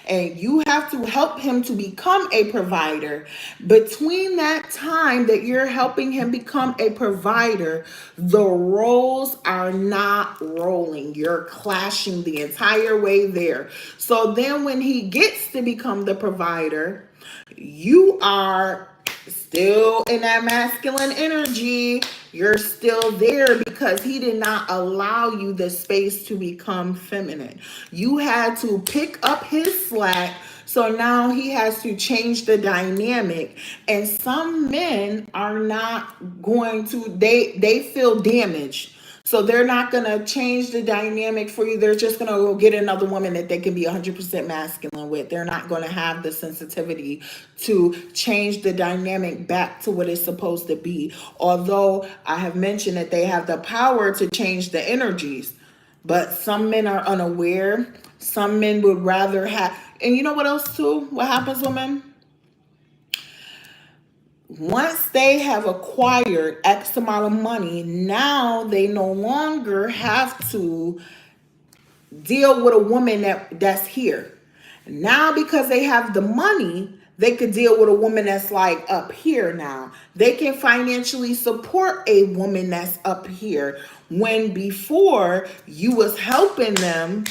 and you have to help him to become a provider, between that time that you're helping him become a provider, the roles are not rolling. You're clashing the entire way there. So then when he gets to become the provider, you are still in that masculine energy. You're still there because he did not allow you the space to become feminine. You had to pick up his slack. So now he has to change the dynamic. And some men are not going to, they feel damaged. So they're not going to change the dynamic for you. They're just going to go get another woman that they can be 100% masculine with. They're not going to have the sensitivity to change the dynamic back to what it's supposed to be. Although I have mentioned that they have the power to change the energies. But some men are unaware. Some men would rather have, and you know what else too? What happens with men? Once they have acquired X amount of money, now they no longer have to deal with a woman that's here. Now, because they have the money, they could deal with a woman that's like up here now. They can financially support a woman that's up here. When before you was helping them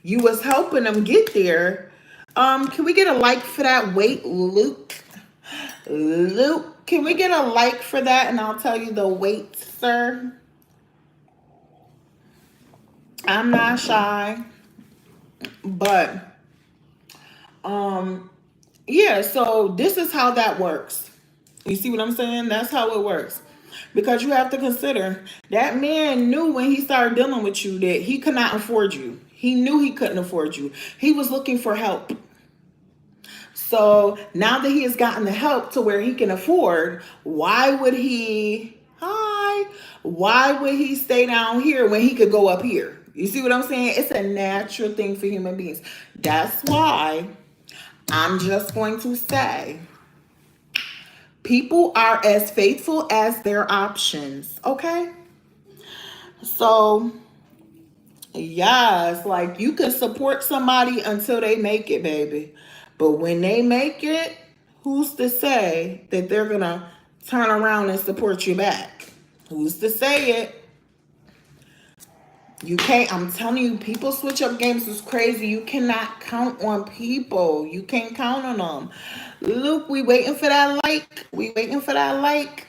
get there. Can we get a like for that? Wait, Luke. Luke, can we get a like for that? And I'll tell you the weight, sir. I'm not shy. But yeah, so this is how that works. You see what I'm saying? That's how it works. Because you have to consider that man knew when he started dealing with you that he could not afford you. He knew he couldn't afford you. He was looking for help. So now that he has gotten the help to where he can afford, why would he stay down here when he could go up here? You see what I'm saying? It's a natural thing for human beings. That's why I'm just going to say people are as faithful as their options. Okay? So, yes, like, you can support somebody until they make it, baby. But when they make it, who's to say that they're going to turn around and support you back? Who's to say it? You can't, I'm telling you, people switch up games is crazy. You cannot count on people. You can't count on them. Luke, we waiting for that like. We waiting for that like.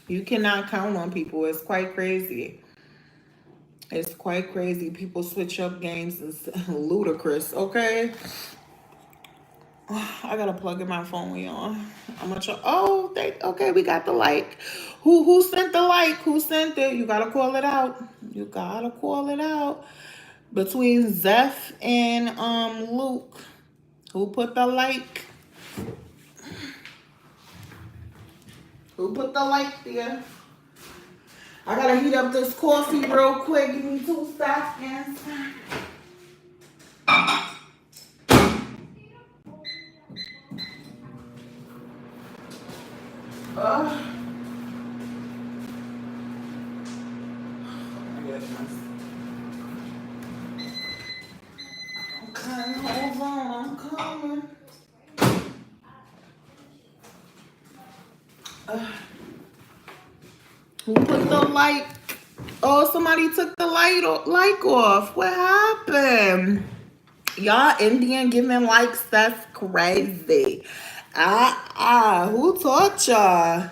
You cannot count on people. It's quite crazy. It's quite crazy. People switch up games. It's ludicrous, okay? I gotta plug in my phone, y'all. I'm gonna try. Oh, okay, we got the like. Who sent the like? Who sent it? You gotta call it out. You gotta call it out. Between Zeph and Luke, who put the like? Who put the like there? I gotta heat up this coffee real quick. Give me 2 seconds. Uh, okay, hold on, I'm coming. Who put the like? Oh, somebody took the like off. What happened? Y'all Indian giving likes, that's crazy. Who taught y'all?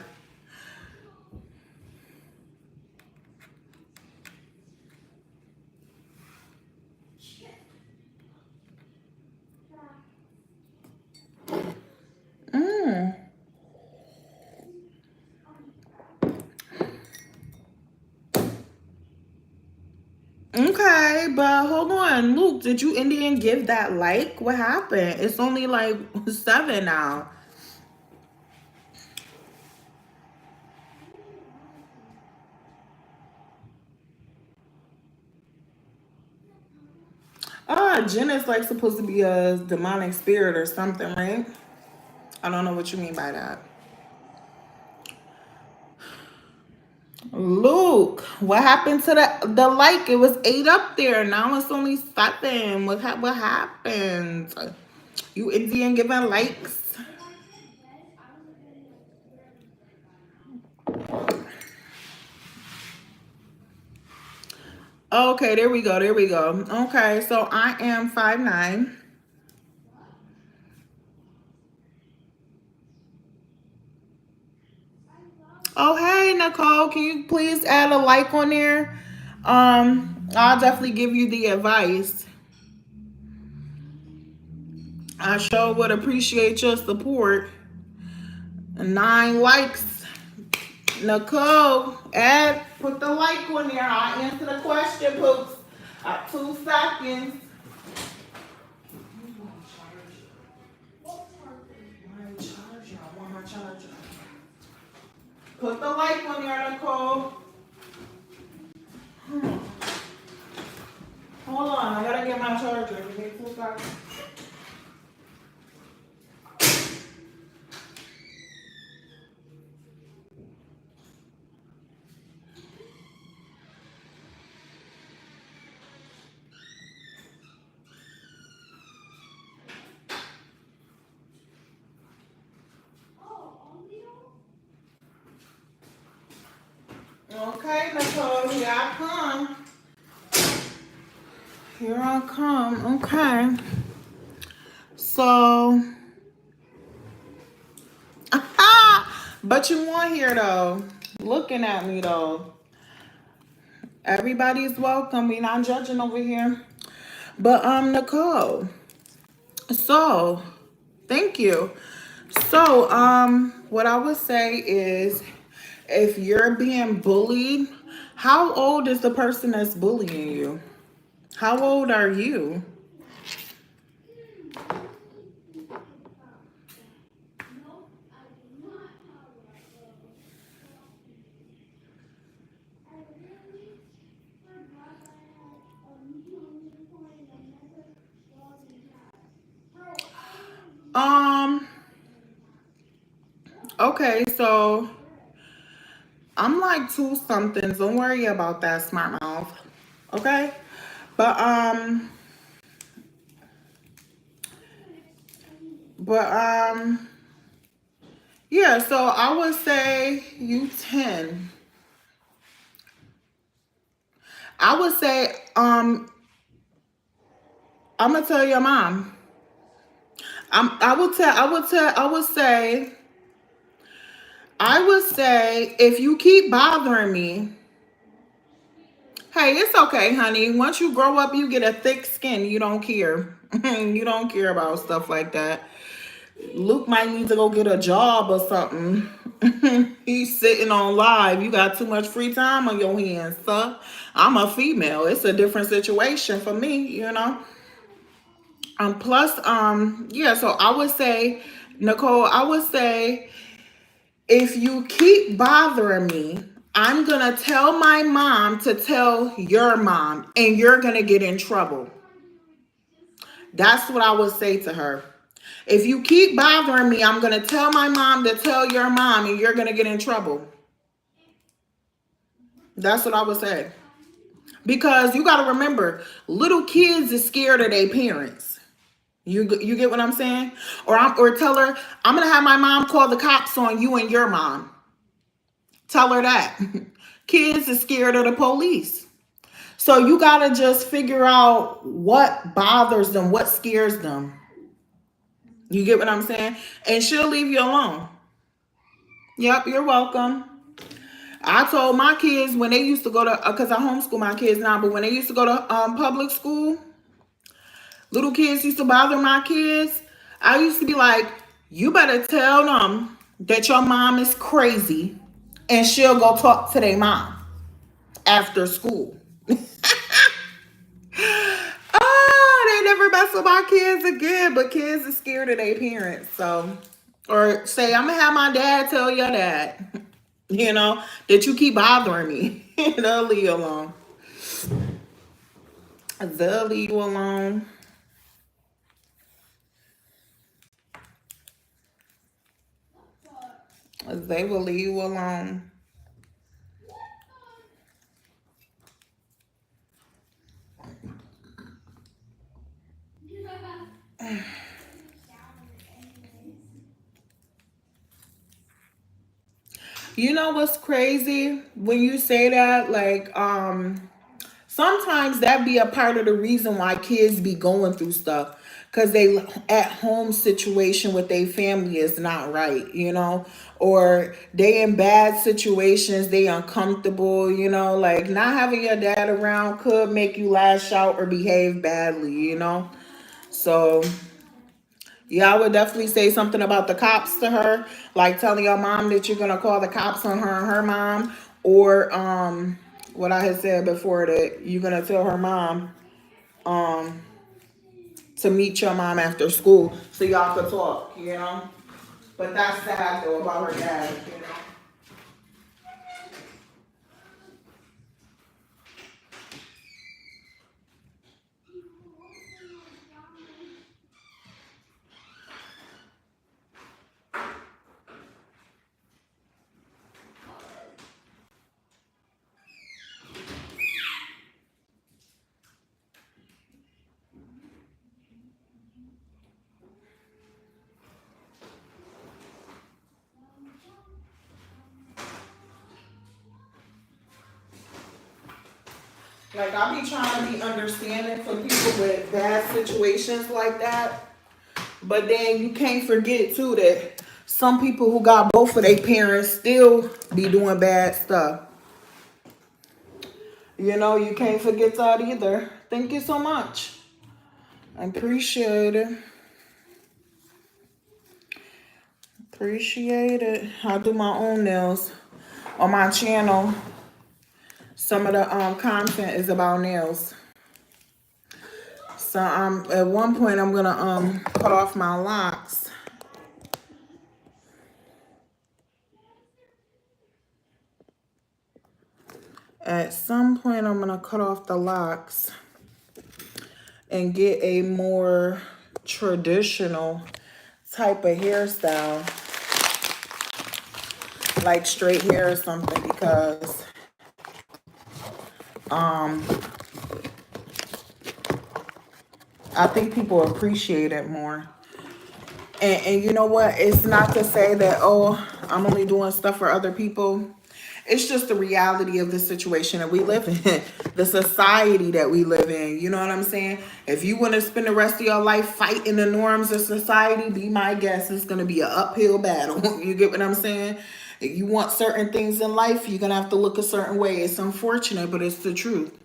Mm. Okay, but hold on. Luke, did you Indian give that like? What happened? It's only like 7 now. Jen is like supposed to be a demonic spirit or something, right? I don't know what you mean by that. Luke, what happened to the like? It was 8 up there. Now it's only 7. What happened? You Indian giving likes? Okay, there we go. There we go. Okay, so I am 5'9". Oh, hey, Nicole, can you please add a like on there? I'll definitely give you the advice. I sure would appreciate your support. 9 likes. Nicole, put the like on there. I'll answer the question, poops. 2 seconds. Put the like on there, Nicole. Hold on, I gotta get my charger. Give me 2 seconds. Okay, Nicole, here I come. Here I come. Okay. So, but you on here though, looking at me though. Everybody's welcome. We not judging over here. But Nicole. So, thank you. So, what I would say is, if you're being bullied, how old is the person that's bullying you? How old are you? Okay, so I'm like 2 somethings. Don't worry about that, smart mouth. Okay? But yeah, so I would say you 10. I would say I'm gonna tell your mom. I would say if you keep bothering me, hey, it's okay, honey. Once you grow up, you get a thick skin. You don't care. You don't care about stuff like that. Luke might need to go get a job or something. He's sitting on live. You got too much free time on your hands, sir. I'm a female. It's a different situation for me, you know. Plus, yeah, so I would say, Nicole, I would say if you keep bothering me, I'm gonna tell my mom to tell your mom, and you're gonna get in trouble. That's what I would say to her. If you keep bothering me, I'm going to tell my mom to tell your mom, and you're going to get in trouble. That's what I would say. Because you got to remember, little kids is scared of their parents. You get what I'm saying? Or tell her, I'm going to have my mom call the cops on you and your mom. Tell her that. Kids is scared of the police. So you got to just figure out what bothers them, what scares them. You get what I'm saying? And she'll leave you alone. Yep, you're welcome. I told my kids when they used to go to, because I homeschool my kids now, but when they used to go to public school, little kids used to bother my kids. I used to be like, you better tell them that your mom is crazy and she'll go talk to their mom after school. Oh, they never mess with my kids again, but kids are scared of their parents. So, or say, I'm going to have my dad tell your dad, you know, that you keep bothering me. They'll leave you alone. They'll leave you alone. They will leave you alone. You know what's crazy when you say that? Like, sometimes that be a part of the reason why kids be going through stuff. Cause they at home situation with their family is not right, you know, or they in bad situations, they uncomfortable, you know, like not having your dad around could make you lash out or behave badly, you know. So yeah, I would definitely say something about the cops to her, like telling your mom that you're gonna call the cops on her and her mom, or what I had said before, that you're gonna tell her mom um to meet your mom after school so y'all could talk, you know. But that's sad though about her dad, you know. Like I be trying to be understanding for people with bad situations like that. But then you can't forget too that some people who got both of their parents still be doing bad stuff. You know, you can't forget that either. Thank you so much. I appreciate it. Appreciate it. I do my own nails on my channel. Some of the content is about nails. So at one point I'm gonna cut off my locks. At some point I'm gonna cut off the locks and get a more traditional type of hairstyle, like straight hair or something, because I think people appreciate it more. And you know what? It's not to say that, oh, I'm only doing stuff for other people. It's just the reality of the situation that we live in, the society that we live in. You know what I'm saying? If you want to spend the rest of your life fighting the norms of society, be my guest, it's going to be an uphill battle. You get what I'm saying? If you want certain things in life, you're going to have to look a certain way. It's unfortunate, but it's the truth.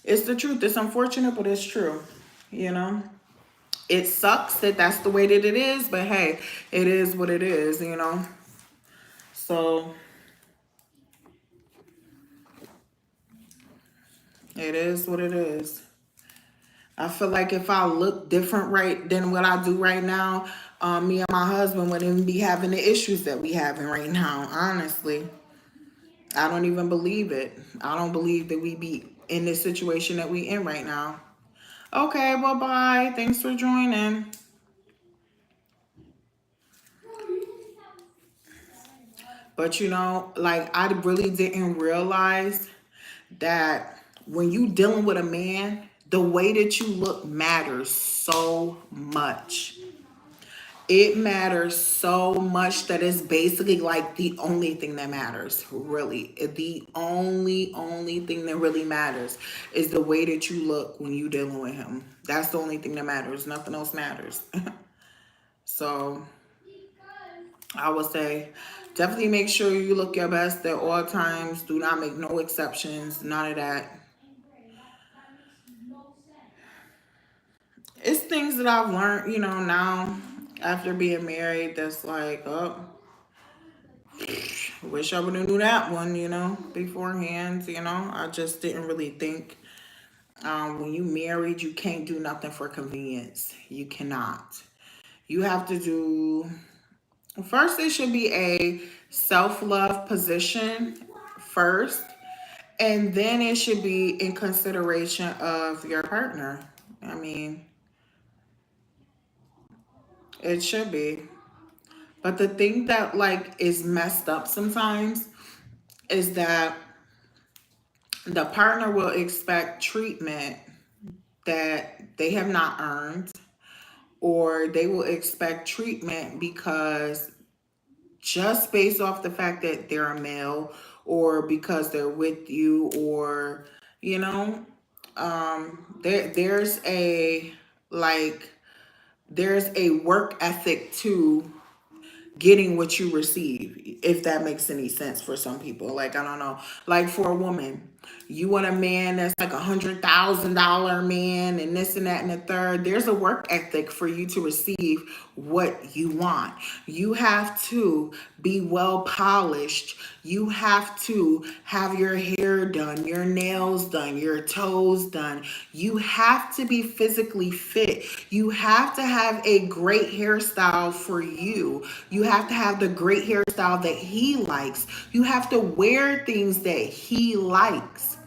It's the truth. It's unfortunate, but it's true. You know? It sucks that that's the way that it is, but hey, it is what it is, So it is what it is. I feel like if I look different right than what I do right now, me and my husband wouldn't even be having the issues that we having right now. Honestly, I don't even believe it. I don't believe that we be in this situation that we in right now. Okay, well, bye. Thanks for joining. But like I really didn't realize that when you dealing with a man, the way that you look matters so much. It matters so much that it's basically like the only thing that matters, really. The only thing that really matters is the way that you look when you dealing with him. That's the only thing that matters. Nothing else matters. So I would say definitely make sure you look your best at all times. Do not make no exceptions. None of that. It's things that I've learned, now after being married that's like, oh, wish I would have knew that one, beforehand. I just didn't really think. When you married, you can't do nothing for convenience. You cannot. You have to do, first, it should be a self-love position first, and then it should be in consideration of your partner. I mean, it should be. But the thing that like is messed up sometimes is that the partner will expect treatment that they have not earned, or they will expect treatment because just based off the fact that they're a male, or because they're with you, or you know there's a like there's a work ethic to getting what you receive, if that makes any sense for some people. Like, I don't know, like for a woman, you want a man that's like $100,000 man and this and that and the third. There's a work ethic for you to receive what you want. You have to be well polished. You have to have your hair done, your nails done, your toes done. You have to be physically fit. You have to have a great hairstyle for you. You have to have the great hairstyle that he likes. You have to wear things that he likes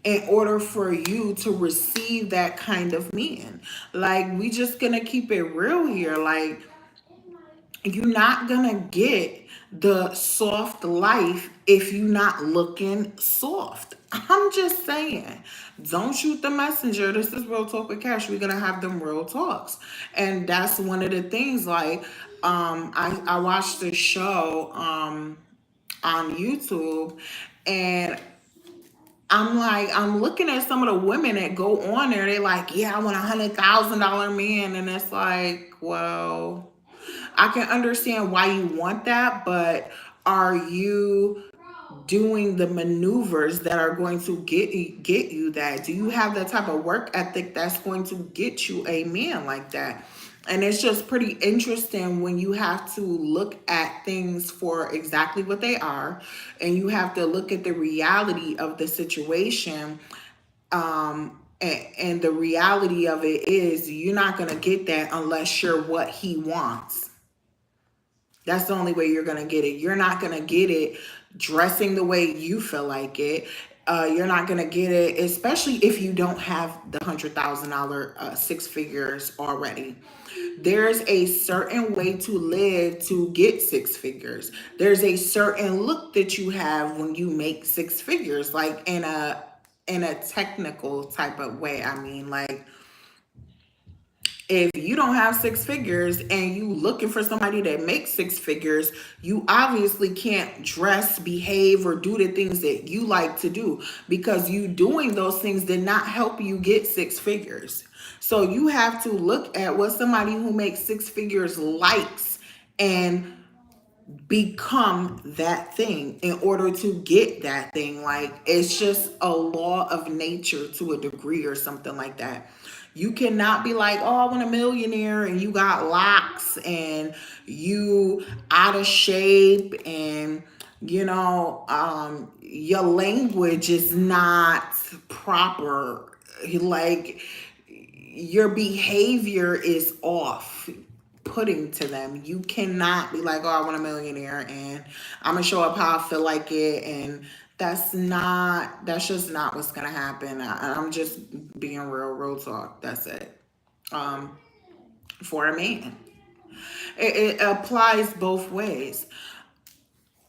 in order for you to receive that kind of man. Like, we just gonna keep it real here. Like, you're not gonna get the soft life if you're not looking soft. I'm just saying, don't shoot the messenger. This is Real Talk with Cash. We're gonna have them real talks, and that's one of the things. Like, I watched this show on YouTube, and I'm looking at some of the women that go on there. They like, yeah, I want $100,000 man, and it's like, well, I can understand why you want that, but are you doing the maneuvers that are going to get you that? Do you have that type of work ethic that's going to get you a man like that? And it's just pretty interesting when you have to look at things for exactly what they are, and you have to look at the reality of the situation. And the reality of it is you're not going to get that unless you're what he wants. That's the only way you're going to get it. You're not going to get it dressing the way you feel like it. You're not going to get it, especially if you don't have the $100,000 six figures already. There's a certain way to live to get six figures. There's a certain look that you have when you make six figures, like in a technical type of way. I mean, like, if you don't have six figures and you looking for somebody that makes six figures, you obviously can't dress, behave, or do the things that you like to do, because you doing those things did not help you get six figures. So you have to look at what somebody who makes six figures likes and become that thing in order to get that thing. Like, it's just a law of nature to a degree or something like that. You cannot be like, oh, I want a millionaire, and you got locks and you out of shape, and your language is not proper. Like, your behavior is off putting to them. You cannot be like, oh, I want a millionaire and I'm gonna show up how I feel like it. And that's just not what's gonna happen. I'm just being real talk. That's it. Um, for a man, it applies both ways.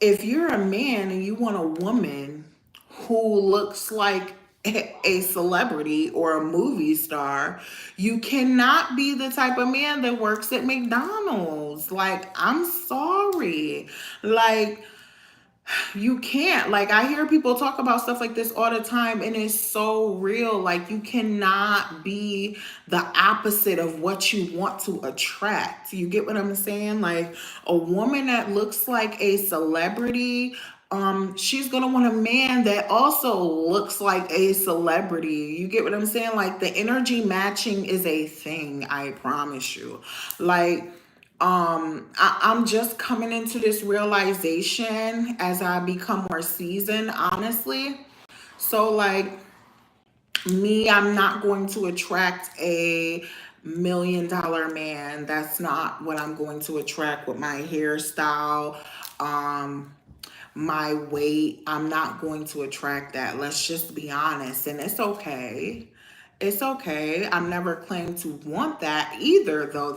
If you're a man and you want a woman who looks like a celebrity or a movie star, you cannot be the type of man that works at McDonald's. Like, I'm sorry. Like, you can't. Like, I hear people talk about stuff like this all the time, and it's so real. Like, you cannot be the opposite of what you want to attract. You get what I'm saying? Like, a woman that looks like a celebrity, she's gonna want a man that also looks like a celebrity. You get what I'm saying? Like, the energy matching is a thing, I promise you. Like, I'm just coming into this realization as I become more seasoned, honestly. So, like, me, I'm not going to attract a $1 million man. That's not what I'm going to attract with my hairstyle, my weight. I'm not going to attract that. Let's just be honest. And it's okay. It's okay. I'm never claimed to want that either, though.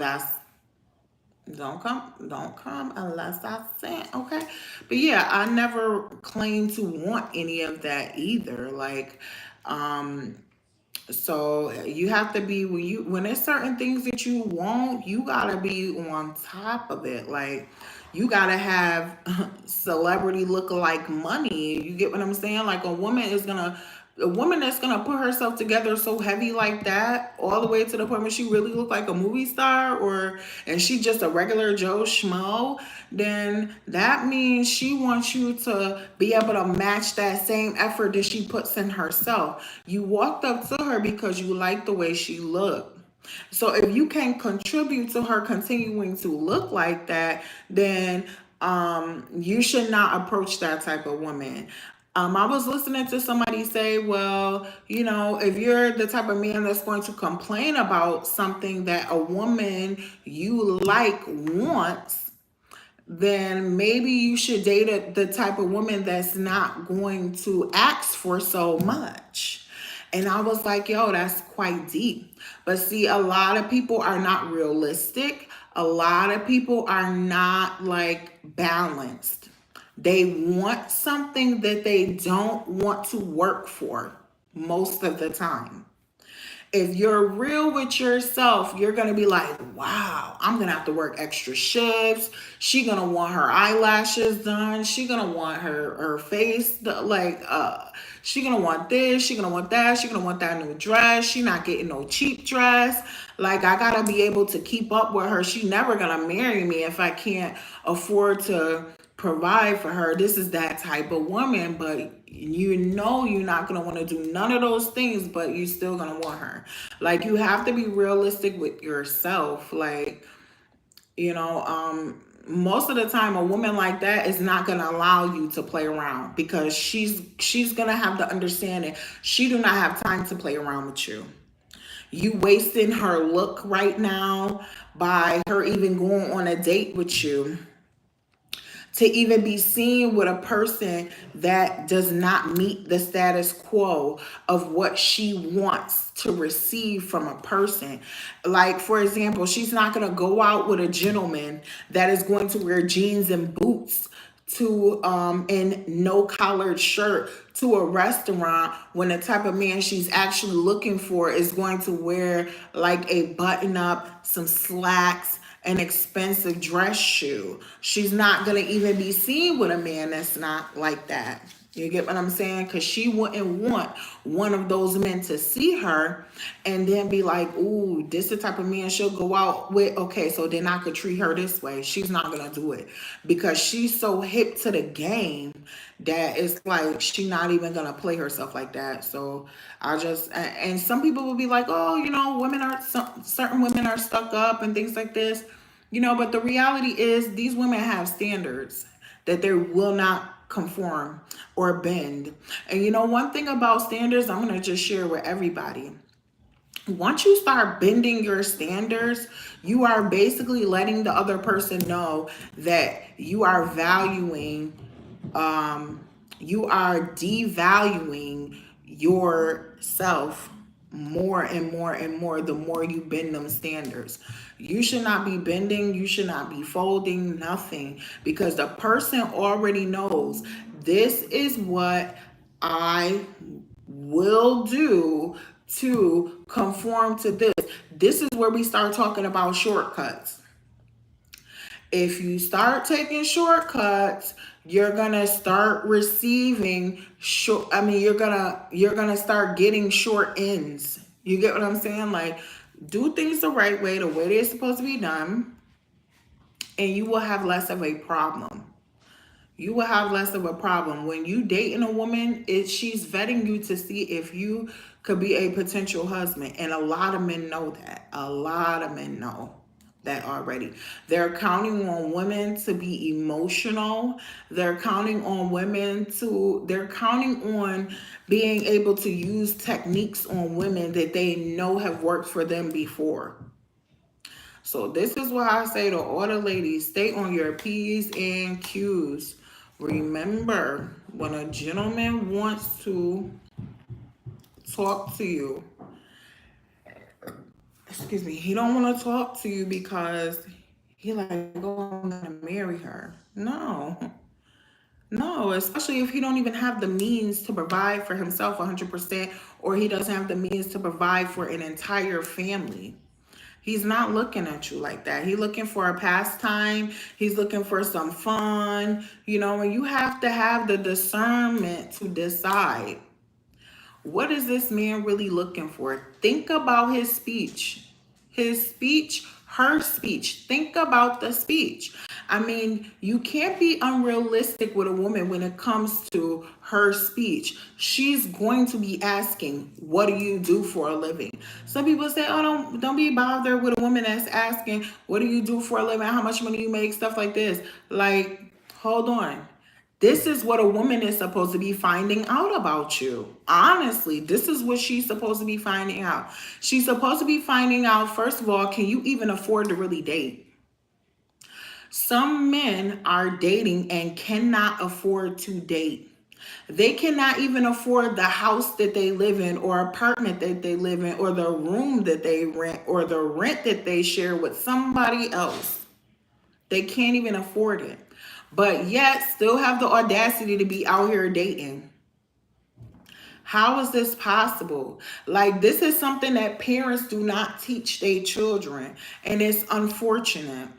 Don't come unless I sent, okay? But yeah, I never claim to want any of that either. Like, um, so you have to be, when there's certain things that you want, you gotta be on top of it. Like, you gotta have celebrity lookalike money. You get what I'm saying? Like, a woman that's gonna put herself together so heavy like that, all the way to the point where she really look like a movie star, and she just a regular Joe Schmo, then that means she wants you to be able to match that same effort that she puts in herself. You walked up to her because you like the way she looked. So if you can contribute to her continuing to look like that, then you should not approach that type of woman. I was listening to somebody say, well, if you're the type of man that's going to complain about something that a woman you like wants, then maybe you should date the type of woman that's not going to ask for so much. And I was like, yo, that's quite deep. But see, a lot of people are not realistic. A lot of people are not like balanced. They want something that they don't want to work for most of the time. If you're real with yourself, you're going to be like, wow, I'm going to have to work extra shifts. She going to want her eyelashes done. She going to want her face, she going to want this. She going to want that. She going to want that new dress. She not getting no cheap dress. Like, I got to be able to keep up with her. She never going to marry me if I can't afford to provide for her. This is that type of woman, but you're not going to want to do none of those things, but you're still going to want her. Like, you have to be realistic with yourself. Like, most of the time a woman like that is not going to allow you to play around, because she's going to have the understanding she do not have time to play around with you. You wasting her look right now by her even going on a date with you, to even be seen with a person that does not meet the status quo of what she wants to receive from a person. Like, for example, she's not going to go out with a gentleman that is going to wear jeans and boots to and no collared shirt to a restaurant, when the type of man she's actually looking for is going to wear like a button up, some slacks, an expensive dress shoe. She's not going to even be seen with a man that's not like that. You get what I'm saying? Because she wouldn't want one of those men to see her and then be like, ooh, this the type of man she'll go out with. Okay, so then I could treat her this way. She's not going to do it because she's so hip to the game that it's like she not even going to play herself like that. So and some people will be like, oh, certain women are stuck up and things like this. But the reality is these women have standards that they will not conform or bend. And one thing about standards, I'm going to just share with everybody. Once you start bending your standards, you are basically letting the other person know that you are devaluing yourself more and more and more the more you bend them standards. You should not be bending, you should not be folding, nothing, because the person already knows this is what I will do to conform to this. This is where we start talking about shortcuts. If you start taking shortcuts, you're gonna start receiving you're gonna start getting short ends. You get what I'm saying? Like, do things the right way, the way they're supposed to be done, and you will have less of a problem. You will have less of a problem. When you dating a woman, she's vetting you to see if you could be a potential husband. And a lot of men know that. A lot of men know that already. They're counting on women to be emotional. They're counting on being able to use techniques on women that they know have worked for them before. So this is what I say to all the ladies. Stay on your P's and Q's. Remember, when a gentleman wants to talk to you, he don't want to talk to you because he like, oh, I'm gonna marry her. No, especially if he don't even have the means to provide for himself 100%, or he doesn't have the means to provide for an entire family. He's not looking at you like that. He's looking for a pastime. He's looking for some fun, and you have to have the discernment to decide, what is this man really looking for? Think about his speech. Her speech. Think about the speech. I mean, you can't be unrealistic with a woman when it comes to her speech. She's going to be asking, what do you do for a living? Some people say, oh, don't be bothered with a woman that's asking, what do you do for a living? How much money you make? Stuff like this. Like, hold on. This is what a woman is supposed to be finding out about you. Honestly, this is what she's supposed to be finding out. She's supposed to be finding out, first of all, can you even afford to really date? Some men are dating and cannot afford to date. They cannot even afford the house that they live in, or apartment that they live in, or the room that they rent, or the rent that they share with somebody else. They can't even afford it, but yet still have the audacity to be out here dating. How is this possible? Like, this is something that parents do not teach their children, and it's unfortunate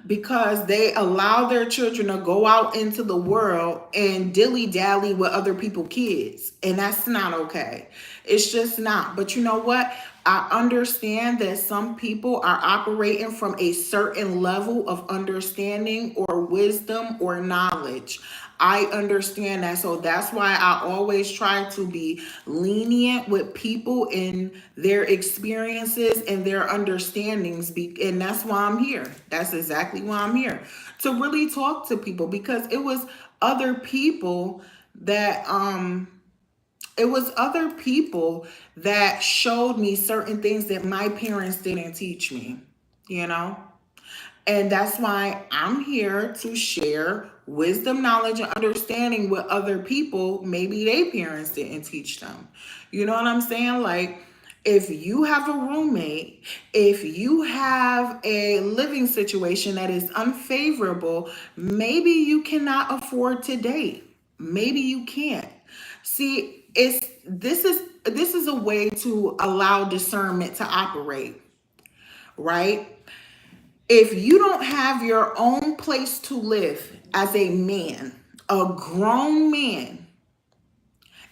because they allow their children to go out into the world and dilly-dally with other people's kids. And that's not okay. It's just not. But you know what? I understand that some people are operating from a certain level of understanding or wisdom or knowledge. I understand that. So that's why I always try to be lenient with people in their experiences and their understandings. And that's why I'm here. That's exactly why I'm here. To really talk to people, because it was other people that showed me certain things that my parents didn't teach me, you know? And that's why I'm here to share wisdom, knowledge, and understanding with other people. Maybe their parents didn't teach them. You know what I'm saying? Like, if you have a roommate, if you have a living situation that is unfavorable, maybe you cannot afford to date. Maybe you can't. See, this is a way to allow discernment to operate, right? If you don't have your own place to live as a man, A grown man,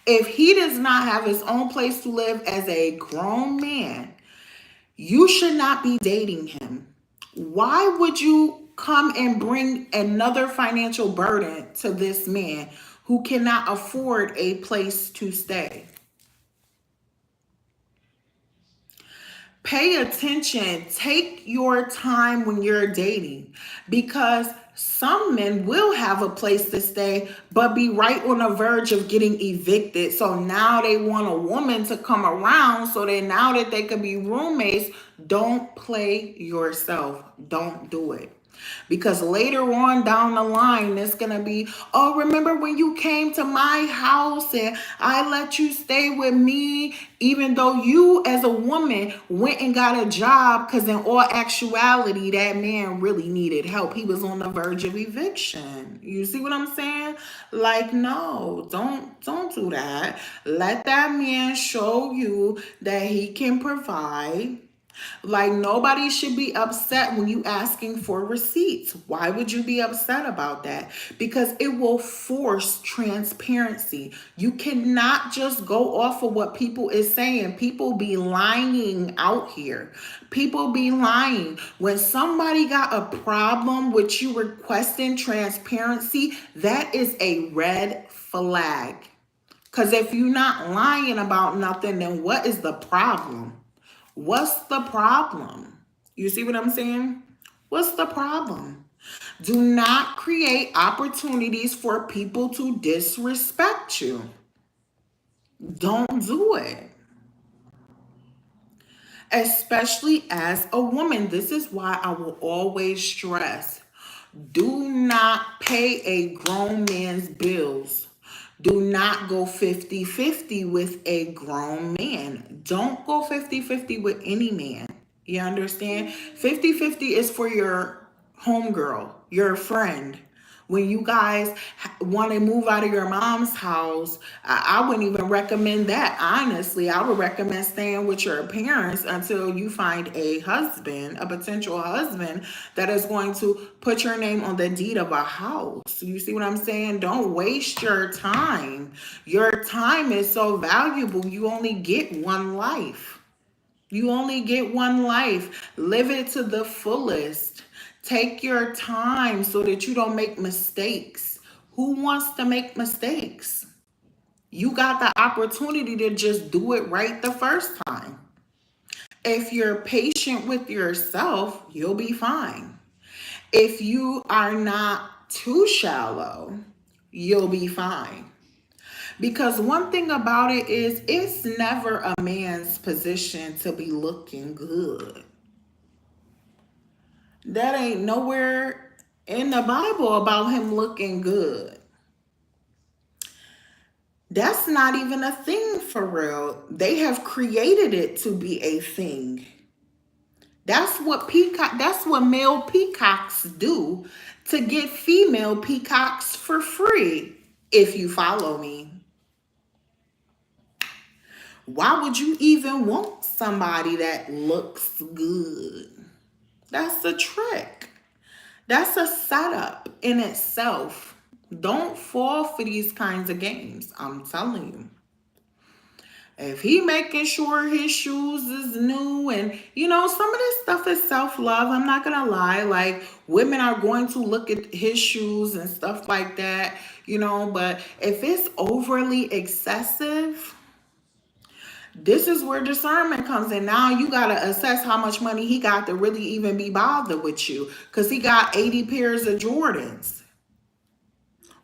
if he does not have his own place to live as a grown man, you should not be dating him. Why would you come and bring another financial burden to this man who cannot afford a place to stay? Pay attention. Take your time when you're dating, because some men will have a place to stay but be right on the verge of getting evicted. So now they want a woman to come around so that now that they could be roommates. Don't play yourself. Don't do it. Because later on down the line, it's going to be, oh, remember when you came to my house and I let you stay with me, even though you as a woman went and got a job, because in all actuality, that man really needed help. He was on the verge of eviction. You see what I'm saying? Like, no, don't do that. Let that man show you that he can provide. Like, nobody should be upset when you asking for receipts. Why would you be upset about that? Because it will force transparency. You cannot just go off of what people is saying. People be lying out here. People be lying. When somebody got a problem with you requesting transparency, that is a red flag. Because if you're not lying about nothing, then what is the problem? What's the problem? You see what I'm saying? What's the problem? Do not create opportunities for people to disrespect you. Don't do it. Especially as a woman. This is why I will always stress, do not pay a grown man's bills. Do not go 50-50 with a grown man. Don't go 50-50 with any man. You understand? 50-50 is for your homegirl, your friend. When you guys want to move out of your mom's house, I wouldn't even recommend that. Honestly, I would recommend staying with your parents until you find a husband, a potential husband that is going to put your name on the deed of a house. You see what I'm saying? Don't waste your time. Your time is so valuable. You only get one life. You only get one life. Live it to the fullest. Take your time so that you don't make mistakes. Who wants to make mistakes? You got the opportunity to just do it right the first time. If you're patient with yourself, you'll be fine. If you are not too shallow, you'll be fine. Because one thing about it is, it's never a man's position to be looking good. That ain't nowhere in the Bible about him looking good. That's not even a thing for real. They have created it to be a thing. That's what male peacocks do to get female peacocks for free, if you follow me. Why would you even want somebody that looks good? That's a trick. That's a setup in itself. Don't fall for these kinds of games. I'm telling you. If he making sure his shoes is new, and some of this stuff is self-love. I'm not gonna lie. Like, women are going to look at his shoes and stuff like that, but if it's overly excessive, this is where discernment comes in. Now you got to assess how much money he got to really even be bothered with you, because he got 80 pairs of Jordans.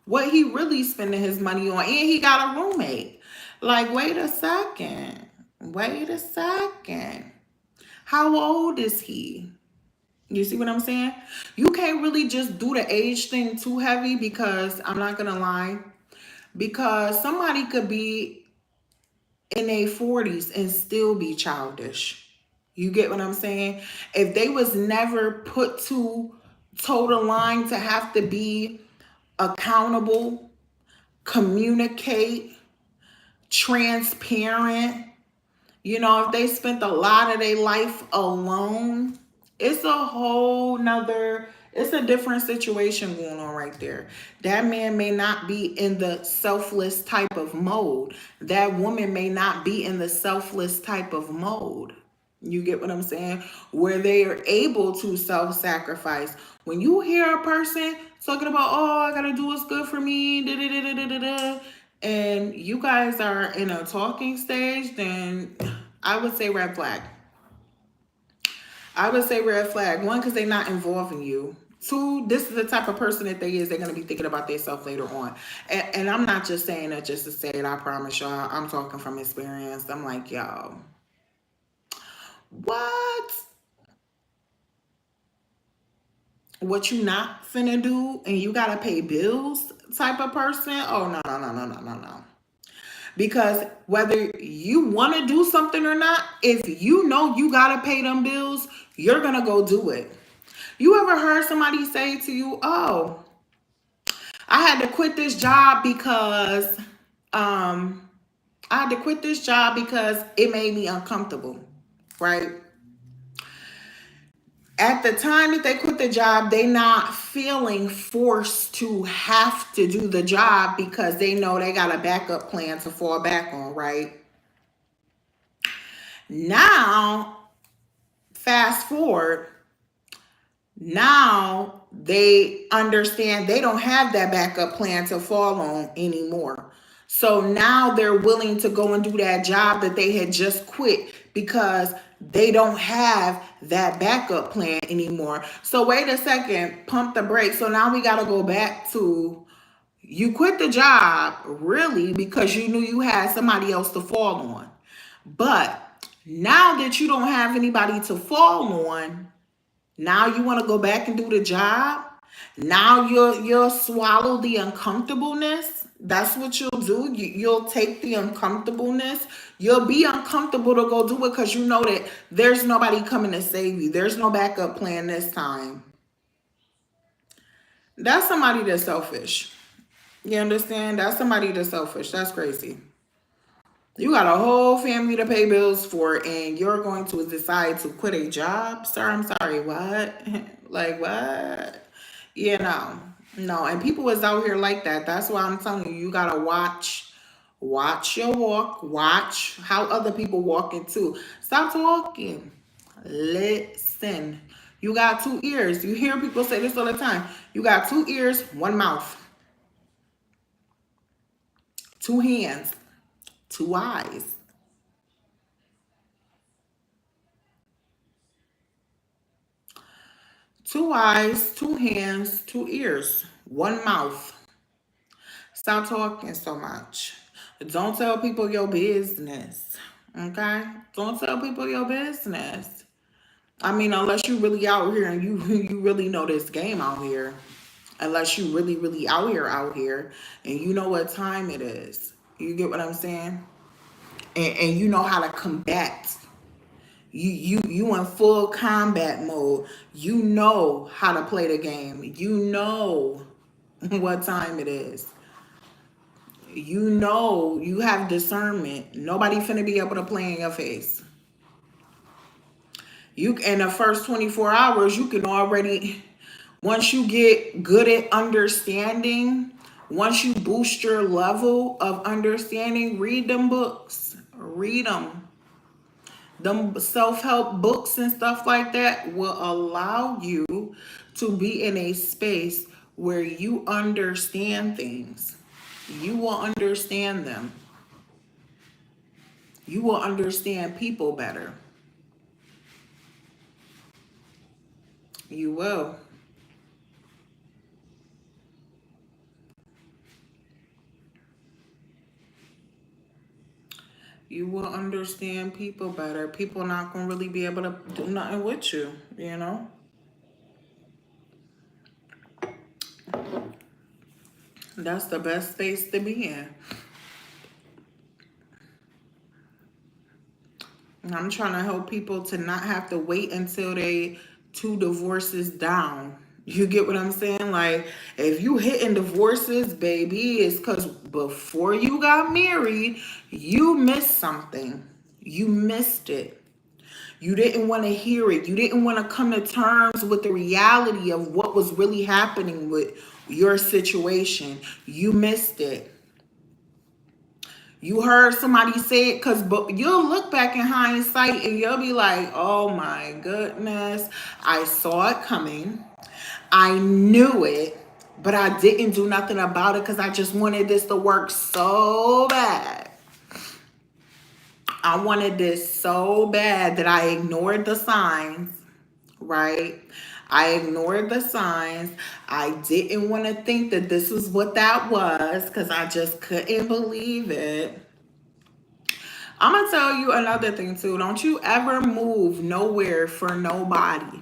What he really spending his money on, and he got a roommate. Like, wait a second. How old is he? You see what I'm saying? You can't really just do the age thing too heavy, because I'm not going to lie. Because somebody could be in their 40s and still be childish. You get what I'm saying? If they was never put to toe the line to have to be accountable, communicate, transparent, if they spent a lot of their life alone, it's a whole nother It's a different situation going on right there. That man may not be in the selfless type of mode. That woman may not be in the selfless type of mode. You get what I'm saying? Where they are able to self-sacrifice. When you hear a person talking about, oh, I gotta do what's good for me, da da da da da da, and you guys are in a talking stage, then I would say red flag. I would say red flag. One, because they're not involving you. Two, this is the type of person that they is. They're going to be thinking about themselves later on. And I'm not just saying that just to say it. I promise y'all. I'm talking from experience. I'm like, yo, what? What you not finna do and you got to pay bills type of person? Oh, no, no, no, no, no, no, no. Because whether you want to do something or not, if you know you got to pay them bills, you're going to go do it. You ever heard somebody say to you, oh, I had to quit this job because it made me uncomfortable, right? At the time that they quit the job, they not feeling forced to have to do the job because they know they got a backup plan to fall back on, right? Now, fast forward, now they understand they don't have that backup plan to fall on anymore. So now they're willing to go and do that job that they had just quit because they don't have that backup plan anymore. So wait a second, pump the brakes. So now we got to go back to you quit the job really because you knew you had somebody else to fall on. But now that you don't have anybody to fall on, now you want to go back and do the job. Now you'll swallow the uncomfortableness. That's what you'll do. You'll take the uncomfortableness. You'll be uncomfortable to go do it because you know that there's nobody coming to save you. There's no backup plan this time. That's somebody that's selfish. You understand? That's somebody that's selfish. That's crazy. You got a whole family to pay bills for, and you're going to decide to quit a job? Sir, I'm sorry, what? Like, what? You know, no. And people is out here like that. That's why I'm telling you, you got to watch your walk, watch how other people walking too. Stop talking. Listen. You got two ears. You hear people say this all the time. You got two ears, one mouth, two hands, two eyes. Two eyes, two hands, two ears, one mouth. Stop talking so much. Don't tell people your business. Okay? Don't tell people your business. I mean, unless you really out here and you really know this game out here. Unless you really out here, and you know what time it is. You get what I'm saying? And you know how to combat. You in full combat mode. You know how to play the game. You know what time it is. You know you have discernment. Nobody finna be able to play in your face. You in the first 24 hours, you can already, once you get good at understanding, once you boost your level of understanding, read them books. Read them. Them self-help books and stuff like that will allow you to be in a space where you understand things. You will understand them. You will understand people better. You will. You will understand people better. People not going to really be able to do nothing with you, you know? That's the best space to be in. I'm trying to help people to not have to wait until they 2 divorces down. You get what I'm saying? Like, if you hitting divorces, baby, it's because before you got married, you missed something. You missed it. You didn't want to hear it. You didn't want to come to terms with the reality of what was really happening with your situation. You missed it. You heard somebody say it, because you'll look back in hindsight and you'll be like, oh my goodness, I saw it coming. I knew it, but I didn't do nothing about it because I just wanted this to work so bad. I wanted this so bad that I ignored the signs, right? I ignored the signs. I didn't want to think that this was what that was because I just couldn't believe it. I'm going to tell you another thing too. Don't you ever move nowhere for nobody.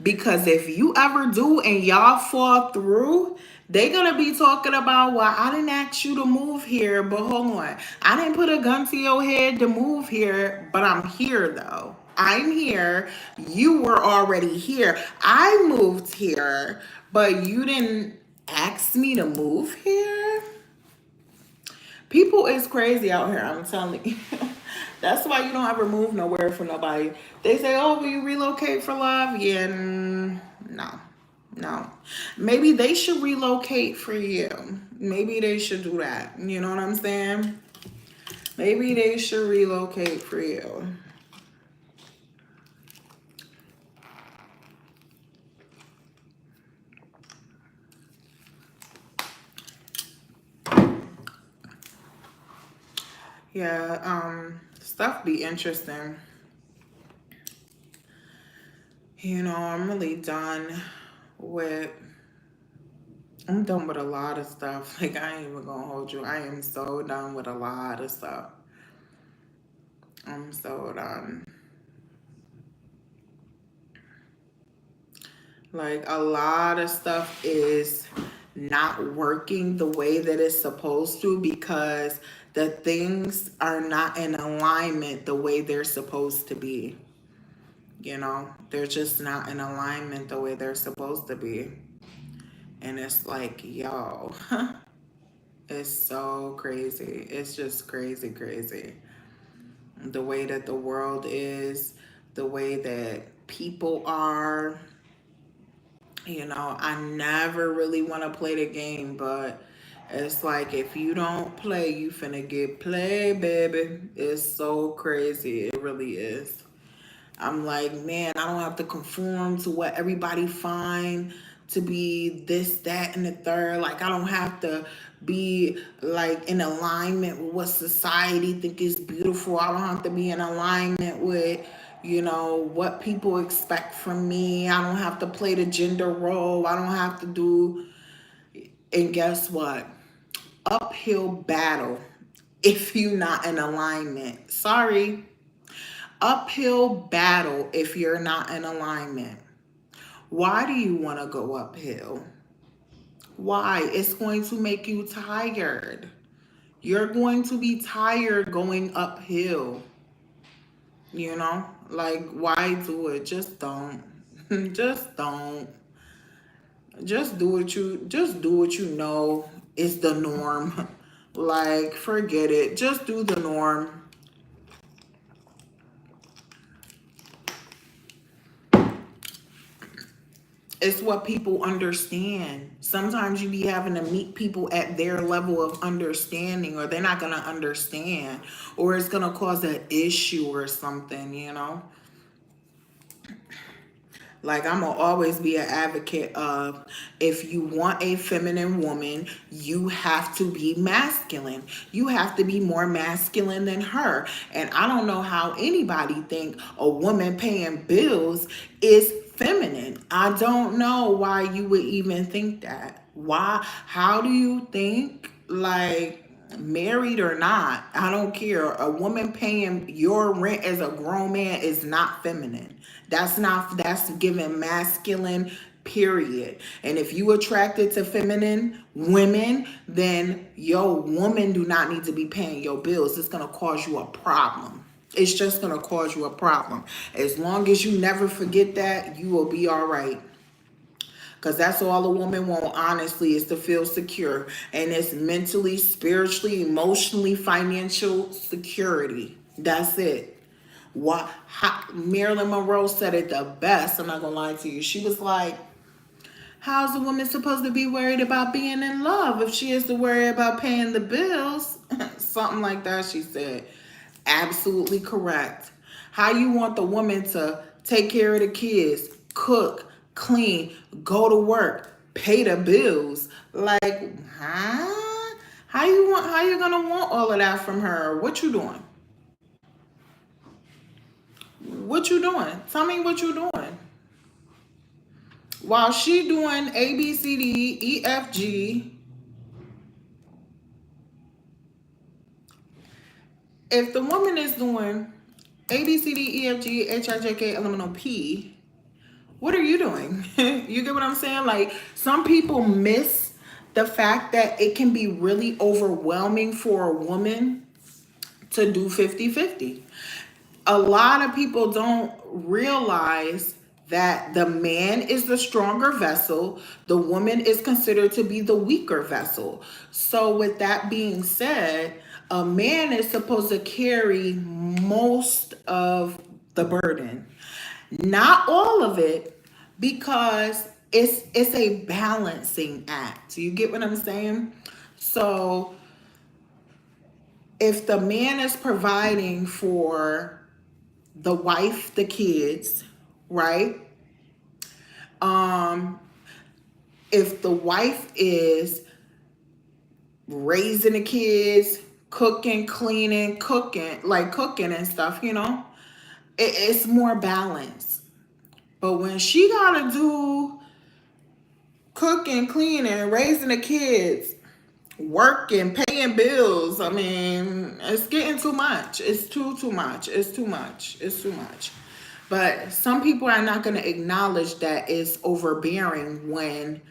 Because if you ever do and y'all fall through, they gonna be talking about, well, I didn't ask you to move here, but hold on. I didn't put a gun to your head to move here, but I'm here though. I'm here. You were already here. I moved here, but you didn't ask me to move here. People is crazy out here, I'm telling you. That's why you don't ever move nowhere for nobody. They say, oh, will you relocate for love? Yeah, no. No. Maybe they should relocate for you. Maybe they should do that. You know what I'm saying? Maybe they should relocate for you. Yeah, stuff be interesting. You know, I'm really done with I'm done with a lot of stuff. Like, I ain't even gonna hold you. I am so done with a lot of stuff. I'm so done. Like, a lot of stuff is not working the way that it's supposed to because the things are not in alignment the way they're supposed to be. You know, they're just not in alignment the way they're supposed to be. And it's like, yo, it's so crazy. It's just crazy, crazy. The way that the world is, the way that people are. You know, I never really want to play the game, but it's like if you don't play, you finna get played, baby. It's so crazy. It really is. I'm like, man, I don't have to conform to what everybody find to be this, that, and the third. Like, I don't have to be like in alignment with what society think is beautiful. I don't have to be in alignment with, you know, what people expect from me. I don't have to play the gender role. I don't have to do, and guess what? Uphill battle if you not in alignment. Sorry. Uphill battle if you're not in alignment. Why do you want to go uphill? Why? It's going to make you tired. You're going to be tired going uphill. You know? Like, why do it? Just don't. Just don't. Just do what you know is the norm. Like, forget it. Just do the norm. It's what people understand. Sometimes you be having to meet people at their level of understanding, or they're not going to understand, or it's going to cause an issue or something, you know? Like, I'm going to always be an advocate of, if you want a feminine woman, you have to be masculine. You have to be more masculine than her. And I don't know how anybody think a woman paying bills is feminine. I don't know why you would even think that. Why? How do you think, like, married or not, I don't care, a woman paying your rent as a grown man is not feminine. That's giving masculine, period. And if you attracted to feminine women, then your woman do not need to be paying your bills. It's gonna cause you a problem. It's just gonna cause you a problem. As long as you never forget that, you will be all right. Because that's all a woman want, honestly, is to feel secure. And it's mentally, spiritually, emotionally, financial security. That's it. Marilyn Monroe said it the best. I'm not gonna lie to you. She was like, how's a woman supposed to be worried about being in love if she has to worry about paying the bills? Something like that, she said. Absolutely correct. How you want the woman to take care of the kids, cook, clean, go to work, pay the bills? Like, huh? How you gonna want all of that from her? What you doing? What you doing? Tell me what you doing. While she doing A, B, C, D, E, F, G, if the woman is doing A, B, C, D, E, F, G, H, I, J, K, L, M, N, O, P, what are you doing? You get what I'm saying? Like, some people miss the fact that it can be really overwhelming for a woman to do 50-50. A lot of people don't realize that the man is the stronger vessel, the woman is considered to be the weaker vessel. So with that being said, a man is supposed to carry most of the burden. Not all of it, because it's a balancing act. You get what I'm saying? So if the man is providing for the wife, the kids, right? Um, if the wife is raising the kids, cooking, cleaning, cooking and stuff, it's more balanced. But when she gotta do cooking, cleaning, raising the kids, working, paying bills, I mean, it's getting too much. It's too much. It's too much. It's too much. But some people are not going to acknowledge that it's overbearing when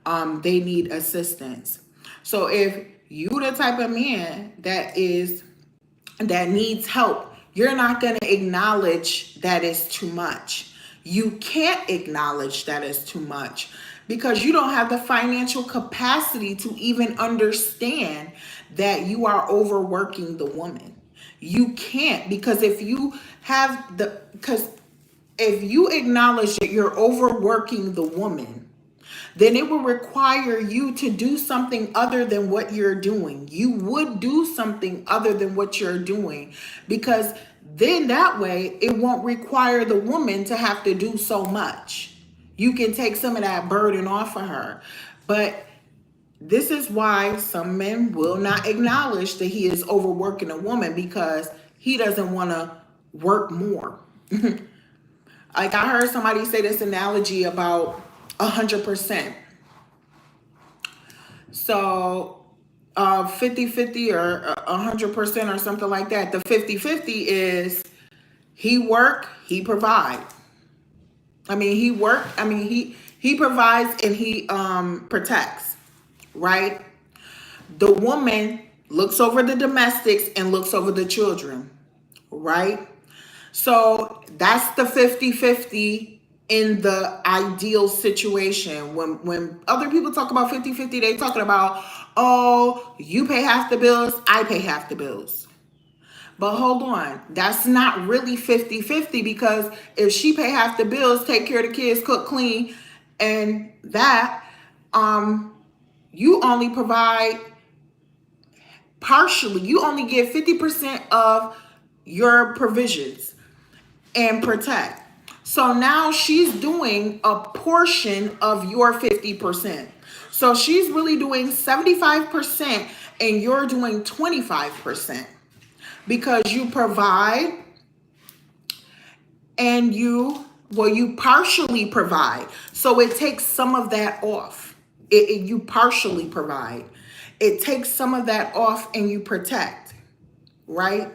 they need assistance. So if you the type of man that needs help, you're not going to acknowledge that it's too much. You can't acknowledge that it's too much because you don't have the financial capacity to even understand that you are overworking the woman. You can't, because if you acknowledge that you're overworking the woman, then it will require you to do something other than what you're doing. You would do something other than what you're doing, because then that way it won't require the woman to have to do so much. You can take some of that burden off of her. But this is why some men will not acknowledge that he is overworking a woman, because he doesn't want to work more. Like, I heard somebody say this analogy about 100%. So 50-50 or 100% or something like that. The 50-50 is he work, he provide. He provides and he protects, right? The woman looks over the domestics and looks over the children, right? So that's the 50-50 in the ideal situation. When other people talk about 50-50, they talking about, oh, you pay half the bills, I pay half the bills. But hold on, that's not really 50-50, because if she pay half the bills, take care of the kids, cook, clean, and that, you only provide partially. You only get 50% of your provisions and protect. So now she's doing a portion of your 50%. So she's really doing 75% and you're doing 25, because you provide and you partially provide. So it takes some of that off. You partially provide. It takes some of that off and you protect, right?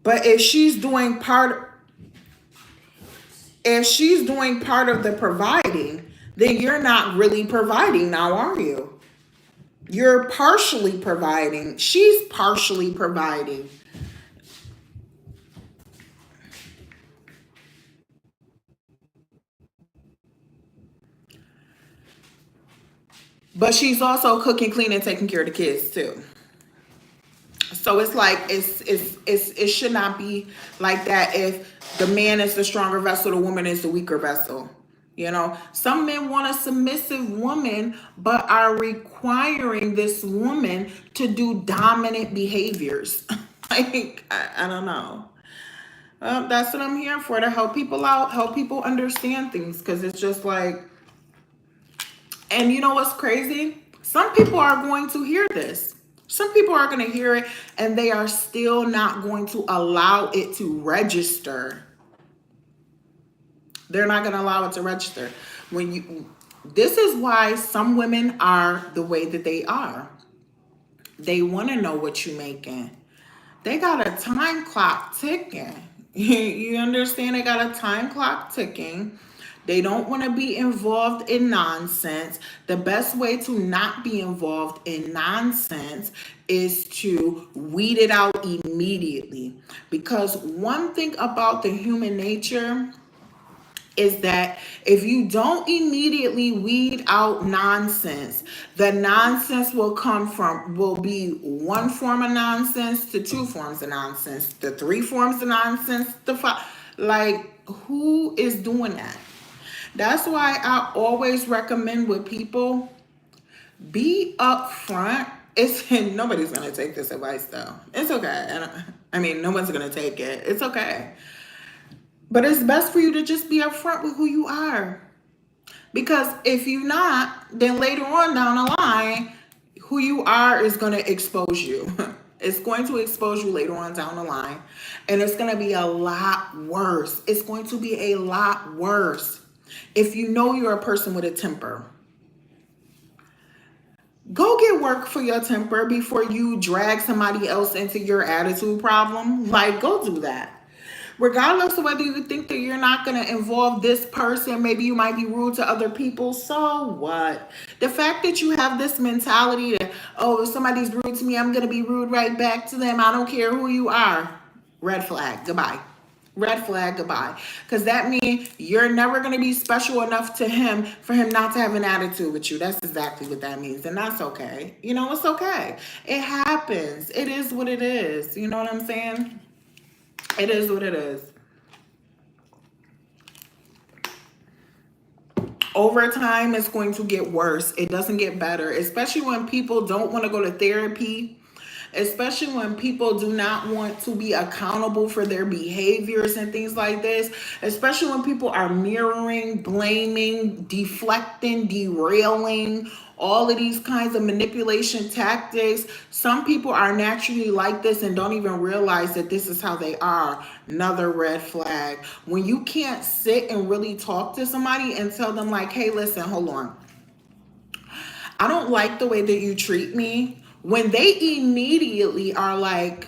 But if she's doing part of the providing, then you're not really providing now, are you? You're partially providing. She's partially providing. But she's also cooking, cleaning, taking care of the kids too. So it's like it should not be like that. If the man is the stronger vessel, the woman is the weaker vessel. You know, some men want a submissive woman, but are requiring this woman to do dominant behaviors. Like, I don't know. That's what I'm here for, to help people out, help people understand things. Because it's just like, and you know what's crazy? Some people are going to hear this. Some people are going to hear it and they are still not going to allow it to register. They're not going to allow it to register. This is why some women are the way that they are. They want to know what you're making. They got a time clock ticking. You understand? They got a time clock ticking. They don't want to be involved in nonsense. The best way to not be involved in nonsense is to weed it out immediately. Because one thing about the human nature is that if you don't immediately weed out nonsense, the nonsense will be one form of nonsense to two forms of nonsense, to three forms of nonsense, to five. Like, who is doing that? That's why I always recommend with people, be upfront. It's nobody's gonna take this advice though. It's okay. I mean, no one's gonna take it. It's okay. But it's best for you to just be upfront with who you are. Because if you're not, then later on down the line, who you are is going to expose you. It's going to expose you later on down the line. And it's going to be a lot worse. It's going to be a lot worse if you know you're a person with a temper. Go get work for your temper before you drag somebody else into your attitude problem. Like, go do that. Regardless of whether you think that you're not going to involve this person, maybe you might be rude to other people. So what? The fact that you have this mentality that, oh, if somebody's rude to me, I'm going to be rude right back to them. I don't care who you are. Red flag. Goodbye. Red flag. Goodbye. Because that means you're never going to be special enough to him for him not to have an attitude with you. That's exactly what that means. And that's okay. You know, it's okay. It happens. It is what it is. You know what I'm saying? It is what it is. Over time, it's going to get worse. It doesn't get better, especially when people don't want to go to therapy, especially when people do not want to be accountable for their behaviors and things like this, especially when people are mirroring, blaming, deflecting, derailing, all of these kinds of manipulation tactics. Some people are naturally like this and don't even realize that this is how they are. Another red flag. When you can't sit and really talk to somebody and tell them like, hey, listen, hold on. I don't like the way that you treat me. When they immediately are like,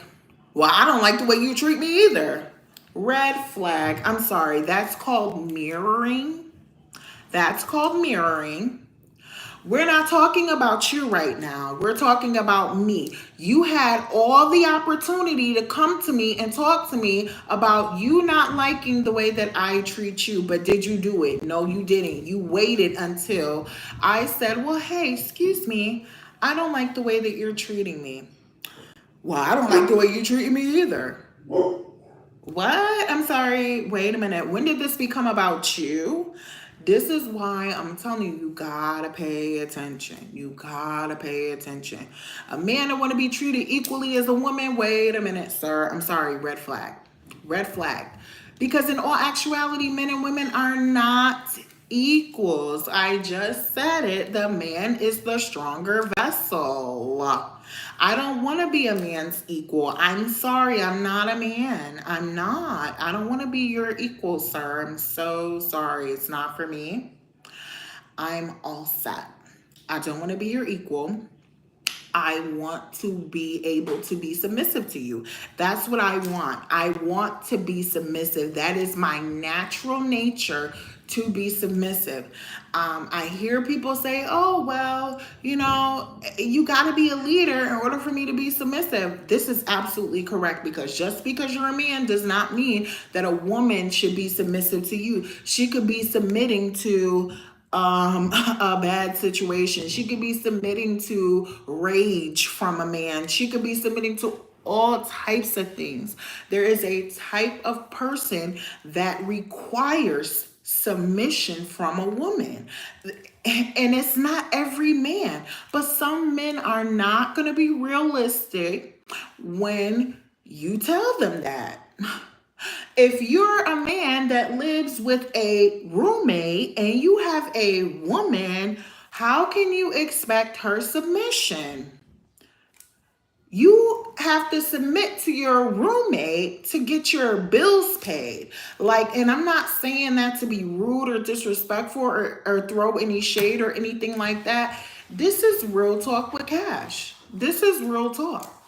well, I don't like the way you treat me either. Red flag. I'm sorry. That's called mirroring. That's called mirroring. We're not talking about you right now. We're talking about me. You had all the opportunity to come to me and talk to me about you not liking the way that I treat you, but did you do it? No, you didn't. You waited until I said, well, hey, excuse me, I don't like the way that you're treating me. Well, I don't like the way you treat me either. What? I'm sorry. Wait a minute. When did this become about you? This is why I'm telling you, you gotta pay attention. You gotta pay attention. A man that want to be treated equally as a woman, wait a minute, sir. I'm sorry, red flag. Red flag. Because in all actuality, men and women are not equals. I just said it. The man is the stronger vessel. I don't want to be a man's equal. I'm sorry. I'm not a man. I'm not. I don't want to be your equal, sir. I'm so sorry. It's not for me. I'm all set. I don't want to be your equal. I want to be able to be submissive to you. That's what I want. I want to be submissive. That is my natural nature, to be submissive. I hear people say, oh, well, you know, you got to be a leader in order for me to be submissive. This is absolutely correct, because just because you're a man does not mean that a woman should be submissive to you. She could be submitting to a bad situation. She could be submitting to rage from a man. She could be submitting to all types of things. There is a type of person that requires submission from a woman. And it's not every man, but some men are not going to be realistic when you tell them that. If you're a man that lives with a roommate and you have a woman, how can you expect her submission? You have to submit to your roommate to get your bills paid. Like, and I'm not saying that to be rude or disrespectful or throw any shade or anything like that. This is real talk with Cash. This is real talk.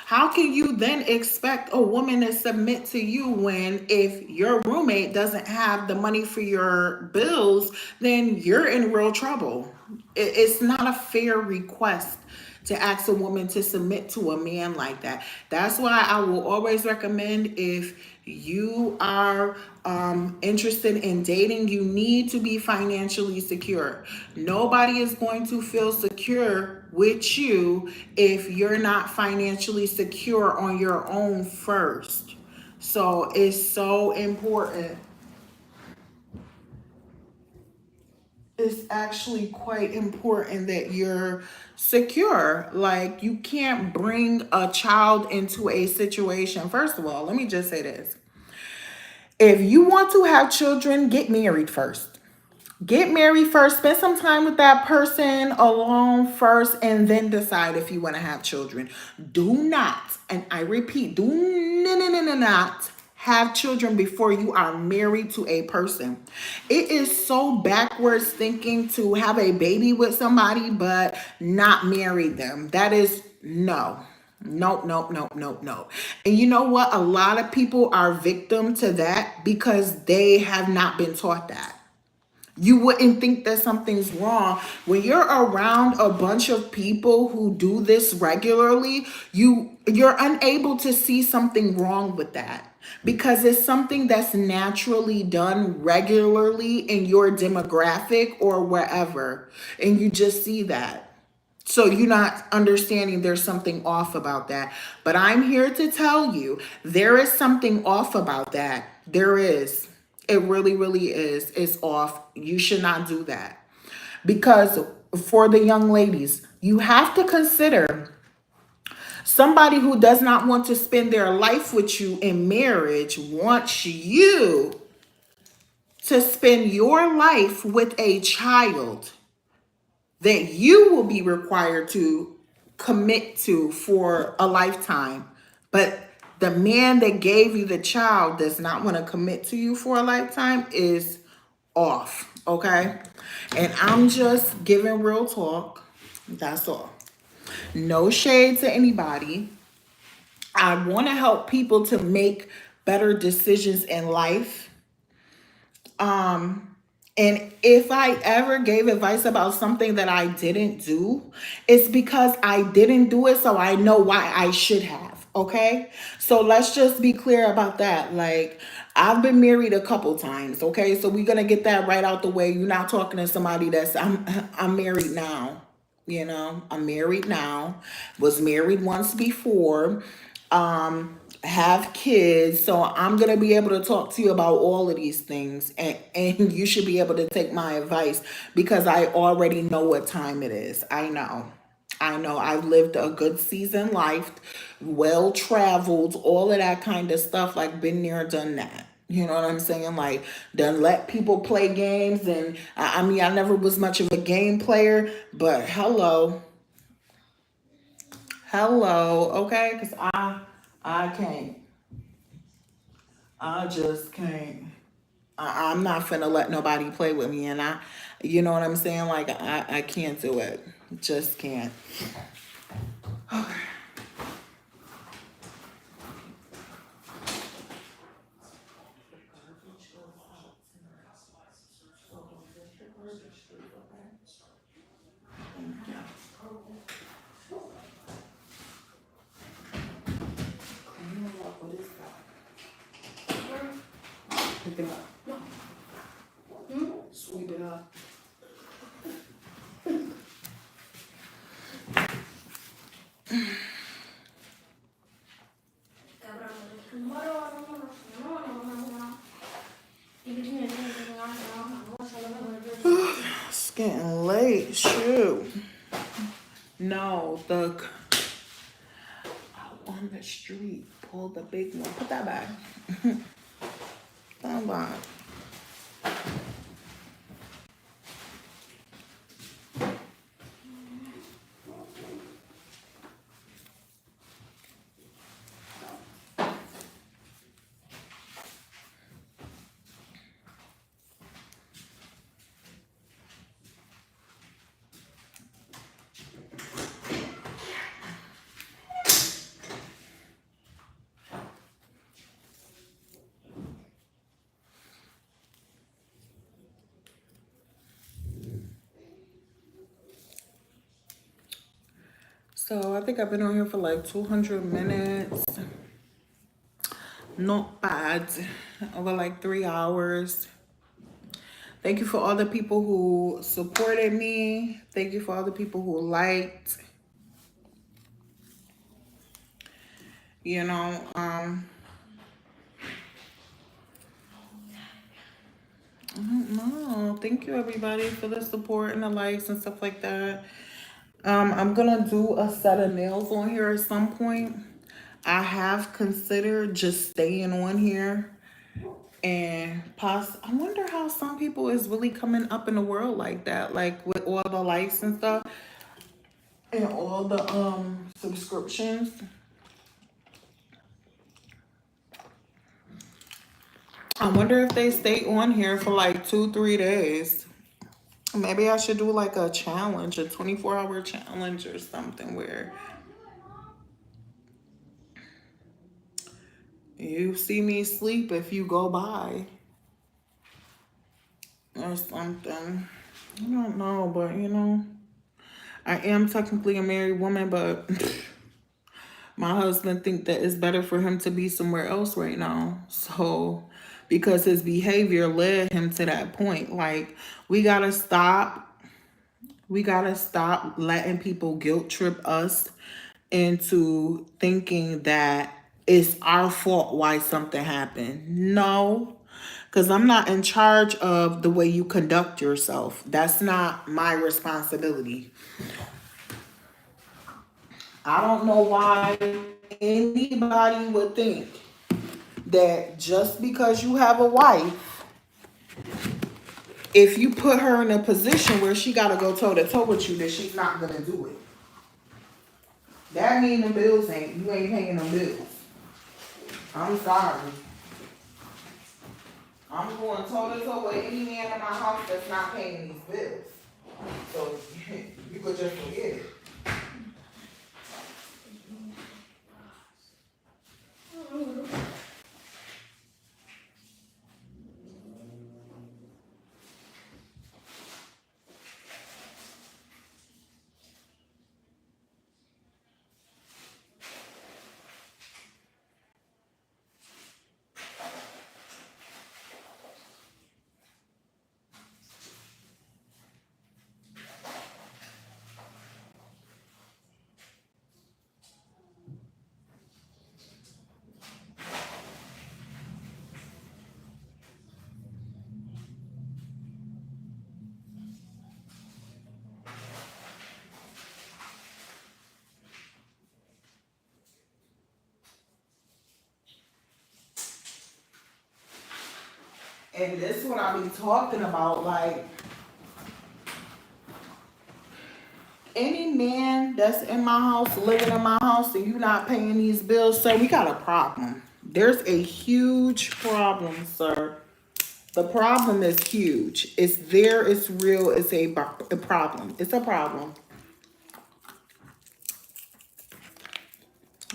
How can you then expect a woman to submit to you when if your roommate doesn't have the money for your bills, then you're in real trouble? It's not a fair request to ask a woman to submit to a man like that. That's why I will always recommend, if you are interested in dating, you need to be financially secure. Nobody is going to feel secure with you if you're not financially secure on your own first. So it's so important. It's actually quite important that you're secure. Like, you can't bring a child into a situation. First of all, let me just say this. If you want to have children, get married first. Get married first. Spend some time with that person alone first, and then decide if you want to have children. Do not, and I repeat, do not have children before you are married to a person. It is so backwards thinking to have a baby with somebody but not marry them. That is no. Nope, nope, nope, nope, nope. And you know what? A lot of people are victim to that because they have not been taught that. You wouldn't think that something's wrong when you're around a bunch of people who do this regularly. You're unable to see something wrong with that because it's something that's naturally done regularly in your demographic or wherever, and you just see that. So you're not understanding there's something off about that. But I'm here to tell you there is something off about that. There is. It really, really is. It's off. You should not do that. Because for the young ladies, you have to consider somebody who does not want to spend their life with you in marriage wants you to spend your life with a child that you will be required to commit to for a lifetime. But the man that gave you the child does not want to commit to you for a lifetime is off, okay? And I'm just giving real talk. That's all. No shade to anybody. I want to help people to make better decisions in life. And if I ever gave advice about something that I didn't do, it's because I didn't do it, so I know why I should have. Okay? So let's just be clear about that. Like, I've been married a couple times, okay? So we're gonna get that right out the way. You're not talking to somebody that's I'm married now. You know, I'm married now. Was married once before. Have kids, so I'm gonna be able to talk to you about all of these things, and you should be able to take my advice because I already know what time it is. I know I've lived a good seasoned life, well traveled, all of that kind of stuff. Like, been there, done that. You know what I'm saying? Like, done let people play games, and I mean, I never was much of a game player, but hello, okay, because I can't. I just can't. I'm not finna let nobody play with me, and you know what I'm saying? Like, I can't do it. Just can't. Pick it up. Sweep it up. Wait, shoot. No, the out on the street. Pull the big one. Put that back. Stand by. So I think I've been on here for like 200 minutes. Not bad. Over like 3 hours. Thank you for all the people who supported me. Thank you for all the people who liked. You know, I don't know. Thank you everybody for the support and the likes and stuff like that. I'm gonna do a set of nails on here at some point. I have considered just staying on here and I wonder how some people is really coming up in the world like that, like with all the likes and stuff and all the subscriptions. I wonder if they stay on here for like 2-3 days. Maybe I should do like a challenge, a 24-hour challenge or something where you see me sleep if you go by or something. I don't know, but you know, I am technically a married woman, but my husband think that it's better for him to be somewhere else right now. So, because his behavior led him to that point. Like, we gotta stop. We gotta stop letting people guilt trip us into thinking that it's our fault why something happened. No, because I'm not in charge of the way you conduct yourself. That's not my responsibility. I don't know why anybody would think that just because you have a wife, if you put her in a position where she got to go toe to toe with you, that she's not going to do it. That mean the bills you ain't paying them bills. I'm sorry. I'm going toe to toe with any man in my house that's not paying these bills. So you could just forget it. And this is what I be talking about, like, any man that's in my house, living in my house, and you not paying these bills, sir, we got a problem. There's a huge problem, sir. The problem is huge. It's there, it's real, it's a problem. It's a problem.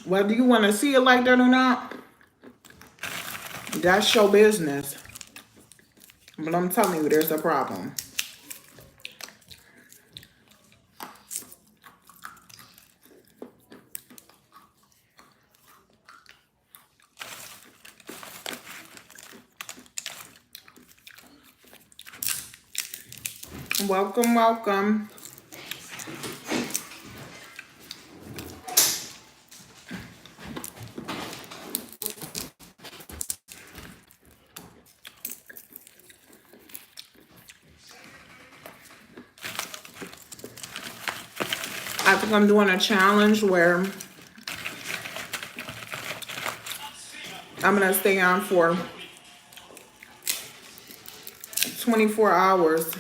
Whether you want to see it like that or not, that's your business. But I'm telling you, there's a problem. Welcome, welcome. I think I'm doing a challenge where I'm gonna stay on for 24 hours.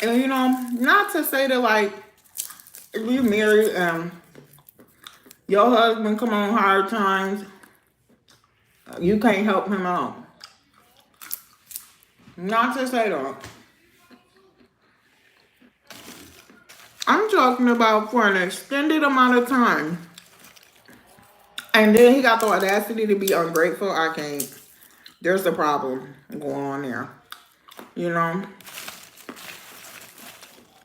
And you know, not to say that like if you married and your husband come on hard times, you can't help him out. Not to say that. I'm talking about for an extended amount of time. And then he got the audacity to be ungrateful. I can't. There's a problem going on there. You know?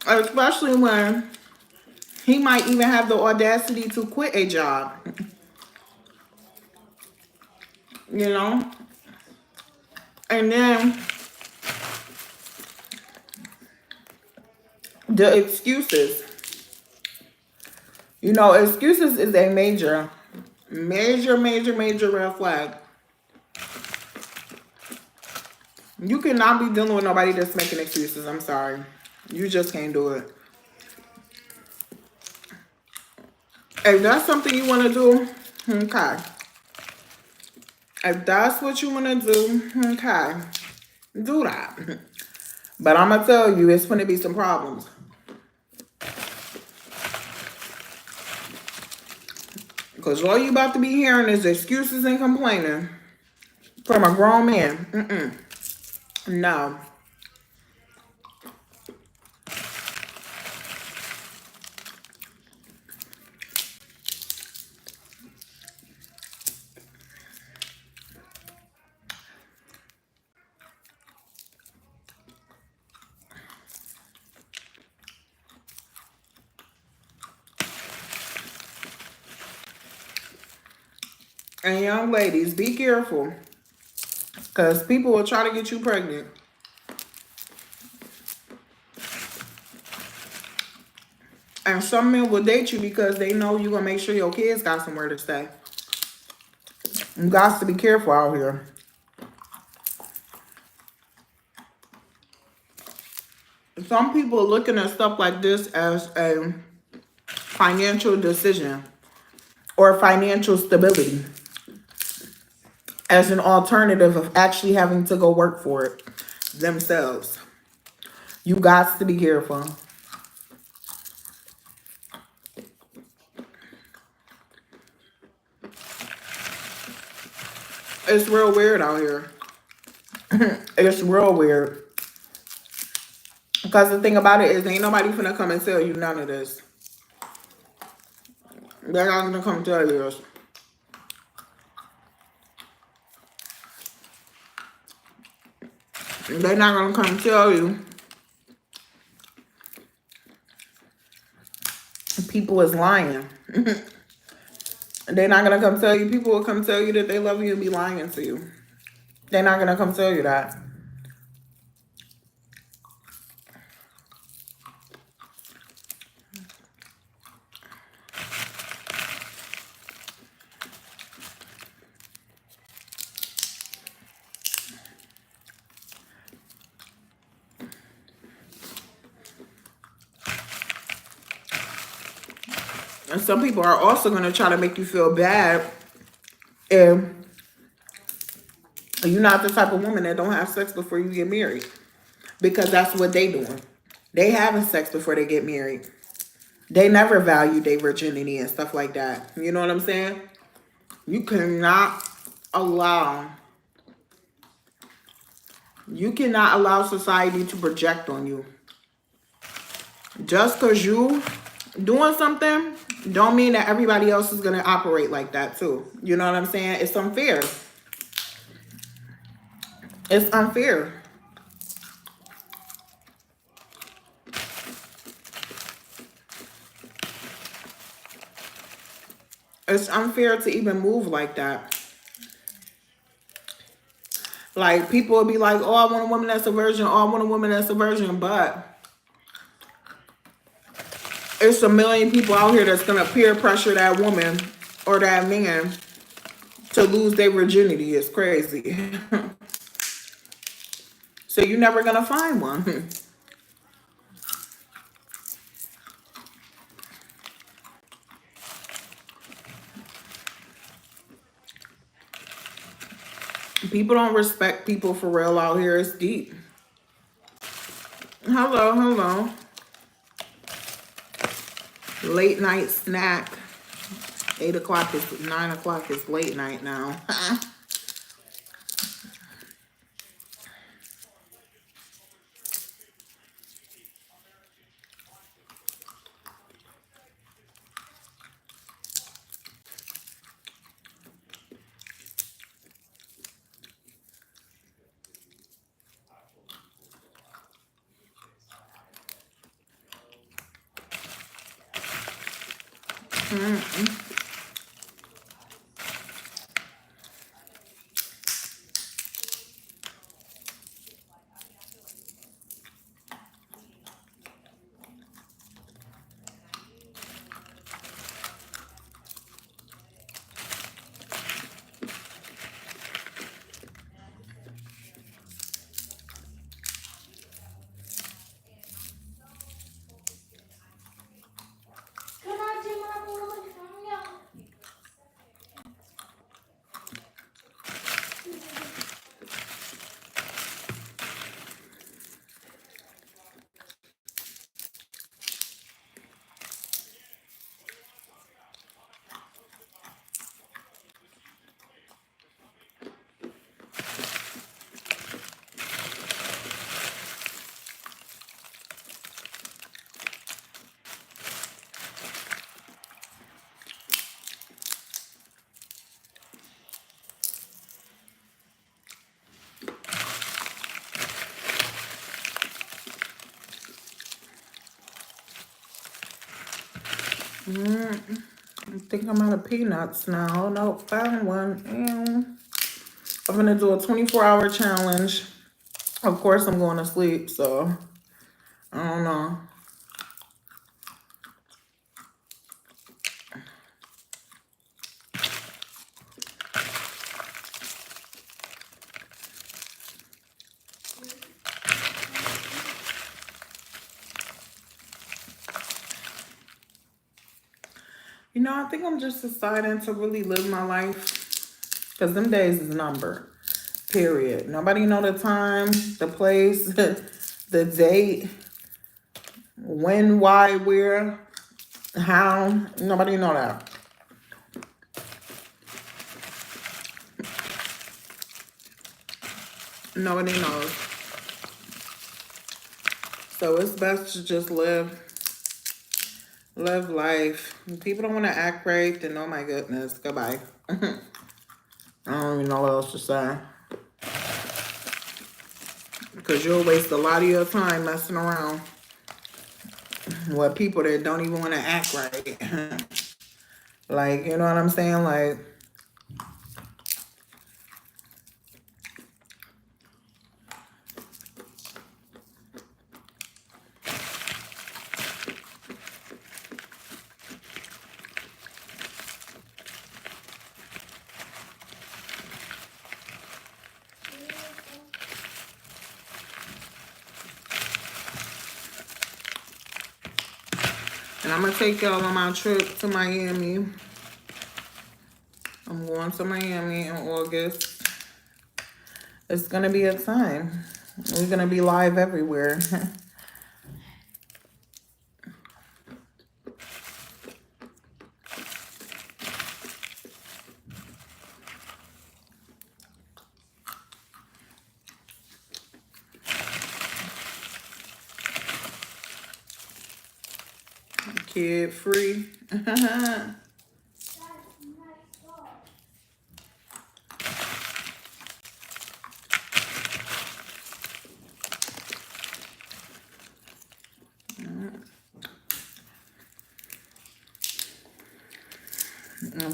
Especially when he might even have the audacity to quit a job. You know? And then the excuses. You know, excuses is a major red flag. You cannot be dealing with nobody that's making excuses. I'm sorry. You just can't do it. If that's something you want to do, okay. If that's what you want to do, okay. Do that. But I'm going to tell you, it's going to be some problems. Because all you about to be hearing is excuses and complaining from a grown man. No. And young ladies, be careful. Because people will try to get you pregnant. And some men will date you because they know you're going to make sure your kids got somewhere to stay. You got to be careful out here. Some people are looking at stuff like this as a financial decision or financial stability as an alternative of actually having to go work for it themselves. You got to be careful. It's real weird out here. It's real weird. Because the thing about it is, ain't nobody finna come and tell you none of this. They're not gonna come tell you this. They're not gonna come tell you. People is lying. They're not gonna come tell you. People will come tell you that they love you and be lying to you. They're not gonna come tell you that. And some people are also going to try to make you feel bad if you're not the type of woman that don't have sex before you get married. Because that's what they doing. They having sex before they get married. They never value their virginity and stuff like that. You know what I'm saying? You cannot allow society to project on you. Just because you doing something don't mean that everybody else is going to operate like that too. You know what I'm saying? It's unfair. It's unfair. It's unfair to even move like that. Like, people will be like, oh, I want a woman that's a virgin. Oh, I want a woman that's a virgin. But it's a million people out here that's going to peer pressure that woman or that man to lose their virginity. It's crazy. So you're never going to find one. People don't respect people for real out here. It's deep. Hello, hello. Late night snack. 8 o'clock is 9 o'clock is late night now. I think I'm out of peanuts now. No, found one. I'm gonna do a 24-hour challenge. Of course, I'm going to sleep, so I don't know. You know, I think I'm just deciding to really live my life because them days is numbered. Period. Nobody know the time, the place, the date, when, why, where, how. Nobody know that. Nobody knows. So it's best to just live life. If people don't want to act right, then oh my goodness, goodbye. I don't even know what else to say. Because you'll waste a lot of your time messing around with people that don't even want to act right. Like, you know what I'm saying? Like, and I'm going to take y'all on my trip to Miami. I'm going to Miami in August. It's going to be a time. We're going to be live everywhere. Kid free. I'm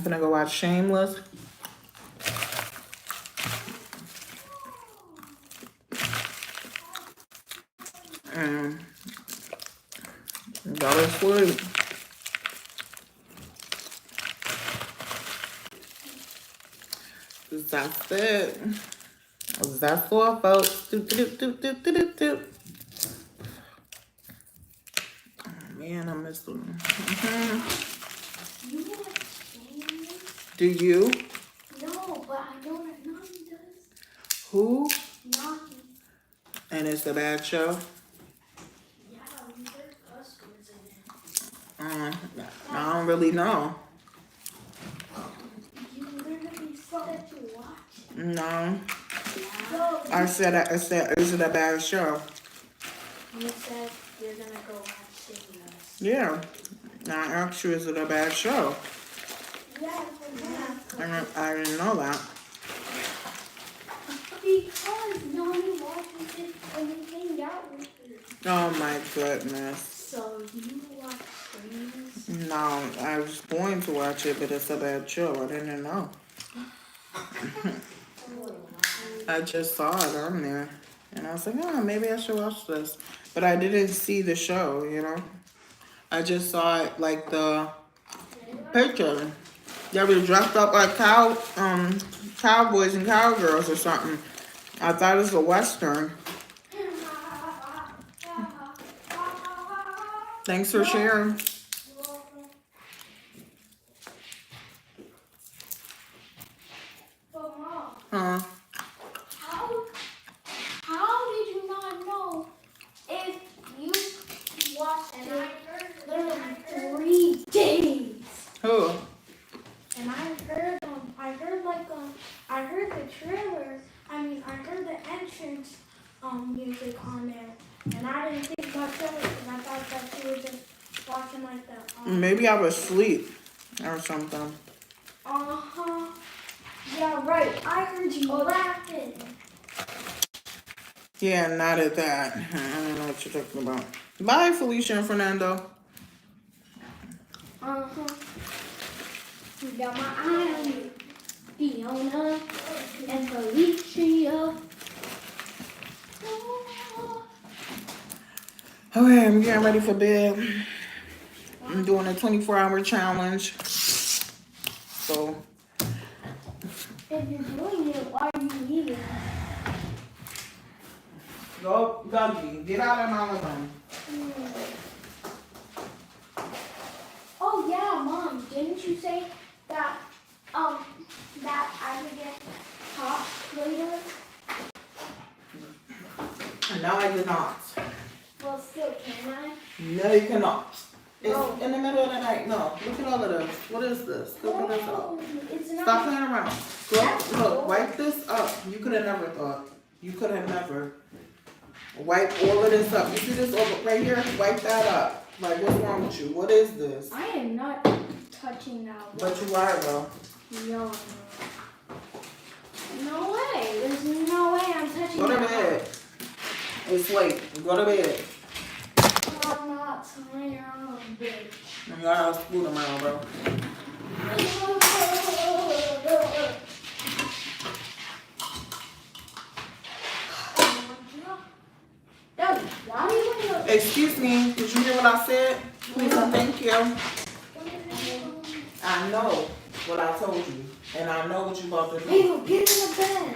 gonna go watch Shameless. and go to sleep. That's it. That's all, folks. Doop, doop, doop, doop, doop, doop. Oh, man, I miss them. You know what saying is? Do you? No, but I know that Nani does. Who? Nani. And it's a bad show? Yeah, we heard cuss words in it. I don't really know. You literally said that you watched. No. No, I said, is it a bad show? you said you're gonna go watch Singing Us. Yeah. I asked you, is it a bad show? Yeah. I didn't know that. Because Nani watches it and we hang out with her. Oh my goodness. So you watch streams? No, I was going to watch it, but it's a bad show. I didn't know. I just saw it on there. And I was like, oh, maybe I should watch this. But I didn't see the show, you know. I just saw it like the picture. They were dressed up like cowboys and cowgirls or something. I thought it was a Western. Thanks for sharing. But Mom, Huh? how did you not know if you watched it literally 3 days? Who? And I heard the trailer. I heard the entrance music on there, and I didn't think much of it because I thought that you were just watching like the. Maybe I was asleep or something. Yeah, right. I heard you laughing. Yeah, not at that. I don't know what you're talking about. Bye, Felicia and Fernando. You got my eye on you, Fiona and Felicia. Okay, I'm getting ready for bed. I'm doing a 24-hour challenge. So, If you're doing it, why are you leaving? go, Dougie, get out of my room. Oh yeah, Mom, didn't you say that that I would get taught later? No, I did not. Well, still, can I? No, you cannot. It's No. in the middle of the night. No, look at all of this. What is this? Look at this up. Oh, it's not. Stop playing around. Look, wipe this up. You could have never thought. You could have never. Wipe all of this up. You see this over right here? Wipe that up. Like, what's wrong with you? What is this? I am not touching that. But you are, though. No. No way. There's no way I'm touching Go to that. bed. It's late. Go to bed. I'm not tired, bitch. You gotta have school tomorrow, bro. Daddy, why do you want to... Excuse me. Did you hear what I said? Please and thank you. I know what I told you. And I know what you about to do. Hey, get in the bed.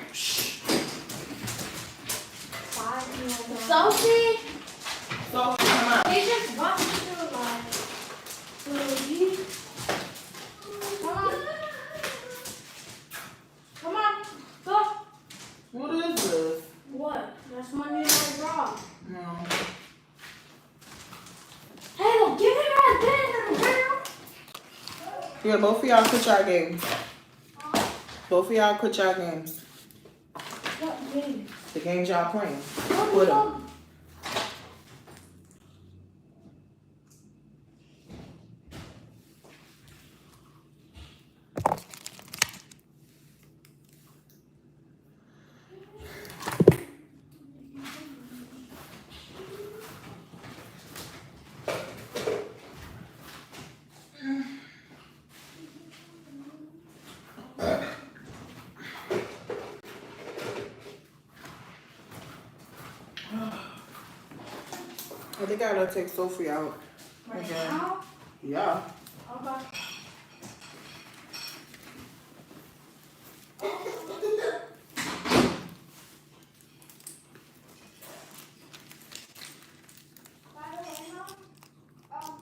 Sophie? So, come on. They just walked into the line. Come on. Come on. Go. What is this? What? That's my new bra. No. Hey, well, give me that bed, girl. Yeah, both of y'all quit y'all games. Both of y'all quit y'all games. What game? The games y'all playing. What Quit the 'em. I think I gotta take Sophie out. Right Okay. now? Yeah. Okay. By the way, Mom,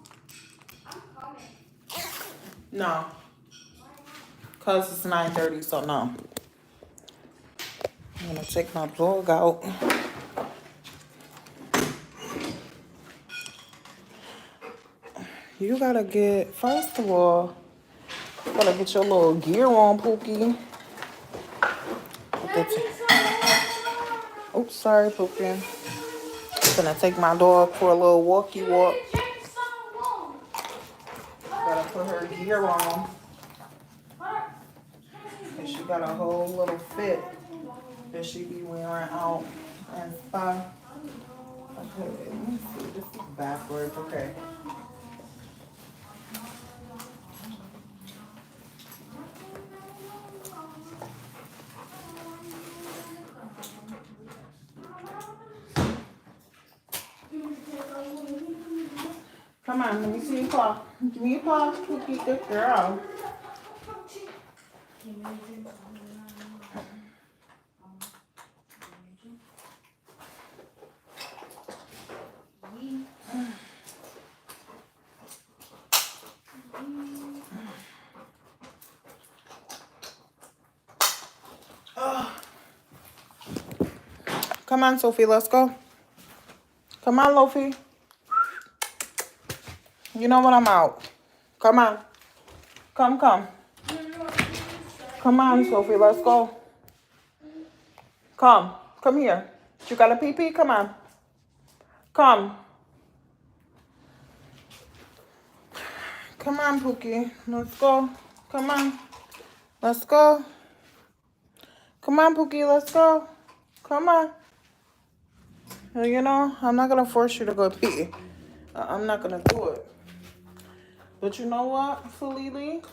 I'm coming. No. Why not? Cause it's 9:30, so no. I'm gonna take my dog out. You gotta get, first of all, you gotta get your little gear on, Pookie. Oops, sorry, Pookie. Gonna take my dog for a little walkie walk. Gotta put her gear on. And she got a whole little fit that she be wearing out and stuff. Okay, let me see. This is backwards. Okay. Come on, let me see your paw. Give me your paw, Cookie. Good girl. Come on, Sophie, let's go. Come on, Lofi. You know what, I'm out. Come on. Come. Come on, Sophie, let's go. Come here. You got a pee-pee? Come on. Come. Come on, Pookie. Let's go. Come on. Let's go. Come on, Pookie, let's go. Come on. Well, you know, I'm not going to force you to go pee. I'm not going to do it. But you know what, Falili?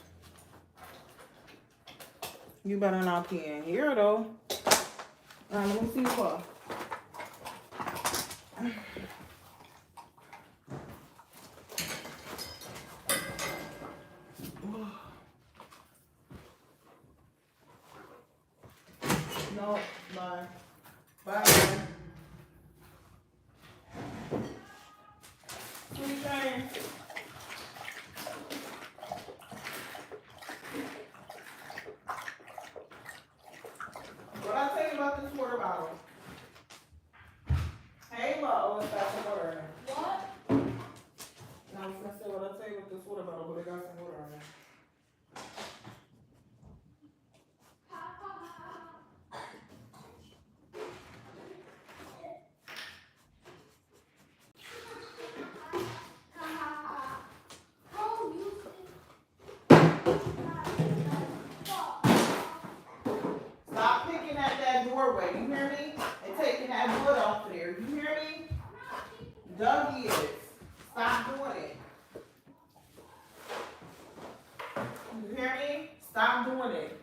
You better not pee in here, though. All right, let me see your paw. No, bye. Bye. Sweet dreams. What I tell you about this water bottle? Hey, oh, it's got some water in it. What? No, I was gonna say what I tell you about this water bottle, but it got some water in it. Stop picking at that doorway, you hear me? And taking that wood off there, you hear me? Dougie is. Stop doing it. You hear me? Stop doing it.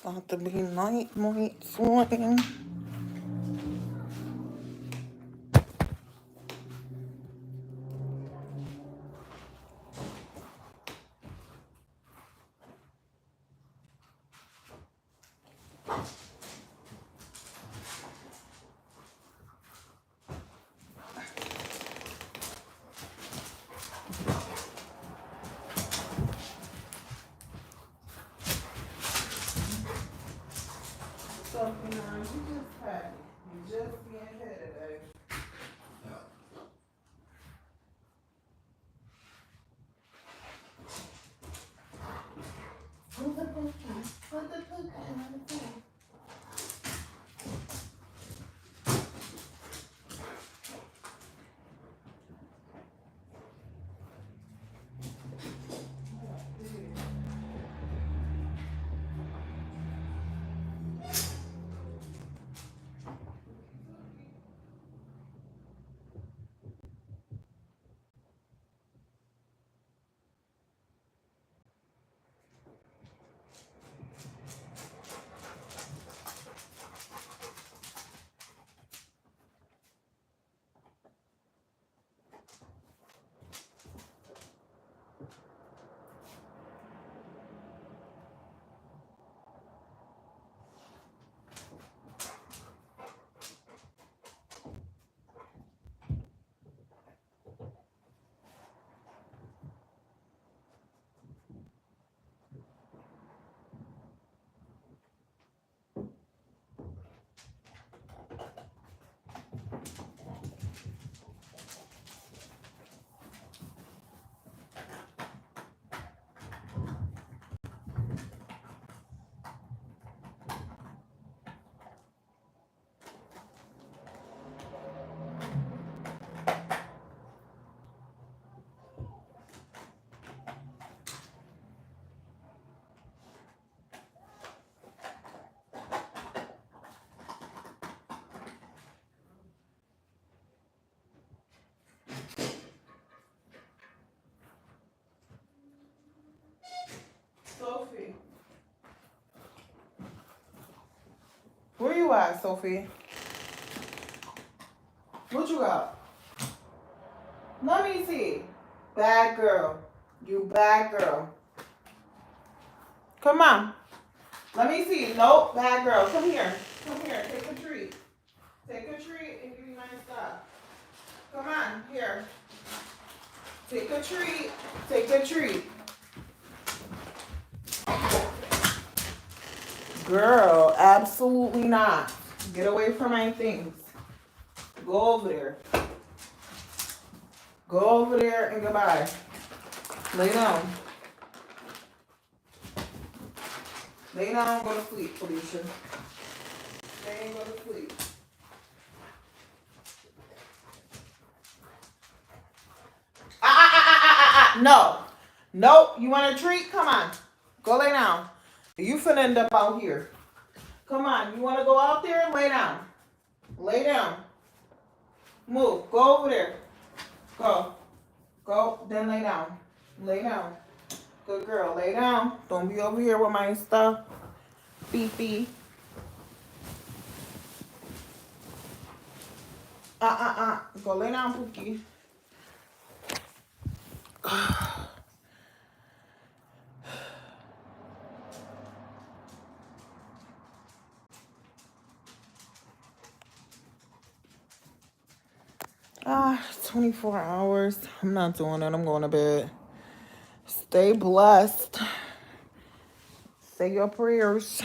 About to be night swing. So, you just had it. You just being here today. Put the cookie on the floor. Sophie. Where you at, Sophie? What you got? Let me see. Bad girl. You bad girl. Come on. Let me see. Nope, bad girl. Come here. Come here. Take a treat. Take a treat and give me my stuff. Come on. Here. Take a treat. Take a treat. Girl, absolutely not. Get away from my things. Go over there. Go over there and goodbye. Lay down. Lay down, go to sleep, Felicia. Lay and go to sleep. No. Nope. You want a treat? Come on. Go lay down. You finna end up out here. Come on. You want to go out there? Lay down. Lay down. Move. Go over there. Go. Go. Then lay down. Lay down. Good girl. Lay down. Don't be over here with my stuff. Beefy. Go lay down, Pookie. 24 hours. I'm not doing it. I'm going to bed. Stay blessed. Say your prayers.